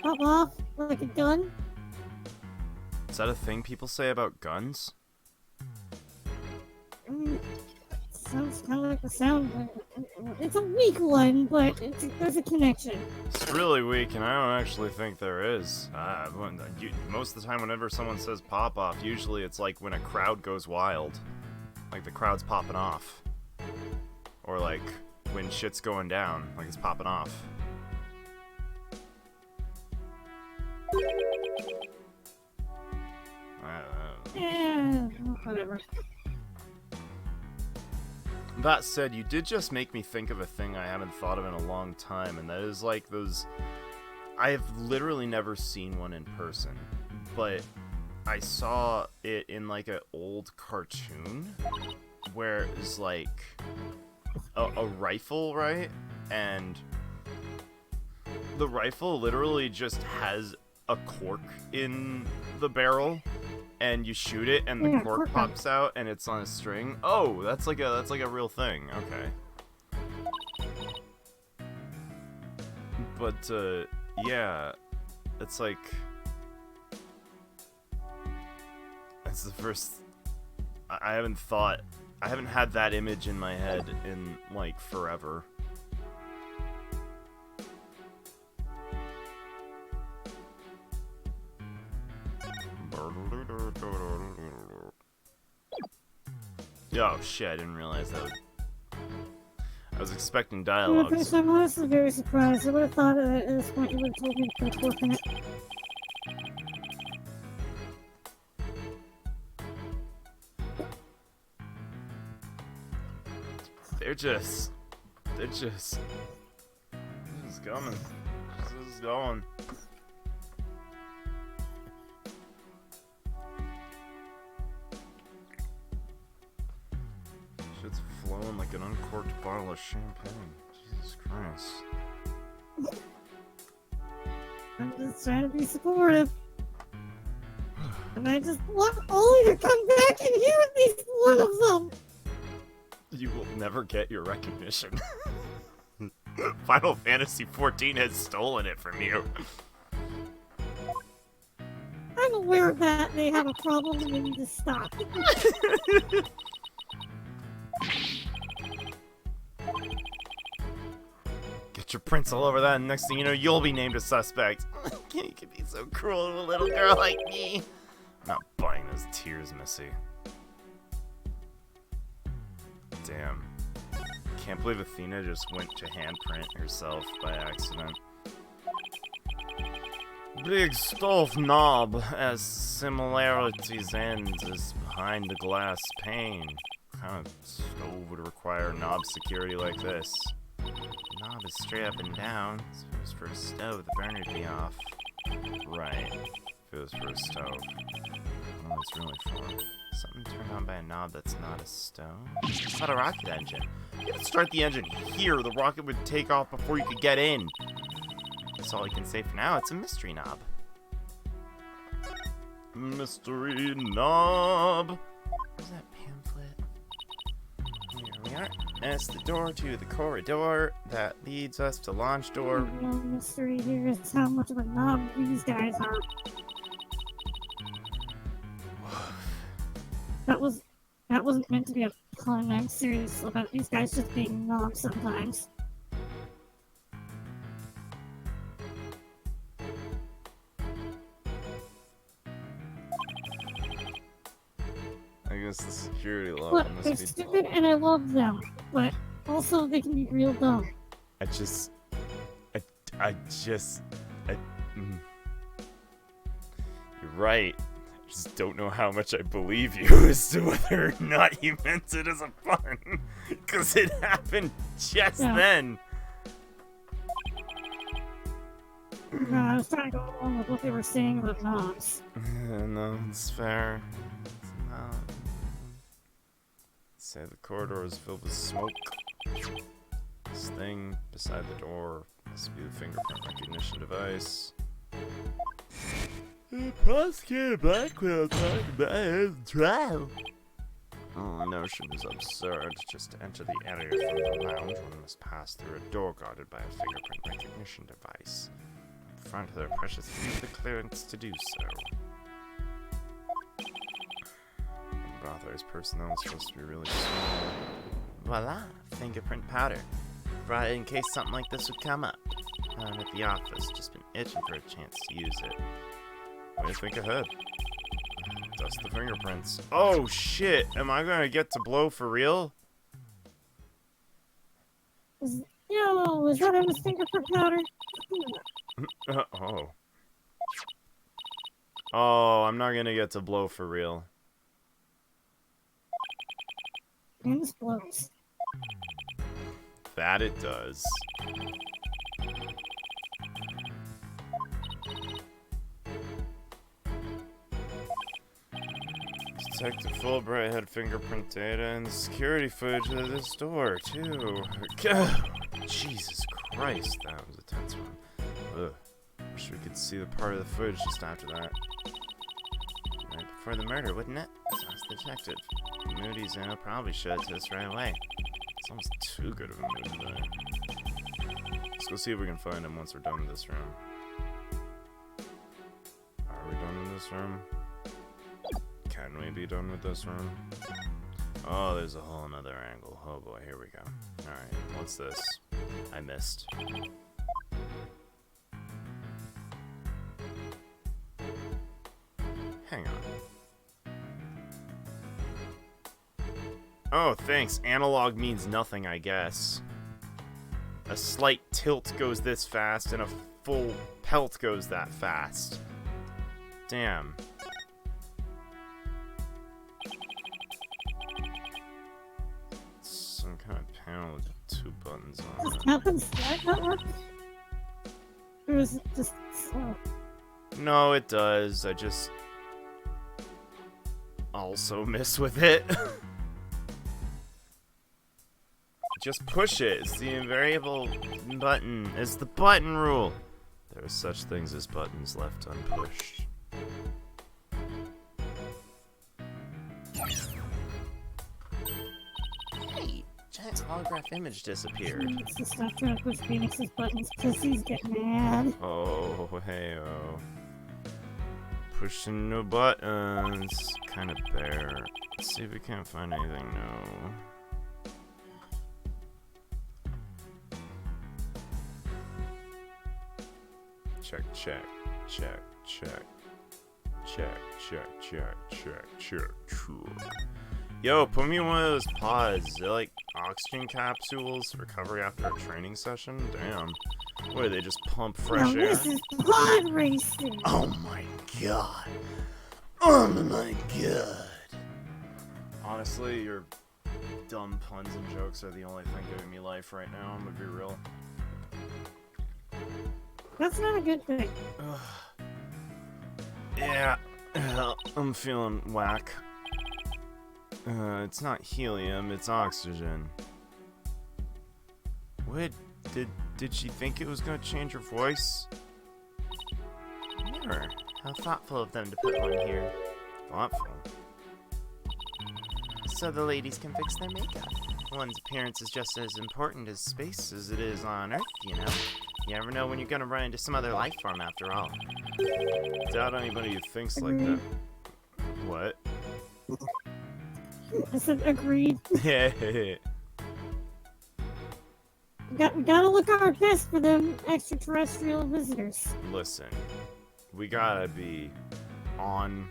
pop off like a gun? Is that a thing people say about guns? Sounds kind of like the sound. It's a weak one, but there's a connection. It's really weak, and I don't actually think there is. Most of the time, whenever someone says pop-off, usually it's like when a crowd goes wild. Like the crowd's popping off. Or like when shit's going down, like it's popping off. Yeah, whatever. That said, you did just make me think of a thing I haven't thought of in a long time, and that is like those... I've literally never seen one in person, but I saw it in like an old cartoon where it's like a rifle, right? And the rifle literally just has a cork in the barrel, and you shoot it, and the cork pops out, and it's on a string. Oh, that's like a real thing. Okay. But yeah, it's like that's the first. I haven't had that image in my head in like forever. Oh shit, I didn't realize that. I was expecting dialogues. I'm honestly very surprised. I would have thought at this point you would have told me to put work in it. They're just coming. This is going. Shit's flowing like an uncorked bottle of champagne. Jesus Christ. I'm just trying to be supportive. And I just want Ollie to come back and hear at least one of them. You will never get your recognition. Final Fantasy XIV has stolen it from you. I'm aware of that. They have a problem and they need to stop. Get your prints all over that, and next thing you know, you'll be named a suspect. You can be so cruel to a little girl like me. I'm not buying those tears, Missy. Damn. Can't believe Athena just went to handprint herself by accident. Big stove knob, as similarities ends, is behind the glass pane. What kind of stove would require knob security like this? The knob is straight up and down. If it was for a stove, the burner would be off. Right. If it was for a stove. I don't know what it's really for. Something turned on by a knob that's not a stove? It's not a rocket engine. You could start the engine here. The rocket would take off before you could get in. That's all I can say for now. It's a mystery knob. Mystery knob. Where's that pamphlet? Here we are. That's the door to the corridor that leads us to launch door. The real mystery here is how much of a knob these guys are. that wasn't meant to be a pun. I'm serious about these guys just being knobs sometimes. I guess the security law Look, must they're be stupid and I love them, but also they can be real dumb. I just... mm. You're right. I just don't know how much I believe you as to whether or not you meant it as a pun. Because it happened just then. No, I was trying to go along with what they were saying about knobs. No, it's fair. No. Say the corridor is filled with smoke. This thing beside the door must be the fingerprint recognition device. The prosecutor Blackwell talked about his trial. Oh, the notion is absurd. Just to enter the area from the lounge, one must pass through a door guarded by a fingerprint recognition device. In front of their precious few the clearance to do so. Brother's personnel is supposed to be really small. Voila, fingerprint powder. Brought it in case something like this would come up. I'm at the office, just been itching for a chance to use it. Way to think ahead. Dust the fingerprints. Oh shit! Am I gonna get to blow for real? Yo, is that in the fingerprint powder? Oh. Oh, I'm not gonna get to blow for real. And this blows. That it does. Detective Fulbright had fingerprint data and security footage of this door, too. Jesus Christ, that was a tense one. Ugh. Wish we could see the part of the footage just after that. Right before the murder, wouldn't it? Ask the detective. Moody's and he'll probably show it to us right away. It's almost too good of a mood today. Let's go see if we can find him once we're done with this room. Are we done with this room? Can we be done with this room? Oh, there's a whole another angle. Oh boy, here we go. Alright, what's this? I missed. Hang on. Oh, thanks. Analog means nothing, I guess. A slight tilt goes this fast, and a full pelt goes that fast. Damn. Some kind of panel with two buttons on Does it. Captain Stack not work? Or is it just slow? No, it does. I just also miss with it. Just push it. It's the invariable button. It's the button rule. There are such things as buttons left unpushed. Hey, giant holograph image disappeared. It's to stop trying to push Phoenix's buttons because he's getting mad. Oh, hey, oh. Pushing no buttons. Kind of bare. Let's see if we can't find anything new. Check, check, check, check. Check, check, check, check, check, check. Yo, put me in one of those pods. They're like oxygen capsules for recovery after a training session. Damn. What, do they just pump fresh Now air? this is pod racing. Oh my god. Oh my god. Honestly, your dumb puns and jokes are the only thing giving me life right now. I'm gonna be real. That's not a good thing. Yeah, I'm feeling whack. It's not helium, it's oxygen. What? Did she think it was gonna change her voice? Never. How thoughtful of them to put one here. Thoughtful. So the ladies can fix their makeup. One's appearance is just as important as space as it is on Earth, you know? You never know when you're gonna run into some other life form after all. Doubt anybody who thinks like that. What? I said agreed. Yeah. We gotta look our best for them extraterrestrial visitors. Listen, we gotta be on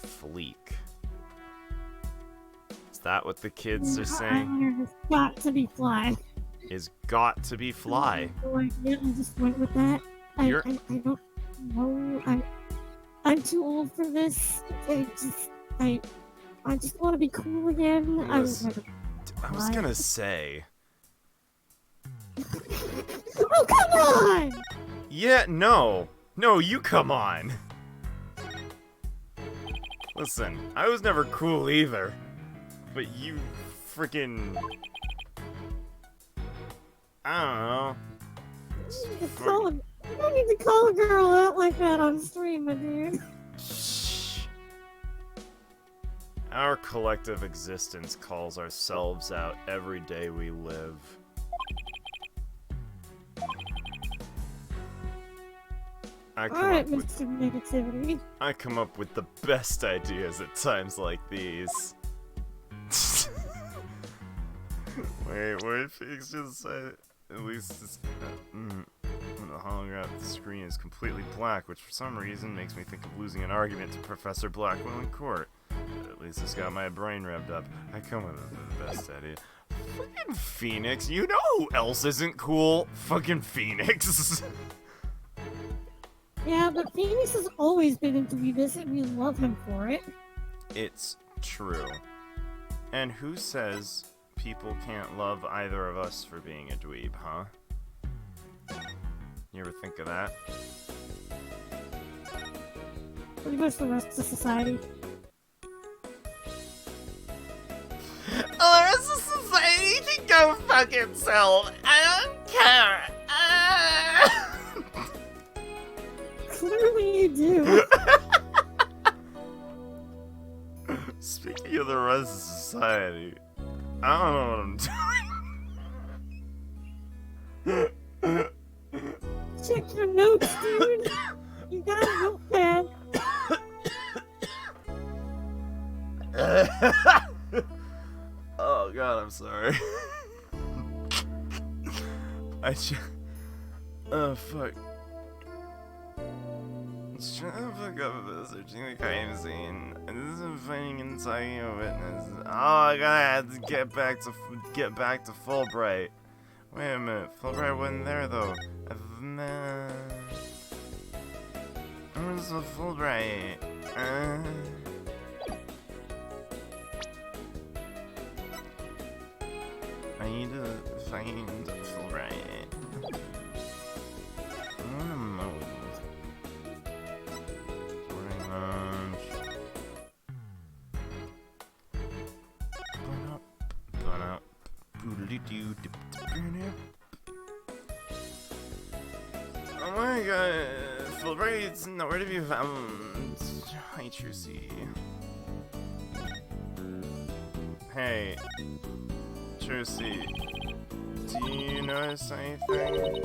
fleek. Is that what the kids are saying? It's got to be fly. Is got to be fly. Yeah, I just went with that. I don't know. I'm too old for this. I just want to be cool again. I was gonna say. Oh, come on! Yeah, no. No, you come on. Listen, I was never cool either. But you freaking... I don't know. You don't need to call a girl out like that on stream, my dude. Shh. Our collective existence calls ourselves out every day we live. Alright, Mr. Negativity. I come up with the best ideas at times like these. Wait, what did Phoenix just say? At least this, when the holographic screen is completely black, which for some reason makes me think of losing an argument to Professor Blackwell in court. But at least it's got my brain revved up. I come up with the best idea. Fucking Phoenix, you know who else isn't cool? Fucking Phoenix. Yeah, but Phoenix has always been into this, and we love him for it. It's true. And who says people can't love either of us for being a dweeb, huh? You ever think of that? Pretty much the rest of society. Oh, the rest of society can go fuck itself. I don't care. Clearly you do. Speaking of the rest of society, I don't know what I'm doing. Check your notes, dude. You got a notepad. Oh god, I'm sorry. Oh fuck. Let's try to fuck up about searching the crime scene. This is finding and citing a witness. Oh, I gotta have to get back to Fulbright. Wait a minute, Fulbright wasn't there though. Where's the Fulbright? I need to find Fulbright. I wanna move. Oh my god, Fulbright's nowhere to be found. Hi, Trucy. Hey, Trucy, do you notice anything?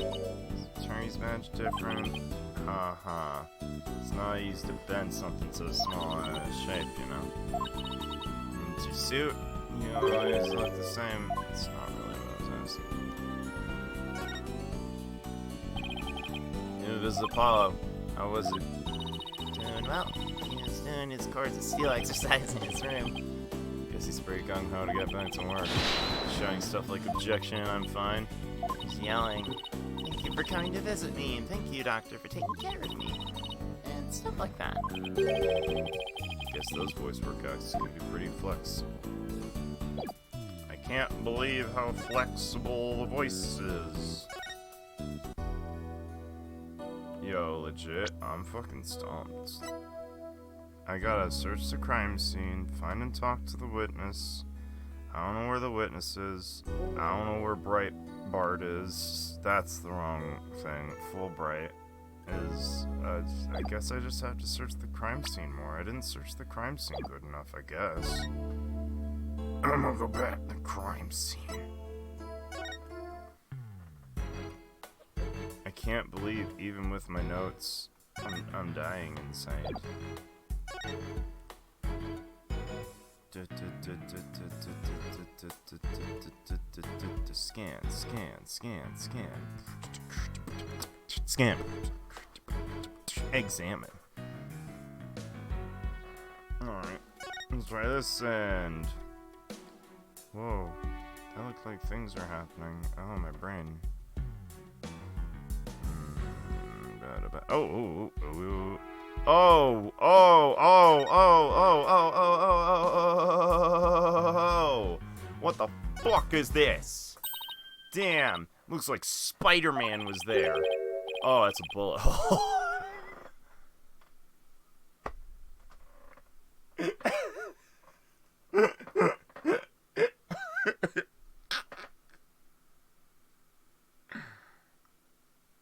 Terry's badge different? Haha. It's not easy to bend something so small out of shape, you know. It's your suit. You always look the same. It's not really what I was asking. It was Apollo. How was it? Doing well. He was doing his course of steel exercise in his room. Guess he's pretty gung-ho to get back to work. Shouting stuff like objection, I'm fine. He's yelling, "Thank you for coming to visit me, and thank you, doctor, for taking care of me." And stuff like that. Guess those voice workouts can be pretty flexible. I can't believe how flexible the voice is. Yo, legit, I'm fucking stumped. I gotta search the crime scene, find and talk to the witness. I don't know where the witness is. I don't know where Breitbart is. That's the wrong thing. Fulbright is, I guess I just have to search the crime scene more. I didn't search the crime scene good enough, I guess. I'm gonna go back to the crime scene. I can't believe, even with my notes, I'm dying inside. Scan, scan, scan, scan. Scan. Examine. Alright. Let's try this end. Whoa. That looks like things are happening. Oh, my brain. Oh. What the fuck is this? Damn. Looks like Spider-Man was there. Oh, that's a bullet hole.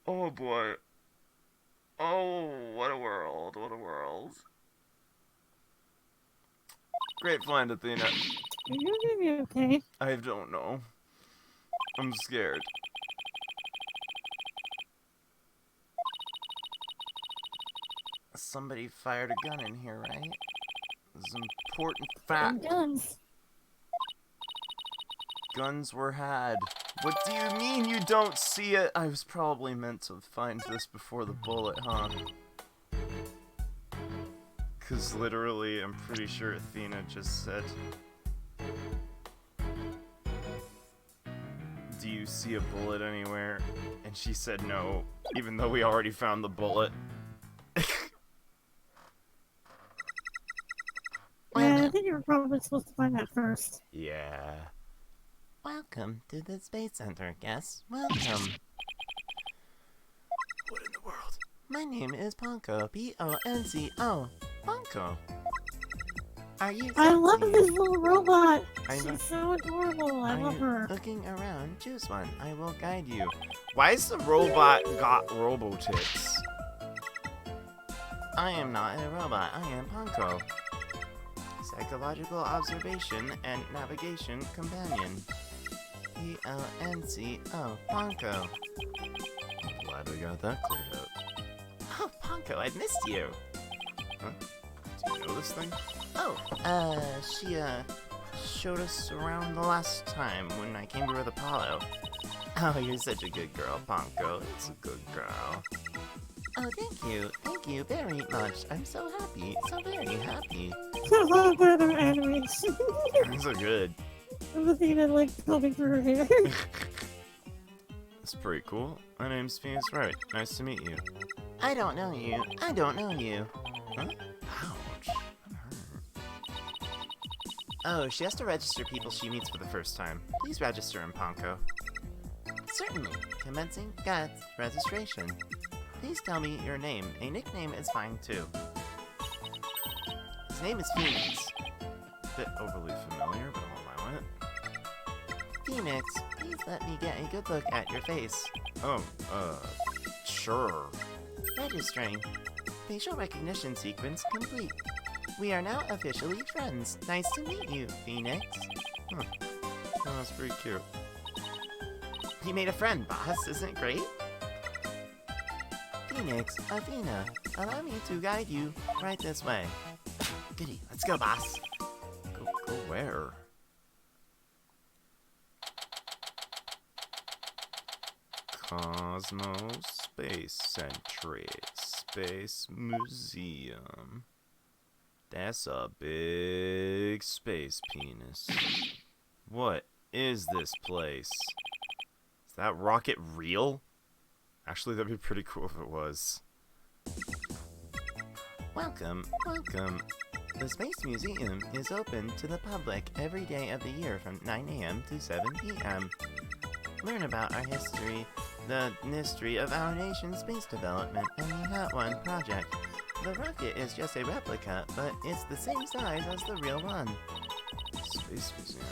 Oh boy. Oh, what a world, what a world. Great find, Athena. Are you gonna be okay? I don't know. I'm scared. Somebody fired a gun in here, right? This is important fact. Guns. Guns were had. What do you mean you don't see it? I was probably meant to find this before the bullet, huh? Because literally, I'm pretty sure Athena just said, do you see a bullet anywhere? And she said no, even though we already found the bullet. Yeah, I think you were probably supposed to find that first. Yeah. Welcome to the Space Center, guests. Welcome. What in the world? My name is Ponko. P-O-N-C-O. Ponko. Are you I love sexy? this little robot. I know. She's so adorable. I Are love you her. looking around? Choose one. I will guide you. Why is the robot got robotics? I am not a robot. I am Ponko. Psychological observation and navigation companion. P-O-N-C-O. Ponko. I'm glad we got that cleared up. Oh, Ponko, I missed you. Huh? Do you know this thing? Oh, she, showed us around the last time when I came to her with Apollo. Oh, you're such a good girl, Ponko. It's a good girl. Oh, thank you very much. I'm so happy, so very happy. I love that animation. Things are good. Of Athena, like, combing through her hair. That's pretty cool. My name's Phoenix Wright. Nice to meet you. I don't know you. I don't know you. Huh? Ouch. I'm hurt. Oh, she has to register people she meets for the first time. Please register in Ponko. Certainly. Commencing God's registration. Please tell me your name. A nickname is fine too. His name is Phoenix. Bit overly familiar, but I'll allow it. Phoenix, please let me get a good look at your face. Oh, sure. Registering. Facial recognition sequence complete. We are now officially friends. Nice to meet you, Phoenix. Oh, that's pretty cute. You made a friend, boss. Isn't it great? Phoenix, Athena, allow me to guide you right this way. Goody, let's go, boss. Go where? Cosmos Space Century Space Museum. That's a big space penis. What is this place? Is that rocket real? Actually, that'd be pretty cool if it was. Welcome. The Space Museum is open to the public every day of the year from 9 a.m. to 7 p.m. Learn about our history, the history of our nation's space development, and the Hat 1 project. The rocket is just a replica, but it's the same size as the real one. Space Museum.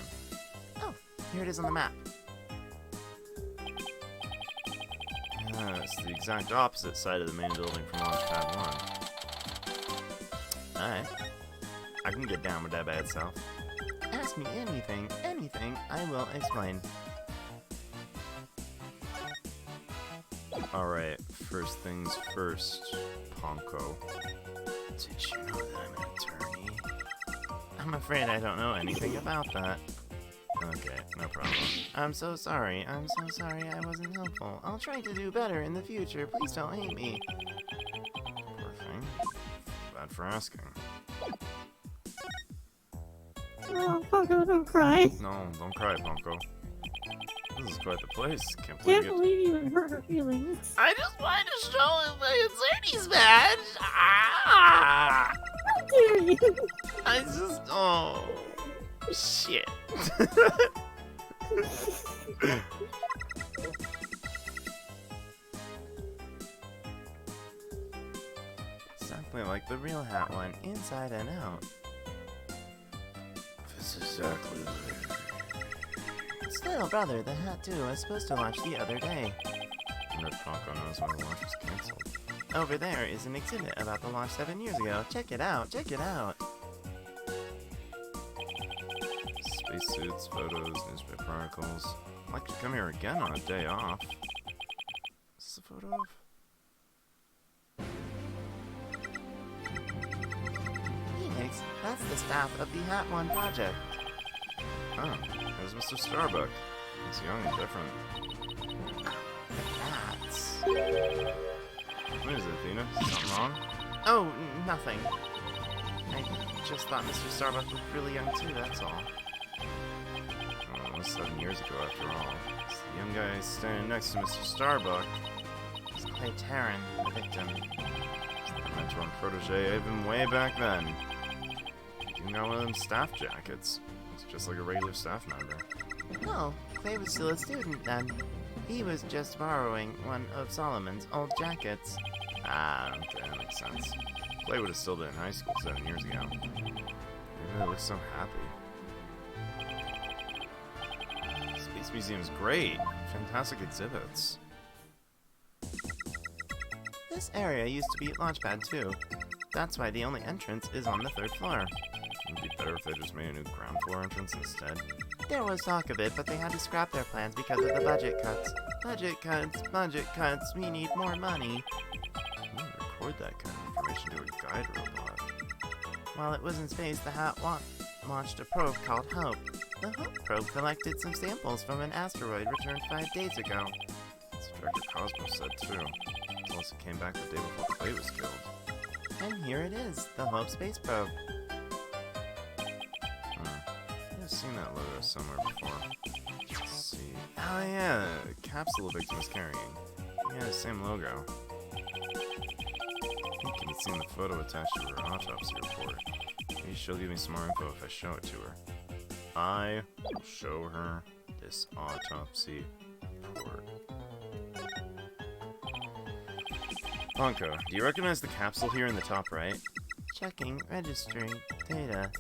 Oh, here it is on the map. It's the exact opposite side of the main building from Launchpad 1. Alright. I can get down with that bad self. Ask me anything, I will explain. Alright, first things first, Ponko. Did you know that I'm an attorney? I'm afraid I don't know anything about that. Okay, no problem. I'm so sorry. I'm so sorry I wasn't helpful. I'll try to do better in the future. Please don't hate me. Poor thing. Bad for asking. Oh, Ponko, don't cry. No, don't cry, Ponko. This is quite the place. Can't believe Can't you get... believe you would hurt her feelings. I just wanted to show him my Destinies badge. Ah! How dare you? I just... Oh... Shit. Exactly like the real hat one, inside and out. That's exactly the way. Still, brother, the hat too was supposed to launch the other day. Red Ponko knows when the launch was cancelled. Over there is an exhibit about the launch 7 years ago. Check it out, check it out. Spacesuits, photos, newspaper articles. I'd like to come here again on a day off. Is this a photo of? Phoenix, that's the staff of the Hat One project. Oh, there's Mr. Starbuck. He's young and different. Hats. What is it, Athena? Is something wrong? Oh, nothing. I just thought Mr. Starbuck looked really young too, that's all. Oh, it was 7 years ago after all. It's the young guy standing next to Mr. Starbuck. It's Clay Taryn, the victim. It's the mentor and protege even way back then. You got one of them staff jackets. It's just like a regular staff member. No, Clay was still a student then. He was just borrowing one of Solomon's old jackets. Ah, okay, that makes sense. Clay would have still been in high school 7 years ago. He really looks so happy. Space Museum's great. Fantastic exhibits. This area used to be Launchpad 2. That's why the only entrance is on the 3rd floor. It'd be better if they just made a new ground floor entrance instead. There was talk of it, but they had to scrap their plans because of the budget cuts. Budget cuts, budget cuts, we need more money. You wouldn't record that kind of information to a guide robot. While it was in space, the Hat launched a probe called Hope. The Hope probe collected some samples from an asteroid returned 5 days ago. That's what Director Cosmos said too. Unless it came back the day before Clay was killed. And here it is, the Hope space probe. I've seen that logo somewhere before. Let's see. Oh yeah, the capsule the victim is carrying. Yeah, the same logo. You can see in the photo attached to her autopsy report. Maybe she'll give me some more info if I show it to her. I will show her this autopsy report. Ponko, do you recognize the capsule here in the top right? Checking registry data.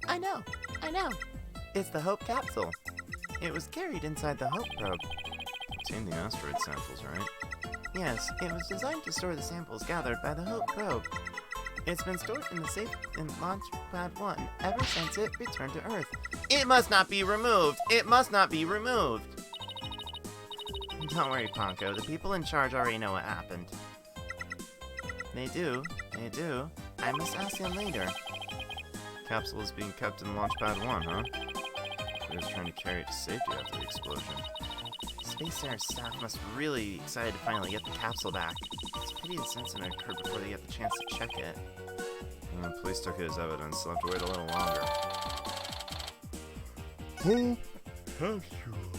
I know. It's the Hope capsule. It was carried inside the Hope probe. Contained the asteroid samples, right? Yes, it was designed to store the samples gathered by the Hope probe. It's been stored in the safe in Launchpad 1 ever since it returned to Earth. It must not be removed! It must not be removed! Don't worry, Ponko. The people in charge already know what happened. They do. I must ask them later. Capsule is being kept in Launchpad 1, huh? He was trying to carry it to safety after the explosion. Space Center staff must really be excited to finally get the capsule back. It's a pity this incident occurred before they get the chance to check it. The police took it as evidence, so they'll have to wait a little longer. Hope capsule.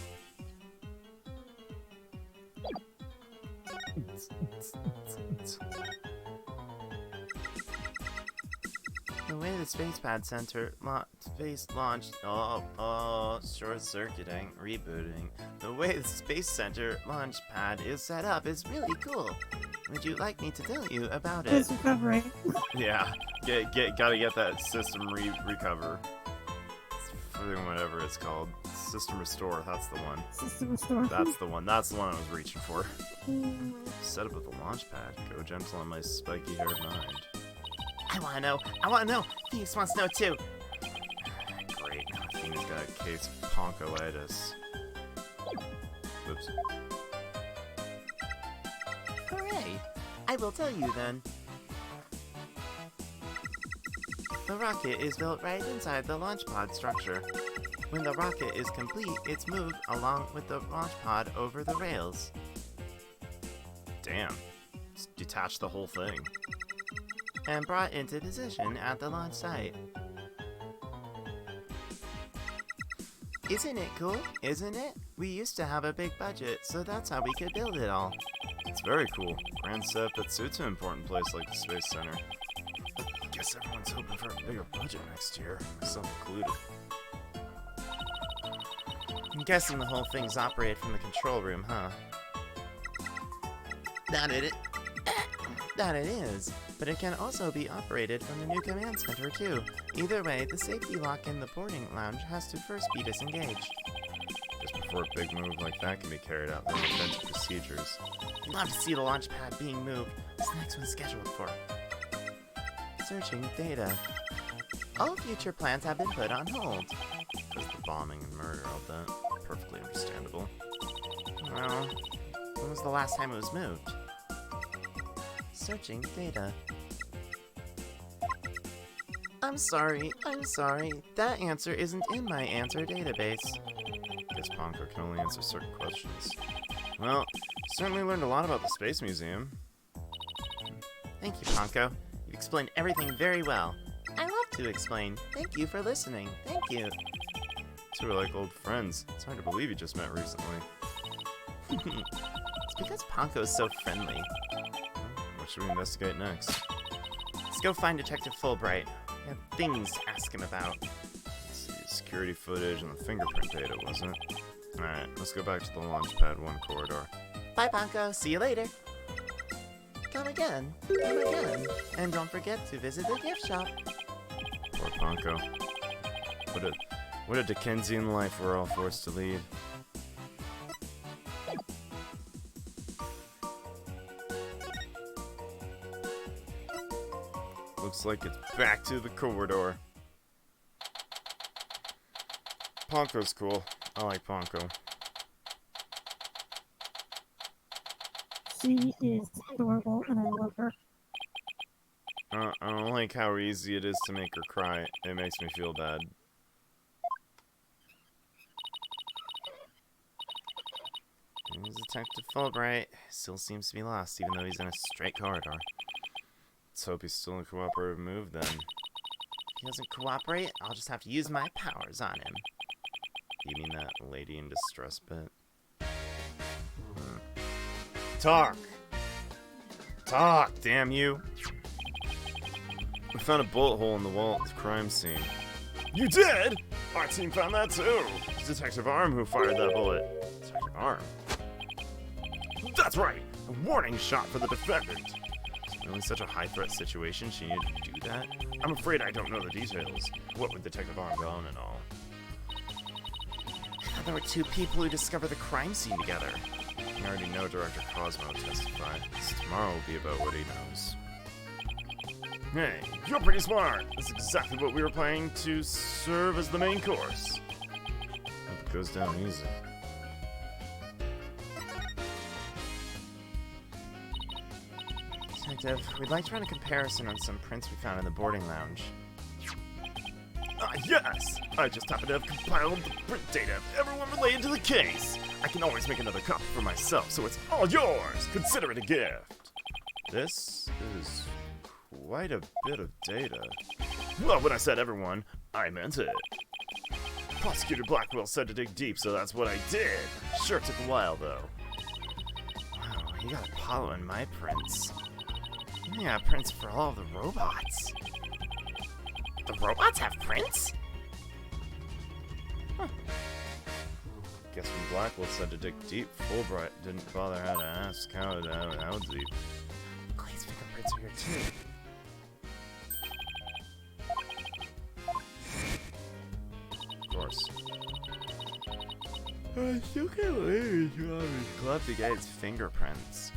The way the Spacepad Center space launched, short-circuiting, rebooting. The way the Space Center launch pad is set up is really cool. Would you like me to tell you about it? It's recovering. Yeah, gotta get that system recover. Whatever it's called. System restore, that's the one. System restore. That's the one I was reaching for. Set up with the launch pad. Go gentle on my spiky-haired mind. I wanna know. Phoenix wants to know too. Great, now Athena's got a case of ponkoitis. Oops. Hooray! I will tell you then. The rocket is built right inside the launch pod structure. When the rocket is complete, it's moved along with the launch pod over the rails. Damn. Just detach the whole thing. And brought into position at the launch site. Isn't it cool? Isn't it? We used to have a big budget, so that's how we could build it all. It's very cool. Grand setup that suits an important place like the Space Center. Guess everyone's hoping for a bigger budget next year, Myself included. I'm guessing the whole thing's operated from the control room, huh? That it is. But it can also be operated from the new command center, too. Either way, the safety lock in the boarding lounge has to first be disengaged. Just before a big move like that can be carried out, there are defensive procedures. Love to see the launch pad being moved. What's the next one scheduled for? Searching data. All future plans have been put on hold. Because the bombing and murder, all that. Perfectly understandable. Well, when was the last time it was moved? Searching data. I'm sorry. That answer isn't in my answer database. Guess Ponko can only answer certain questions. Well, certainly learned a lot about the Space Museum. Thank you, Ponko. You've explained everything very well. I love to explain. Thank you for listening. Thank you. Two are like old friends. It's hard to believe you just met recently. It's because Ponko's so friendly. What should we investigate next? Let's go find Detective Fulbright. We have things to ask him about. Let's see, security footage and the fingerprint data, wasn't it? Alright, let's go back to the Launchpad 1 corridor. Bye, Ponko. See you later. Come again. And don't forget to visit the gift shop. Poor Ponko. What a Dickensian life we're all forced to lead. Looks like it's back to the corridor. Ponko's cool. I like Ponko. She is adorable, and I love her. I don't like how easy it is to make her cry. It makes me feel bad. There's Detective Fulbright. Still seems to be lost, even though he's in a straight corridor. Let's hope he's still in a cooperative move then. If he doesn't cooperate, I'll just have to use my powers on him. You mean that lady in distress bit? Talk! Talk, damn you! We found a bullet hole in the wall at the crime scene. You did?! Our team found that too! It's Detective Arm who fired that bullet. Detective Arm? That's right! A warning shot for the defendant! Is it really such a high-threat situation she needed to do that? I'm afraid I don't know the details. What would Detective Arm go on and all? There were two people who discovered the crime scene together. We already know Director Cosmo will testify. So tomorrow will be about what he knows. Hey, you're pretty smart! That's exactly what we were planning to serve as the main course. Hope it goes down easy. Detective, we'd like to run a comparison on some prints we found in the boarding lounge. Ah, yes! I just happen to have compiled the print data of everyone related to the case. I can always make another copy for myself, so it's all yours! Consider it a gift! This is quite a bit of data. Well, when I said everyone, I meant it. Prosecutor Blackwell said to dig deep, so that's what I did. Sure took a while, though. Wow, you got Apollo in my prints. You got prints for all of the robots. The robots have prints? Huh. Guess when Blackwell said to dig deep, Fulbright didn't bother how to ask how deep. Clay's fingerprints are here too. Of course. I still can't believe you have his club to get his fingerprints.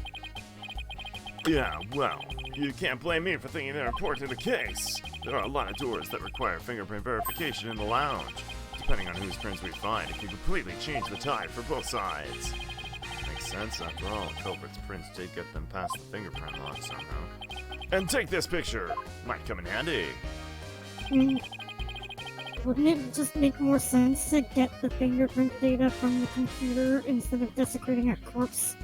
Yeah, well, you can't blame me for thinking they're important to the case. There are a lot of doors that require fingerprint verification in the lounge. Depending on whose prints we find, it can completely change the tide for both sides. Makes sense, after all. Culprit's prints did get them past the fingerprint lock somehow. And take this picture. Might come in handy. Wouldn't it just make more sense to get the fingerprint data from the computer instead of desecrating a corpse?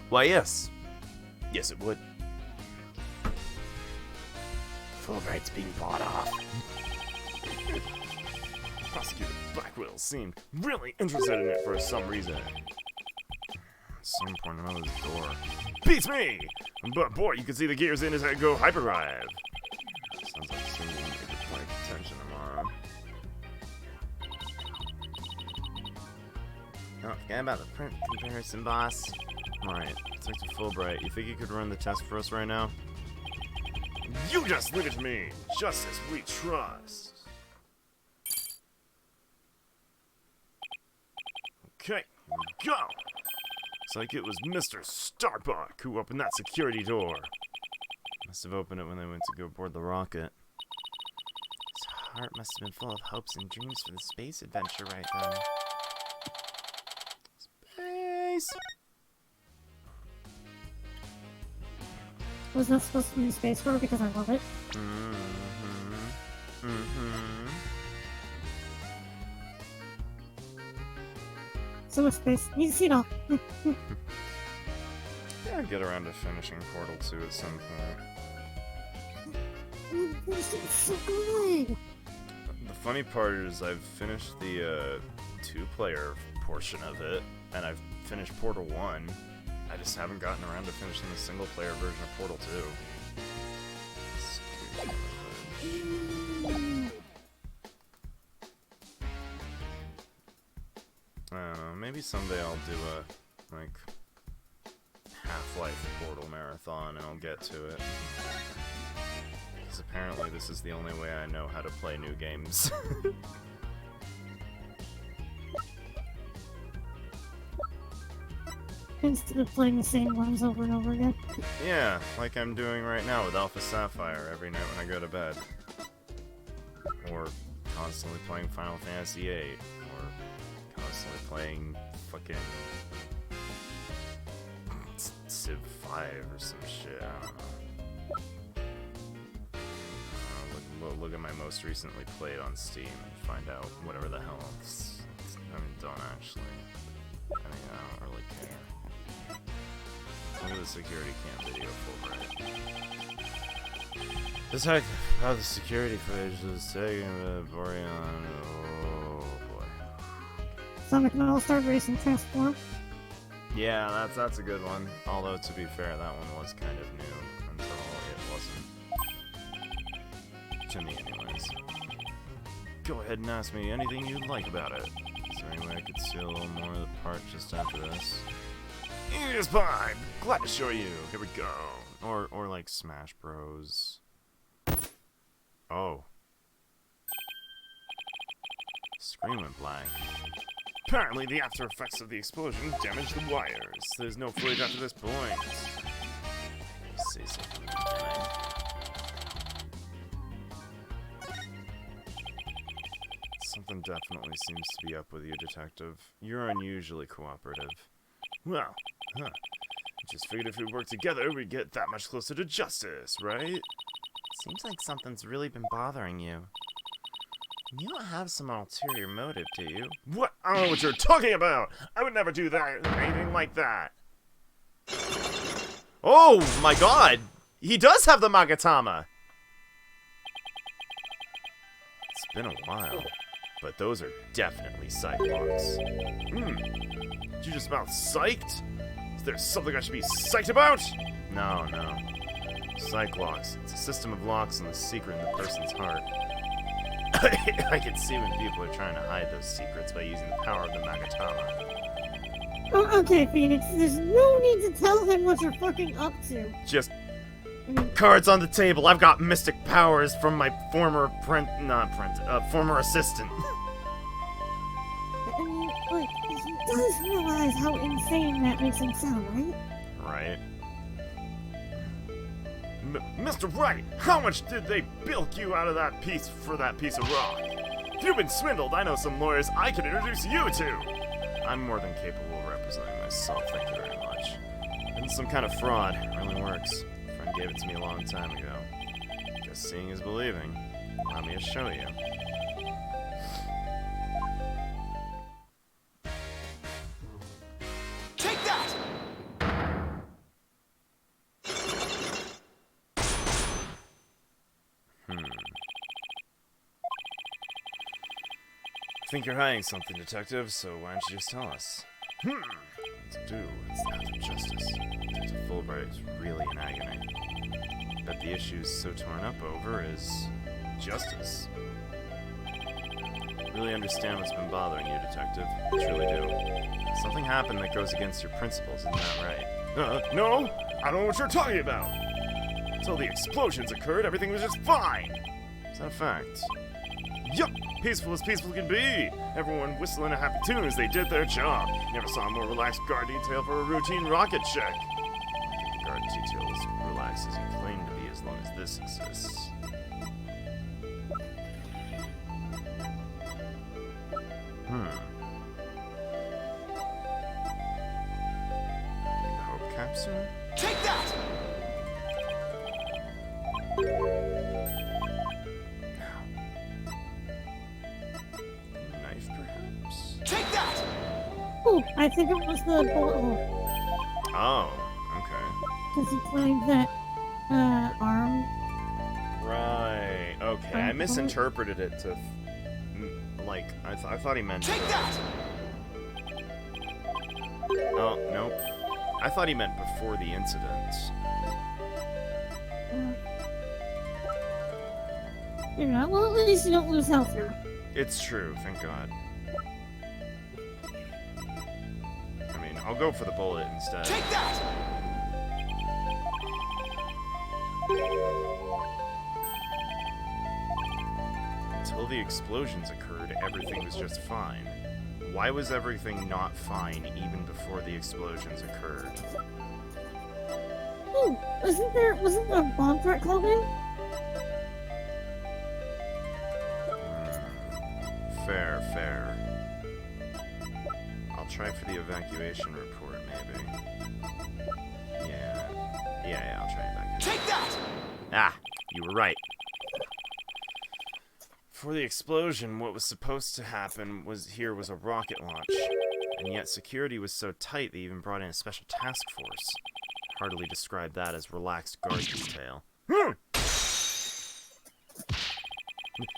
Why, yes. Yes, it would. Fulbright's being bought off. Prosecutor Blackwell seemed really interested in it for some reason. At some point, another door. Beats me! But boy, you can see the gears in his head go hyperdrive. Sounds like someone needed to pay attention tomorrow. Don't forget about the print comparison, boss. Right, Detective Fulbright, you think you could run the test for us right now? You just leave it to me. Justice we trust. Okay, here we go. Looks like it was Mr. Starbuck who opened that security door. Must have opened it when they went to go board the rocket. His heart must have been full of hopes and dreams for the space adventure right then. Space! Was that supposed to be a space bar because I love it? So much space. You can see it all. Yeah, I'd get around to finishing Portal 2 at some point. It's so good. The funny part is I've finished the 2-player portion of it, and I've finished Portal 1. I just haven't gotten around to finishing the single-player version of Portal 2. I don't know, maybe someday I'll do a, like, Half-Life Portal marathon and I'll get to it. Because apparently this is the only way I know how to play new games. Instead of playing the same ones over and over again. Yeah, like I'm doing right now with Alpha Sapphire every night when I go to bed. Or constantly playing Final Fantasy VIII. Or constantly playing fucking Civ 5 or some shit, I don't know. Look at my most recently played on Steam and find out whatever the hell I'm done actually. I mean, I don't really care. Look at the security cam video, Fulbright. Detective, how the security footage was taken with Boreon. Oh boy. Sonic and All-Star Racing Transform. Yeah, that's a good one. Although, to be fair, that one was kind of new until it wasn't. To me, anyways. Go ahead and ask me anything you'd like about it. Is there any way I could see a little more of the part just after this? Yes, bye. Glad to show you. Here we go. Or like Smash Bros. Oh. Screen went blank. Apparently, the after effects of the explosion damaged the wires. There's no footage after this point. Say something in the beginning. Something definitely seems to be up with you, Detective. You're unusually cooperative. Well, just figured if we work together, we'd get that much closer to justice, right? Seems like something's really been bothering you. You don't have some ulterior motive, do you? What? I don't know what you're talking about! I would never do that or anything like that. Oh my god! He does have the Magatama! It's been a while, but those are definitely Cyclops. Did you just mouth psyched? Is there something I should be psyched about? No. Cyclocks. It's a system of locks and the secret in the person's heart. I can see when people are trying to hide those secrets by using the power of the Magatama. Oh, okay, Phoenix, there's no need to tell him what you're fucking up to. Just cards on the table. I've got mystic powers from my former former assistant. I mean, like, he does realize how insane that makes him sound, right? Right. Mr. Wright, how much did they bilk you out of that piece for that piece of rock? If you've been swindled, I know some lawyers I can introduce you to. I'm more than capable of representing myself, thank you very much. And some kind of fraud. It really works. Friend gave it to me a long time ago. Guess seeing is believing. Allow me to show you. Take that! I think you're hiding something, Detective, so why don't you just tell us? What to do? It's the House of Justice. Detective Fulbright is really in agony. But the issue's so torn up over is justice. I really understand what's been bothering you, Detective. I truly do. Something happened that goes against your principles, isn't that right? No! I don't know what you're talking about! Until the explosions occurred, everything was just fine! Is that a fact? Yup! Peaceful as peaceful can be! Everyone whistling a happy tune as they did their job. Never saw a more relaxed guard detail for a routine rocket check. The guard detail is relaxed as you claim to be as long as this exists. The Hope Capsule? Take that! Knife, perhaps? Take that! Oh, I think it was the bullet hole. Oh, okay. Because he claimed that, arm. Right. Okay, I misinterpreted it to, like, I thought he meant. Take that! Oh, nope. I thought he meant before the incident. You know, well, at least you don't lose health now. It's true, thank God. I mean, I'll go for the bullet instead. Take that! Until the explosions occurred, everything was just fine. Why was everything not fine even before the explosions occurred? Oh, wasn't there a bomb threat called in? Fair. I'll try for the evacuation report, maybe. Yeah, I'll try evacuation. Take that! Ah, you were right. For the explosion, what was supposed to happen was a rocket launch, and yet security was so tight they even brought in a special task force. Hardly describe that as relaxed guard detail.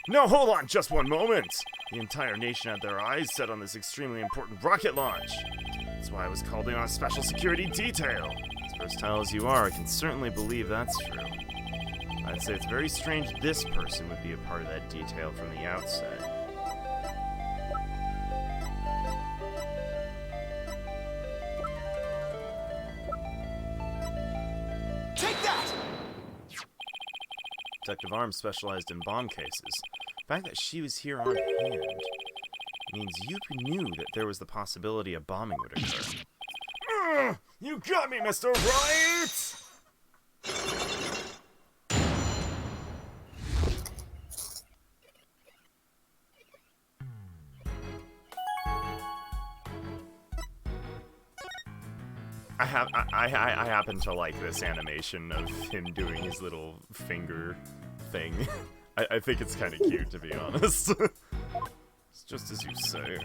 No, hold on just one moment! The entire nation had their eyes set on this extremely important rocket launch. That's why I was called in on a special security detail. As versatile as you are, I can certainly believe that's true. I'd say it's very strange this person would be a part of that detail from the outset. Take that! Detective Arms specialized in bomb cases. The fact that she was here on hand means you knew that there was the possibility a bombing would occur. You got me, Mr. Wright! I happen to like this animation of him doing his little finger thing. I think it's kind of cute, to be honest. It's just as you say.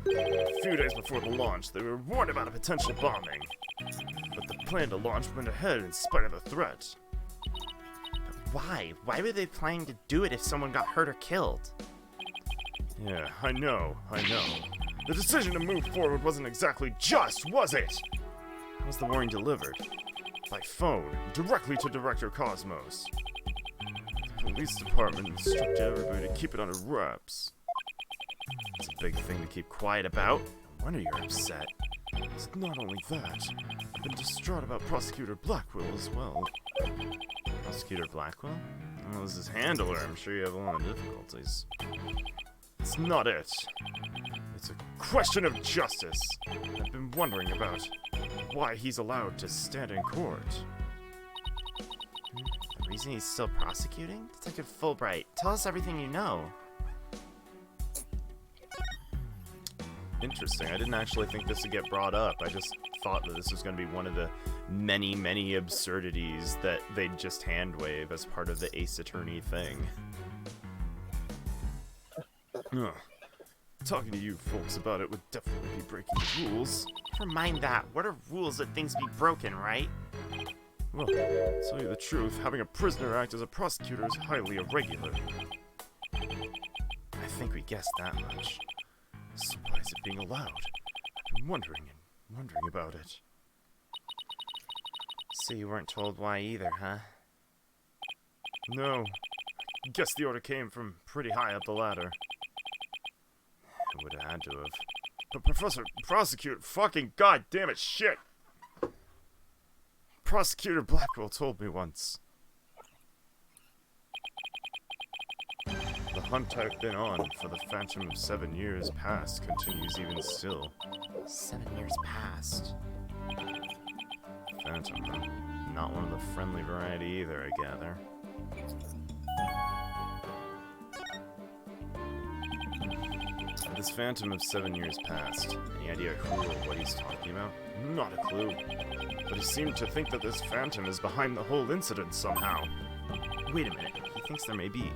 A few days before the launch, they were warned about a potential bombing. But the plan to launch went ahead in spite of the threat. But why? Why were they planning to do it if someone got hurt or killed? Yeah, I know. The decision to move forward wasn't exactly just, was it? How was the warning delivered? By phone, directly to Director Cosmos. The police department instructed everybody to keep it under wraps. It's a big thing to keep quiet about. No wonder you're upset. It's not only that. I've been distraught about Prosecutor Blackwell as well. Prosecutor Blackwell? Well, as his handler, I'm sure you have a lot of difficulties. It's not it. It's a question of justice. I've been wondering about why he's allowed to stand in court. The reason he's still prosecuting? Detective Fulbright, tell us everything you know. Interesting. I didn't actually think this would get brought up. I just thought that this was going to be one of the many, many absurdities that they'd just hand wave as part of the Ace Attorney thing. Ugh. Talking to you folks about it would definitely be breaking the rules. Never mind that. What are rules that things be broken, right? Well, to tell you the truth, having a prisoner act as a prosecutor is highly irregular. I think we guessed that much. So why is it being allowed? I've been wondering about it. So you weren't told why either, huh? No. Guess the order came from pretty high up the ladder. I would have had to have. But Prosecutor, fucking goddammit, shit! Prosecutor Blackwell told me once. The hunt I've been on for the Phantom of 7 years past continues even still. 7 years past. Phantom, huh? Not one of the friendly variety either, I gather. This Phantom of 7 years past, any idea who or what he's talking about? Not a clue. But he seemed to think that this Phantom is behind the whole incident somehow. Wait a minute. He thinks they may be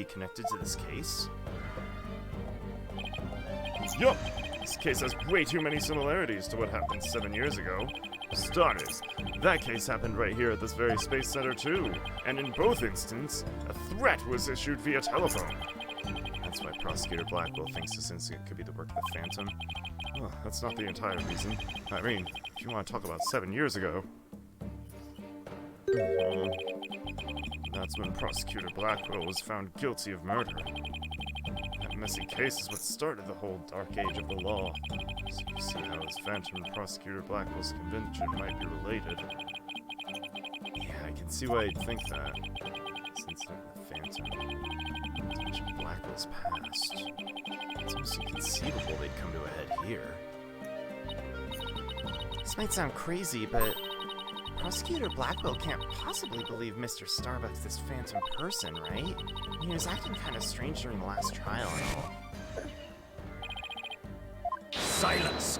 connected to this case? Yup! This case has way too many similarities to what happened 7 years ago. For starters, that case happened right here at this very space center too. And in both instances, a threat was issued via telephone. That's why Prosecutor Blackwell thinks this incident could be the work of the Phantom. Well, that's not the entire reason. I mean, if you want to talk about 7 years ago... That's when Prosecutor Blackwell was found guilty of murder. That messy case is what started the whole dark age of the law. So you see how his Phantom and Prosecutor Blackwell's convention might be related. Yeah, I can see why you'd think that. Since the Phantom touch of Blackwell's past, it's almost inconceivable they'd come to a head here. This might sound crazy, but Prosecutor Blackwell can't possibly believe Mr. Starbuck's this phantom person, right? I mean, he was acting kind of strange during the last trial and all. Silence!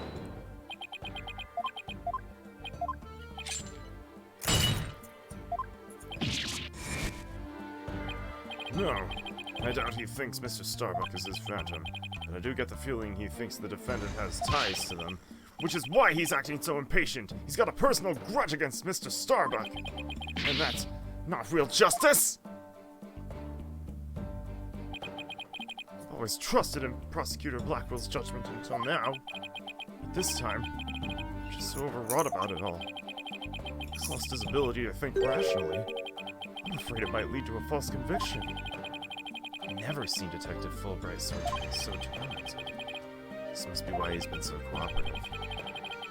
No, I doubt he thinks Mr. Starbuck is his Phantom, but I do get the feeling he thinks the defendant has ties to them, which is why he's acting so impatient. He's got a personal grudge against Mr. Starbuck, and that's not real justice! I've always trusted in Prosecutor Blackwell's judgment until now, but this time, I'm just so overwrought about it all. He's lost his ability to think rationally. I'm afraid it might lead to a false conviction. I've never seen Detective Fulbright so tormented. This must be why he's been so cooperative.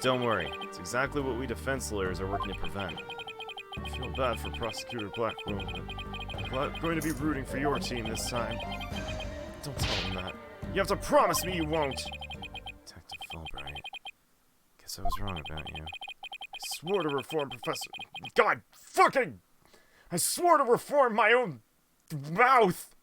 Don't worry, it's exactly what we defense lawyers are working to prevent. I feel bad for Prosecutor Blackwell, but I'm going to be rooting for your team this time. Don't tell him that. You have to promise me you won't! Detective Fulbright, guess I was wrong about you. I swore to reform Professor... God fucking... I swore to reform my own mouth!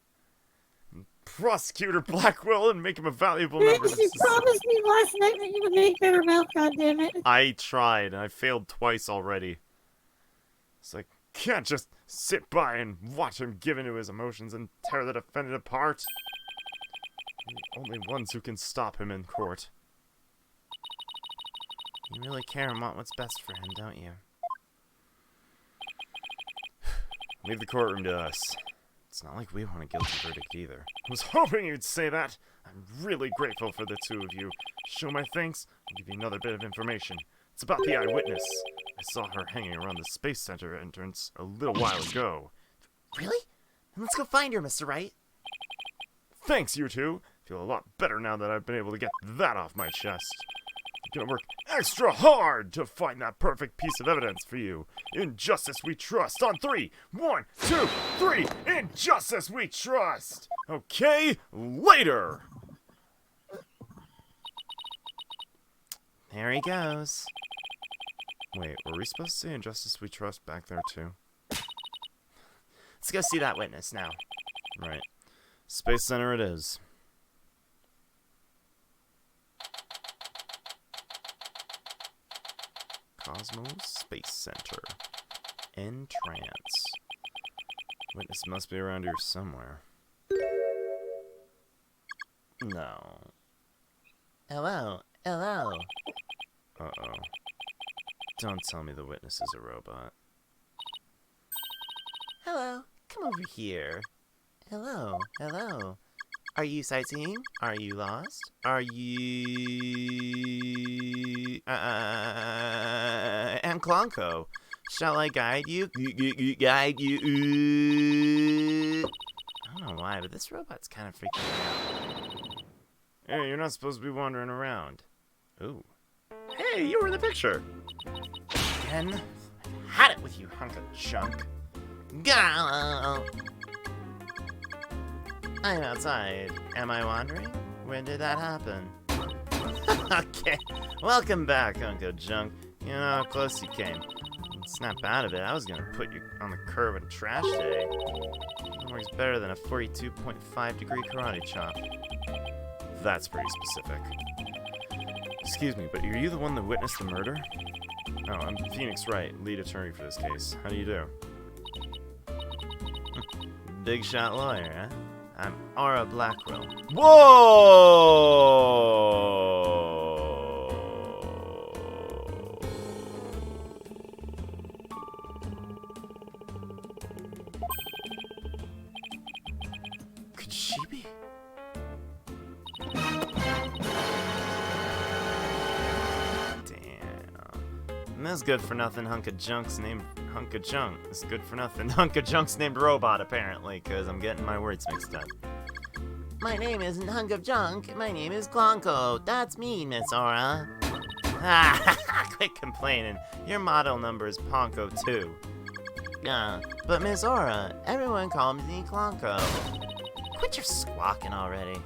Prosecutor Blackwell and make him a valuable member of You society. promised me last night that you would make better mouth, goddammit. I tried, and I failed twice already. It's like, can't just sit by and watch him give into his emotions and tear the defendant apart. We're the only ones who can stop him in court. You really care and want what's best for him, don't you? Leave the courtroom to us. It's not like we want a guilty verdict either. I was hoping you'd say that. I'm really grateful for the two of you. Show my thanks, I'll give you another bit of information. It's about the eyewitness. I saw her hanging around the Space Center entrance a little while ago. Really? Then let's go find her, Mr. Wright. Thanks, you two. Feel a lot better now that I've been able to get that off my chest. I'm gonna work extra hard to find that perfect piece of evidence for you. In justice we trust. On 3. 1, 2, 3. In justice we trust. Okay, later. There he goes. Wait, were we supposed to say in justice we trust back there too? Let's go see that witness now. Right. Space Center it is. Cosmos Space Center. Entrance. Witness must be around here somewhere. No. Hello, hello. Uh-oh. Don't tell me the witness is a robot. Hello, come over here. Hello, hello. Are you sightseeing? Are you lost? Are you... I'm Klonko. Shall I guide you? Guide you? I don't know why, but this robot's kind of freaking me out. Hey, you're not supposed to be wandering around. Ooh. Hey, you were in the picture. Again? Had it with you, hunk of junk. Go! I'm outside. Am I wandering? When did that happen? Okay, welcome back, Uncle Junk. You know how close you came. Snap out of it. I was gonna put you on the curb on trash day. It works better than a 42.5-degree karate chop. That's pretty specific. Excuse me, but are you the one that witnessed the murder? Oh, I'm Phoenix Wright, lead attorney for this case. How do you do? Big shot lawyer, huh? I'm Aura Blackwell. Whoa! Could she be? Damn. This good-for-nothing hunk of junk's named hunk of junk. This good-for-nothing hunk of junk's named robot, apparently, because I'm getting my words mixed up. My name isn't hunk of junk. My name is Klonko. That's me, Miss Aura. Ah, quit complaining. Your model number is Ponko 2. But Miss Aura, everyone calls me Klonko. Quit your squawking already.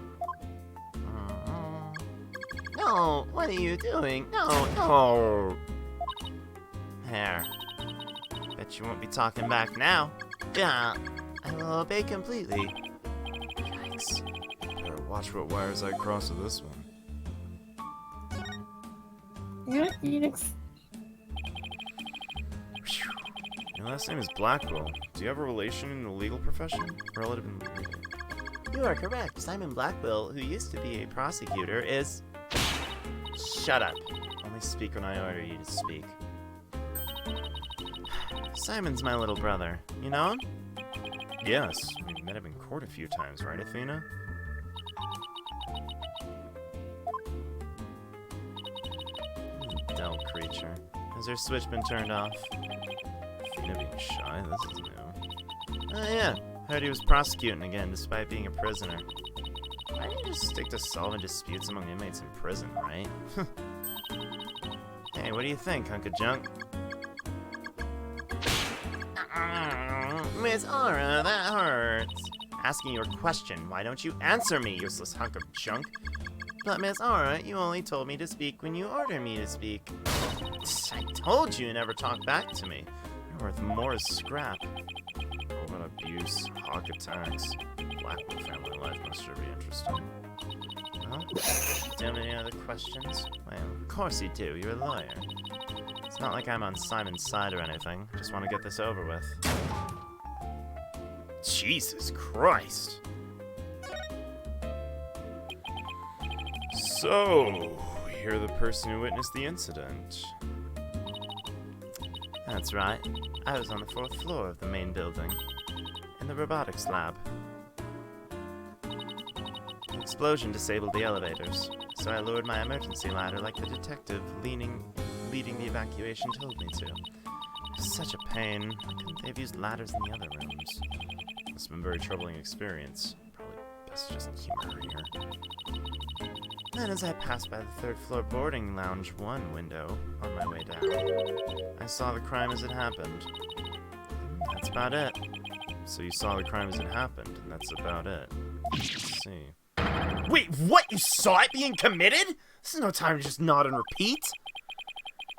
No, what are you doing? No, no. There. Bet you won't be talking back now. Yeah, I will obey completely. Yikes. Better watch what wires I cross with this one. Yeah, Phoenix. Your last name is Blackwell. Do you have a relation in the legal profession? Relative in the legal... You are correct. Simon Blackwell, who used to be a prosecutor, is... Shut up. Only speak when I order you to speak. Simon's my little brother. You know him? Yes, we met him in court a few times, right, Athena? Dull creature. Has her switch been turned off? Athena being shy? This is new. Oh yeah, heard he was prosecuting again despite being a prisoner. Why don't you just stick to solving disputes among inmates in prison, right? Hey, what do you think, hunk of junk? Miss Aura, that hurts. Asking you a question, why don't you answer me, useless hunk of junk? But Miss Aura, you only told me to speak when you ordered me to speak. I told you never talk back to me. You're worth more as scrap. Robot abuse, hawk attacks. Blackwell family life must sure be interesting. Well, do you have any other questions? Well, of course you do. You're a lawyer. It's not like I'm on Simon's side or anything. Just want to get this over with. Jesus Christ! So, you're the person who witnessed the incident. That's right. I was on the 4th floor of the main building, in the robotics lab. The explosion disabled the elevators, so I lowered my emergency ladder like the detective leading the evacuation told me to. Such a pain. Why couldn't they have used ladders in the other rooms? Must have been a very troubling experience. Probably best just humor her here. Then as I passed by the 3rd floor boarding lounge 1 window on my way down, I saw the crime as it happened. That's about it. So you saw the crime as it happened, and that's about it. Let's see. Wait, what? You saw it being committed? This is no time to just nod and repeat.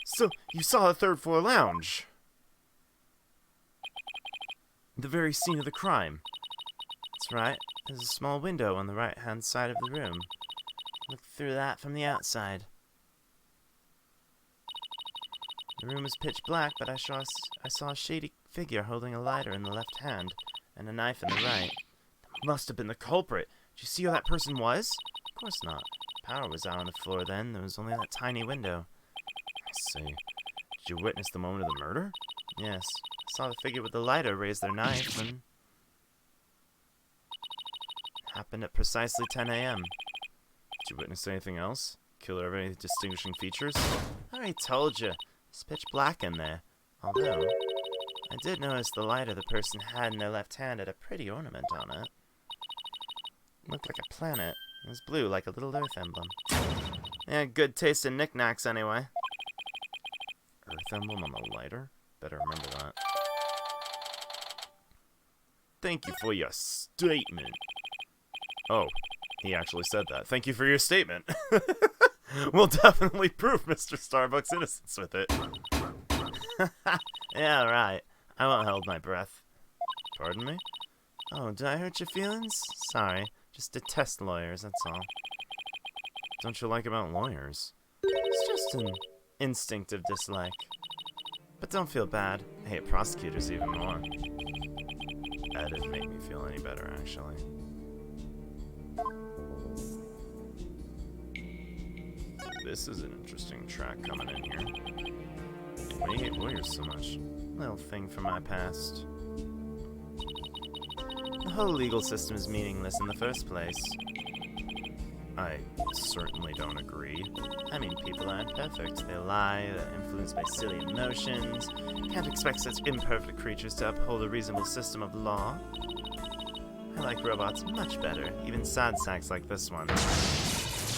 So, you saw the 3rd floor lounge? The very scene of the crime. That's right. There's a small window on the right-hand side of the room. Look through that from the outside. The room was pitch black, but I saw a shady figure holding a lighter in the left hand and a knife in the right. That must have been the culprit. Did you see who that person was? Of course not. Power was out on the floor then. There was only that tiny window. I see. Did you witness the moment of the murder? Yes. I saw the figure with the lighter raise their knife and... It happened at precisely 10 a.m. Did you witness anything else? Killer have any distinguishing features? I already told you. It's pitch black in there. Although, I did notice the lighter the person had in their left hand had a pretty ornament on it. It looked like a planet. It was blue, like a little Earth emblem. Yeah, good taste in knickknacks anyway. Earth emblem on the lighter? Better remember that. Thank you for your statement. Oh, he actually said that. Thank you for your statement. We'll definitely prove Mr. Starbuck's innocence with it. Yeah, right. I won't hold my breath. Pardon me? Oh, did I hurt your feelings? Sorry. Just detest lawyers, that's all. Don't you like about lawyers? It's just an instinctive dislike. But don't feel bad. I hate prosecutors even more. That didn't make me feel any better, actually. This is an interesting track coming in here. Why do you hate lawyers so much? Little thing from my past. The whole legal system is meaningless in the first place. I certainly don't agree. I mean, people aren't perfect. They lie, they're influenced by silly emotions. Can't expect such imperfect creatures to uphold a reasonable system of law. I like robots much better, even sad sacks like this one.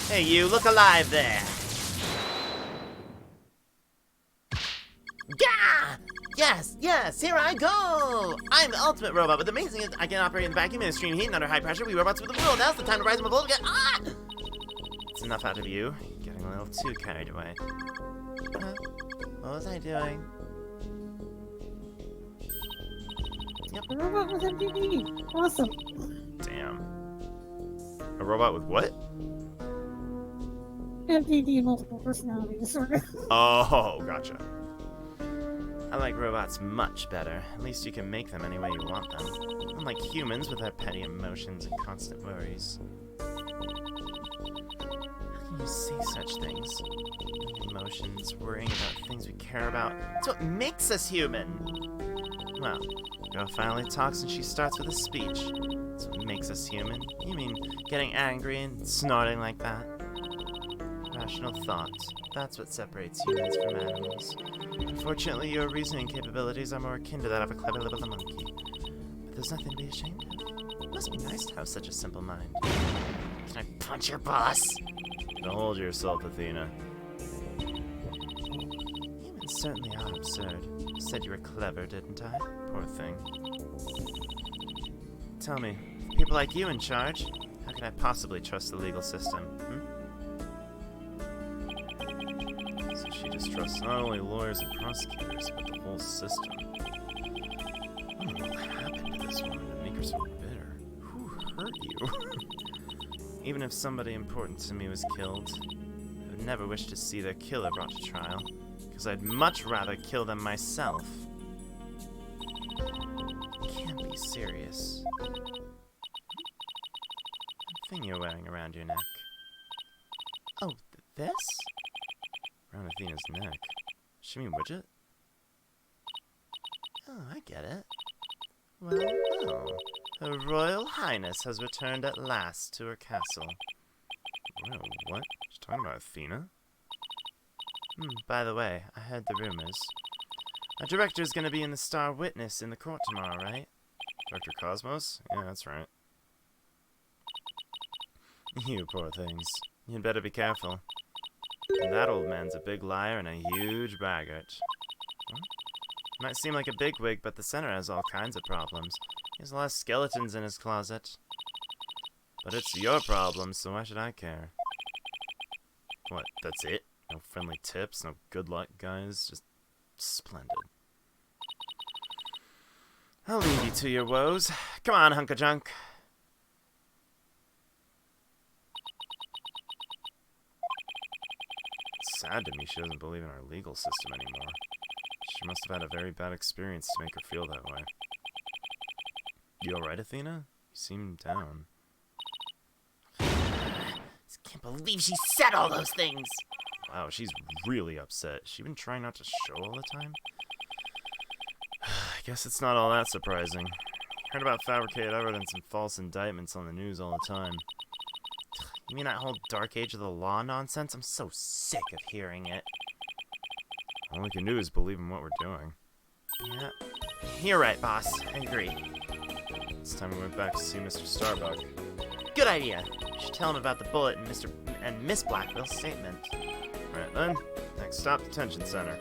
Hey, you, look alive there! Gah! Yes, here I go! I'm the ultimate robot with amazing... I can operate in vacuum and extreme heat and under high pressure. We robots with the rule. Now's the time to rise and bold again. Ah! It's enough out of you. You're getting a little too carried away. What was I doing? The robot with MPD. Awesome. Damn. A robot with what? MPD, multiple personality disorder. Oh, gotcha. I like robots much better. At least you can make them any way you want them. Unlike humans with their petty emotions and constant worries. How can you say such things? Emotions, worrying about things we care about. It's what makes us human! Well, girl finally talks and she starts with a speech. That's what makes us human. You mean getting angry and snorting like that? Rational thought. That's what separates humans from animals. Unfortunately, your reasoning capabilities are more akin to that of a clever little monkey. But there's nothing to be ashamed of. It must be nice to have such a simple mind. Can I punch your boss? Now hold yourself, Athena. Humans certainly are absurd. You said you were clever, didn't I? Poor thing. Tell me, with people like you in charge, how can I possibly trust the legal system, So she distrusts not only lawyers and prosecutors, but the whole system. I don't know what happened to this woman to make her so bitter. Who hurt you? Even if somebody important to me was killed, I would never wish to see their killer brought to trial, because I'd much rather kill them myself. You can't be serious. That thing you're wearing around your neck. Oh, this? Around Athena's neck. She mean Widget? Oh, I get it. Well, Her Royal Highness has returned at last to her castle. Whoa, what? She's talking about Athena? By the way, I heard the rumors. Our director's gonna be in the Star Witness in the court tomorrow, right? Dr. Cosmos? Yeah, that's right. You poor things. You'd better be careful. That old man's a big liar and a huge braggart. Huh? Might seem like a bigwig, but the center has all kinds of problems. He has a lot of skeletons in his closet. But it's your problem, so why should I care? What, that's it? No friendly tips, no good luck, guys? Just splendid. I'll leave you to your woes. Come on, hunk of junk. sad to me she doesn't believe in our legal system anymore. She must have had a very bad experience to make her feel that way. You alright, Athena? You seem down. Just can't believe she said all those things! Wow, she's really upset. She been trying not to show all the time? I guess it's not all that surprising. Heard about fabricated evidence and false indictments on the news all the time. You mean that whole Dark Age of the Law nonsense? I'm so sick of hearing it. All we can do is believe in what we're doing. Yeah. You're right, boss. I agree. It's time we went back to see Mr. Starbuck. Good idea. You should tell him about the bullet and Miss Blackwell's statement. Right then, next stop, detention center.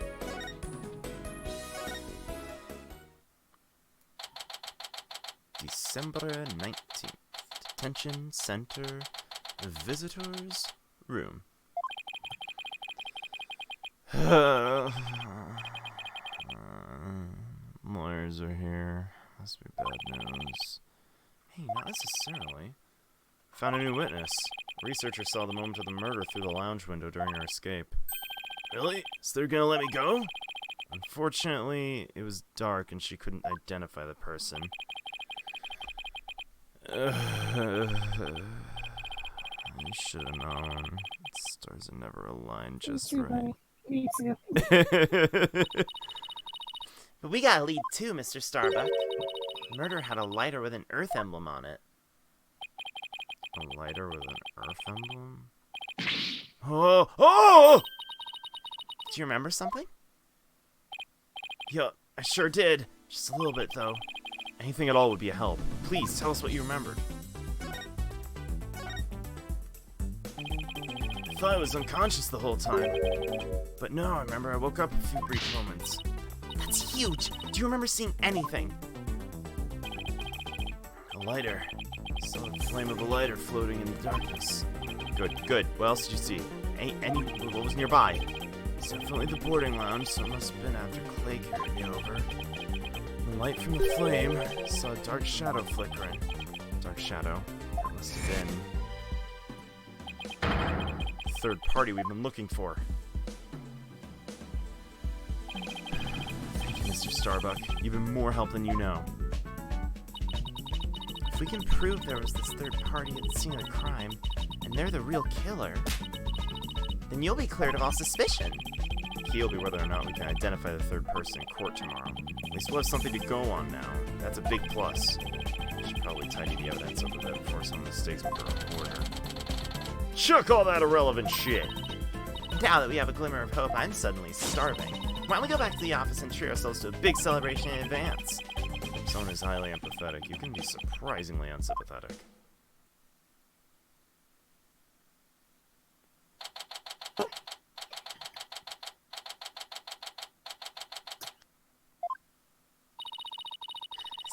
December 19th. Detention center. Visitors room. Lawyers are here. Must be bad news. Hey, not necessarily. Found a new witness. Researcher saw the moment of the murder through the lounge window during her escape. Really? So they're gonna let me go? Unfortunately, it was dark and she couldn't identify the person. I should have known. Stars are never aligned just right. Me too. But we got a lead too, Mr. Starbuck. The murder had a lighter with an Earth emblem on it. A lighter with an Earth emblem? Oh! Oh! Do you remember something? Yeah, I sure did. Just a little bit, though. Anything at all would be a help. Please, tell us what you remembered. I thought I was unconscious the whole time. But no, I remember I woke up a few brief moments. That's huge. Do you remember seeing anything? A lighter. I saw the flame of a lighter floating in the darkness. Good, good. What else did you see? What was nearby? It's definitely the boarding lounge, so it must have been after Clay carried me over. The light from the flame saw a dark shadow flickering. Dark shadow. That must have been the third party we've been looking for. Thank you, Mr. Starbuck. You've been more help than you know. If we can prove there was this third party at the scene of the crime, and they're the real killer, then you'll be cleared of all suspicion. The key will be whether or not we can identify the third person in court tomorrow. At least we'll have something to go on now. That's a big plus. We should probably tidy the evidence up a bit before some mistakes with the reporter. Chuck all that irrelevant shit! Now that we have a glimmer of hope, I'm suddenly starving. Why don't we go back to the office and treat ourselves to a big celebration in advance? If someone is highly empathetic, you can be surprisingly unsympathetic.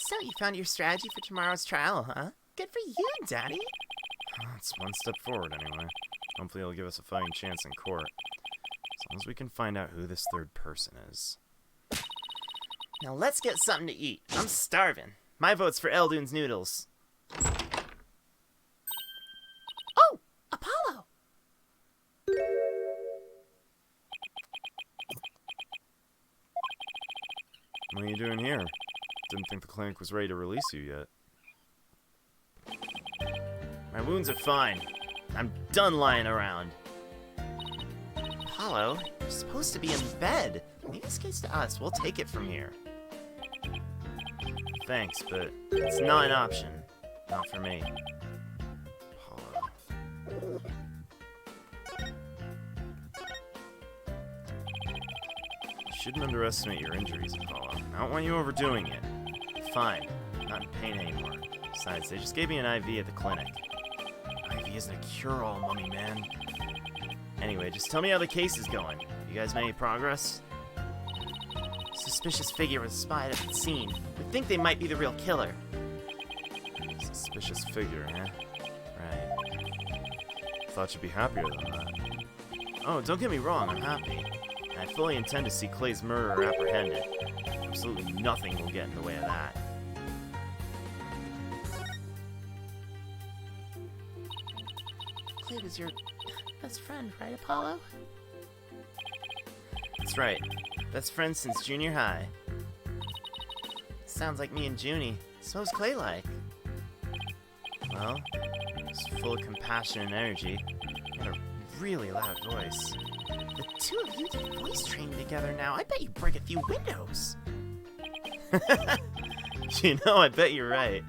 So you found your strategy for tomorrow's trial, huh? Good for you, Daddy. That's one step forward, anyway. Hopefully it'll give us a fighting chance in court. As long as we can find out who this third person is. Now let's get something to eat. I'm starving. My vote's for Eldune's noodles. Oh! Apollo! What are you doing here? Didn't think the clinic was ready to release you yet. My wounds are fine. I'm done lying around. Apollo, you're supposed to be in bed. Leave this case to us. We'll take it from here. Thanks, but it's not an option. Not for me. Apollo. You shouldn't underestimate your injuries, Apollo. I don't want you overdoing it. Fine. I'm not in pain anymore. Besides, they just gave me an IV at the clinic. IV isn't a cure-all, mummy man. Anyway, just tell me how the case is going. You guys made any progress? Suspicious figure was spotted at the scene. We think they might be the real killer. Suspicious figure, eh? Right. Thought you'd be happier than that. Oh, don't get me wrong, I'm happy. And I fully intend to see Clay's murderer apprehended. Absolutely nothing will get in the way of that. Clay was your best friend, right, Apollo? That's right. Best friends since junior high. Sounds like me and Junie. So's Clay like. Well, he's full of compassion and energy. And a really loud voice. The two of you did voice training together now. I bet you break a few windows. You know, I bet you're right.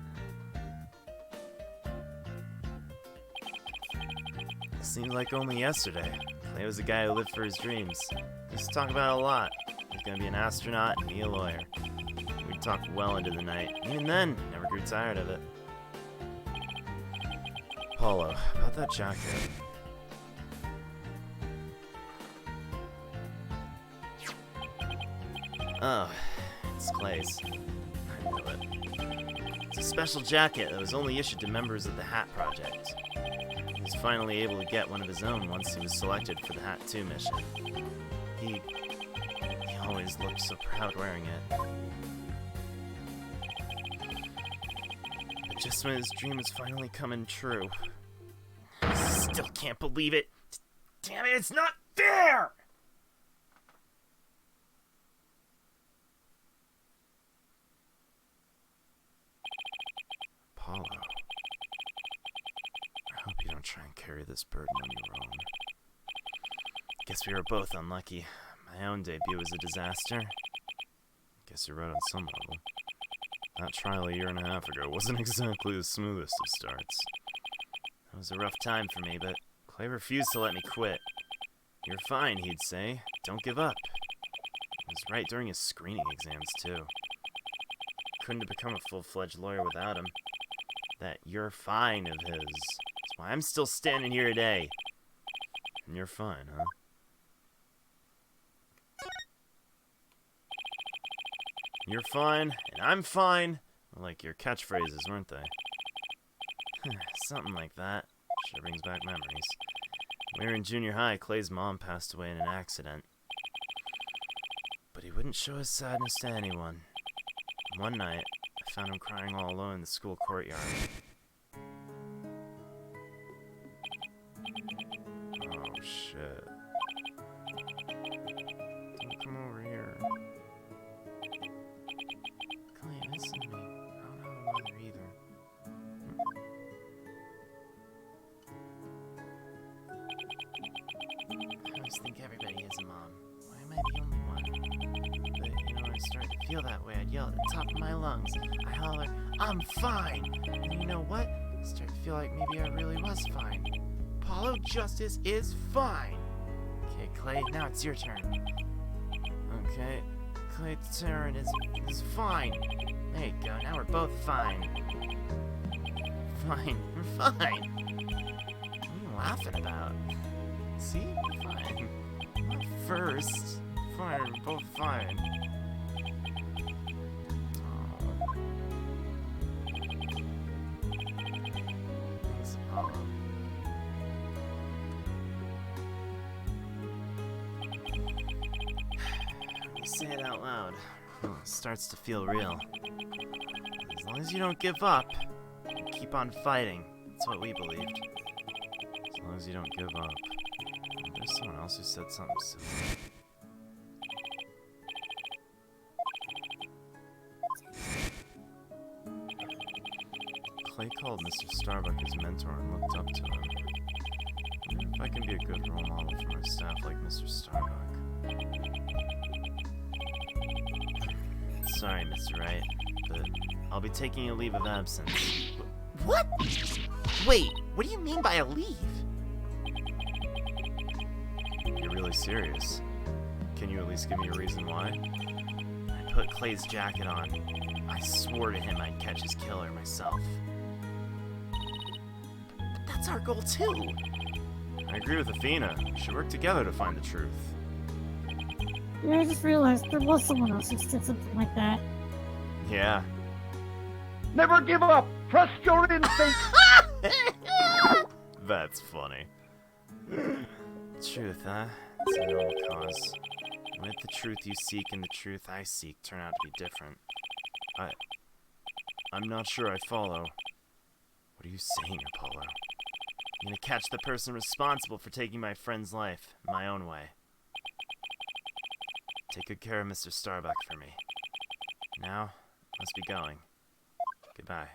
Seems like only yesterday. Clay was a guy who lived for his dreams. He used to talk about it a lot. He was gonna be an astronaut and be a lawyer. We'd talk well into the night. Even then, never grew tired of it. Paulo, about that jacket. Oh, it's Clay's. I knew it. It's a special jacket that was only issued to members of the Hat Project. He was finally able to get one of his own once he was selected for the Hat 2 mission. He always looked so proud wearing it. But just when his dream was finally coming true, I still can't believe it. Damn it, it's not fair! Paulo, I hope you don't try and carry this burden on your own. Guess we were both unlucky. My own debut was a disaster. Guess you're right on some level. That trial a year and a half ago wasn't exactly the smoothest of starts. It was a rough time for me, but Clay refused to let me quit. You're fine, he'd say. Don't give up. It was right during his screening exams, too. Couldn't have become a full-fledged lawyer without him. That "you're fine" of his is why I'm still standing here today. And you're fine, huh? You're fine, and I'm fine. Like your catchphrases, weren't they? Something like that. Sure brings back memories. When we were in junior high, Clay's mom passed away in an accident. But he wouldn't show his sadness to anyone. One night, I found him crying all alone in the school courtyard. Oh, shit. Don't come over here. Clay, listen to me. I don't have a mother either. I always think everybody has a mom. Why am I the only one? But, you know, when I started to feel that way, I'd yell at the top of my lungs. I holler, "I'm fine!" And you know what? I started to feel like maybe I really was fine. Paulo Justice is fine! Okay, Clay, now it's your turn. Okay, Clay's turn is fine. There you go, now we're both fine. Fine, we're fine. What are you laughing about? See? We're fine. Not first. Fine, we're both fine. Oh. Thanks, Apollo. You say it out loud. Well, it starts to feel real. As long as you don't give up, and keep on fighting. That's what we believed. As long as you don't give up. There's someone else who said something similar. Clay called Mr. Starbuck his mentor and looked up to him. I wonder if I can be a good role model for my staff like Mr. Starbuck. Sorry, Mr. Wright, but I'll be taking a leave of absence. What? Wait, what do you mean by a leave? You're really serious. Can you at least give me a reason why? I put Clay's jacket on. I swore to him I'd catch his killer myself. But that's our goal too! I agree with Athena. We should work together to find the truth. Yeah, I just realized there was someone else who said something like that. Yeah. Never give up! Trust your instincts! That's funny. Truth, huh? It's a noble cause. What if the truth you seek and the truth I seek turn out to be different? I'm not sure I follow. What are you saying, Apollo? I'm gonna catch the person responsible for taking my friend's life my own way. Take good care of Mr. Starbuck for me. Now, must be going. Goodbye.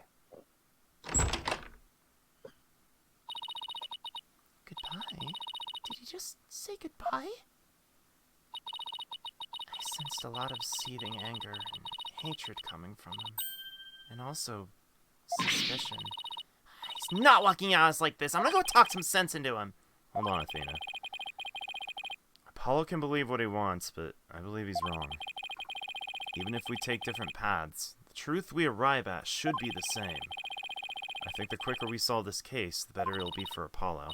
Goodbye? Did he just say goodbye? I sensed a lot of seething anger and hatred coming from him. And also, suspicion. He's not walking out us like this. I'm gonna go talk some sense into him. Hold on, Athena. Apollo can believe what he wants, but I believe he's wrong. Even if we take different paths, the truth we arrive at should be the same. I think the quicker we solve this case, the better it'll be for Apollo.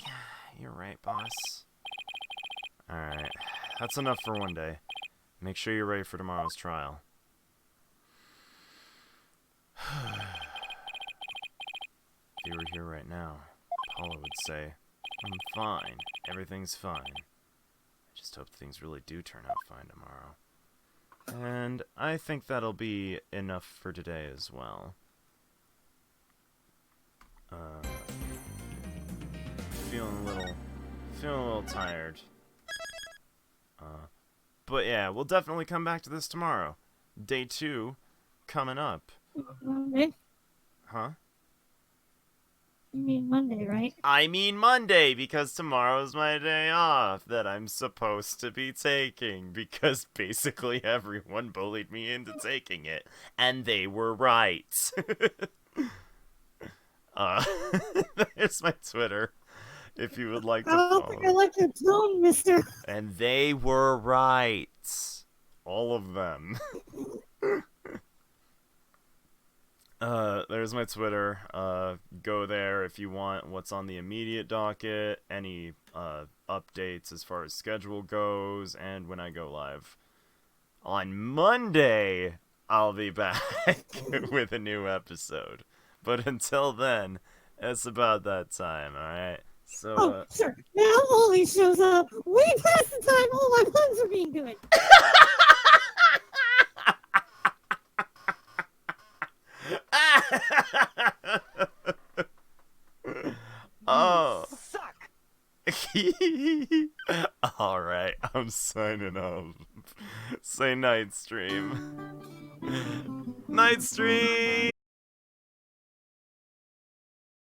Yeah, you're right, boss. Alright, that's enough for one day. Make sure you're ready for tomorrow's trial. If you were here right now, Apollo would say, I'm fine, everything's fine. I just hope things really do turn out fine tomorrow. And I think that'll be enough for today as well. Feeling a little tired. But yeah, we'll definitely come back to this tomorrow. Day 2 coming up. Monday? Huh? You mean Monday, right? I mean Monday, because tomorrow's my day off that I'm supposed to be taking, because basically everyone bullied me into taking it, and they were right. There's my Twitter, if you would like to I don't follow. think I like your tone, mister. And they were right. All of them. There's my Twitter. Go there if you want what's on the immediate docket, any updates as far as schedule goes, and when I go live. On Monday, I'll be back with a new episode. But until then, it's about that time, alright? So, Oh, sure. Now Ollie shows up way past the time all my puns are being good. Oh. Suck! Alright, I'm signing off. Say night stream. Night stream!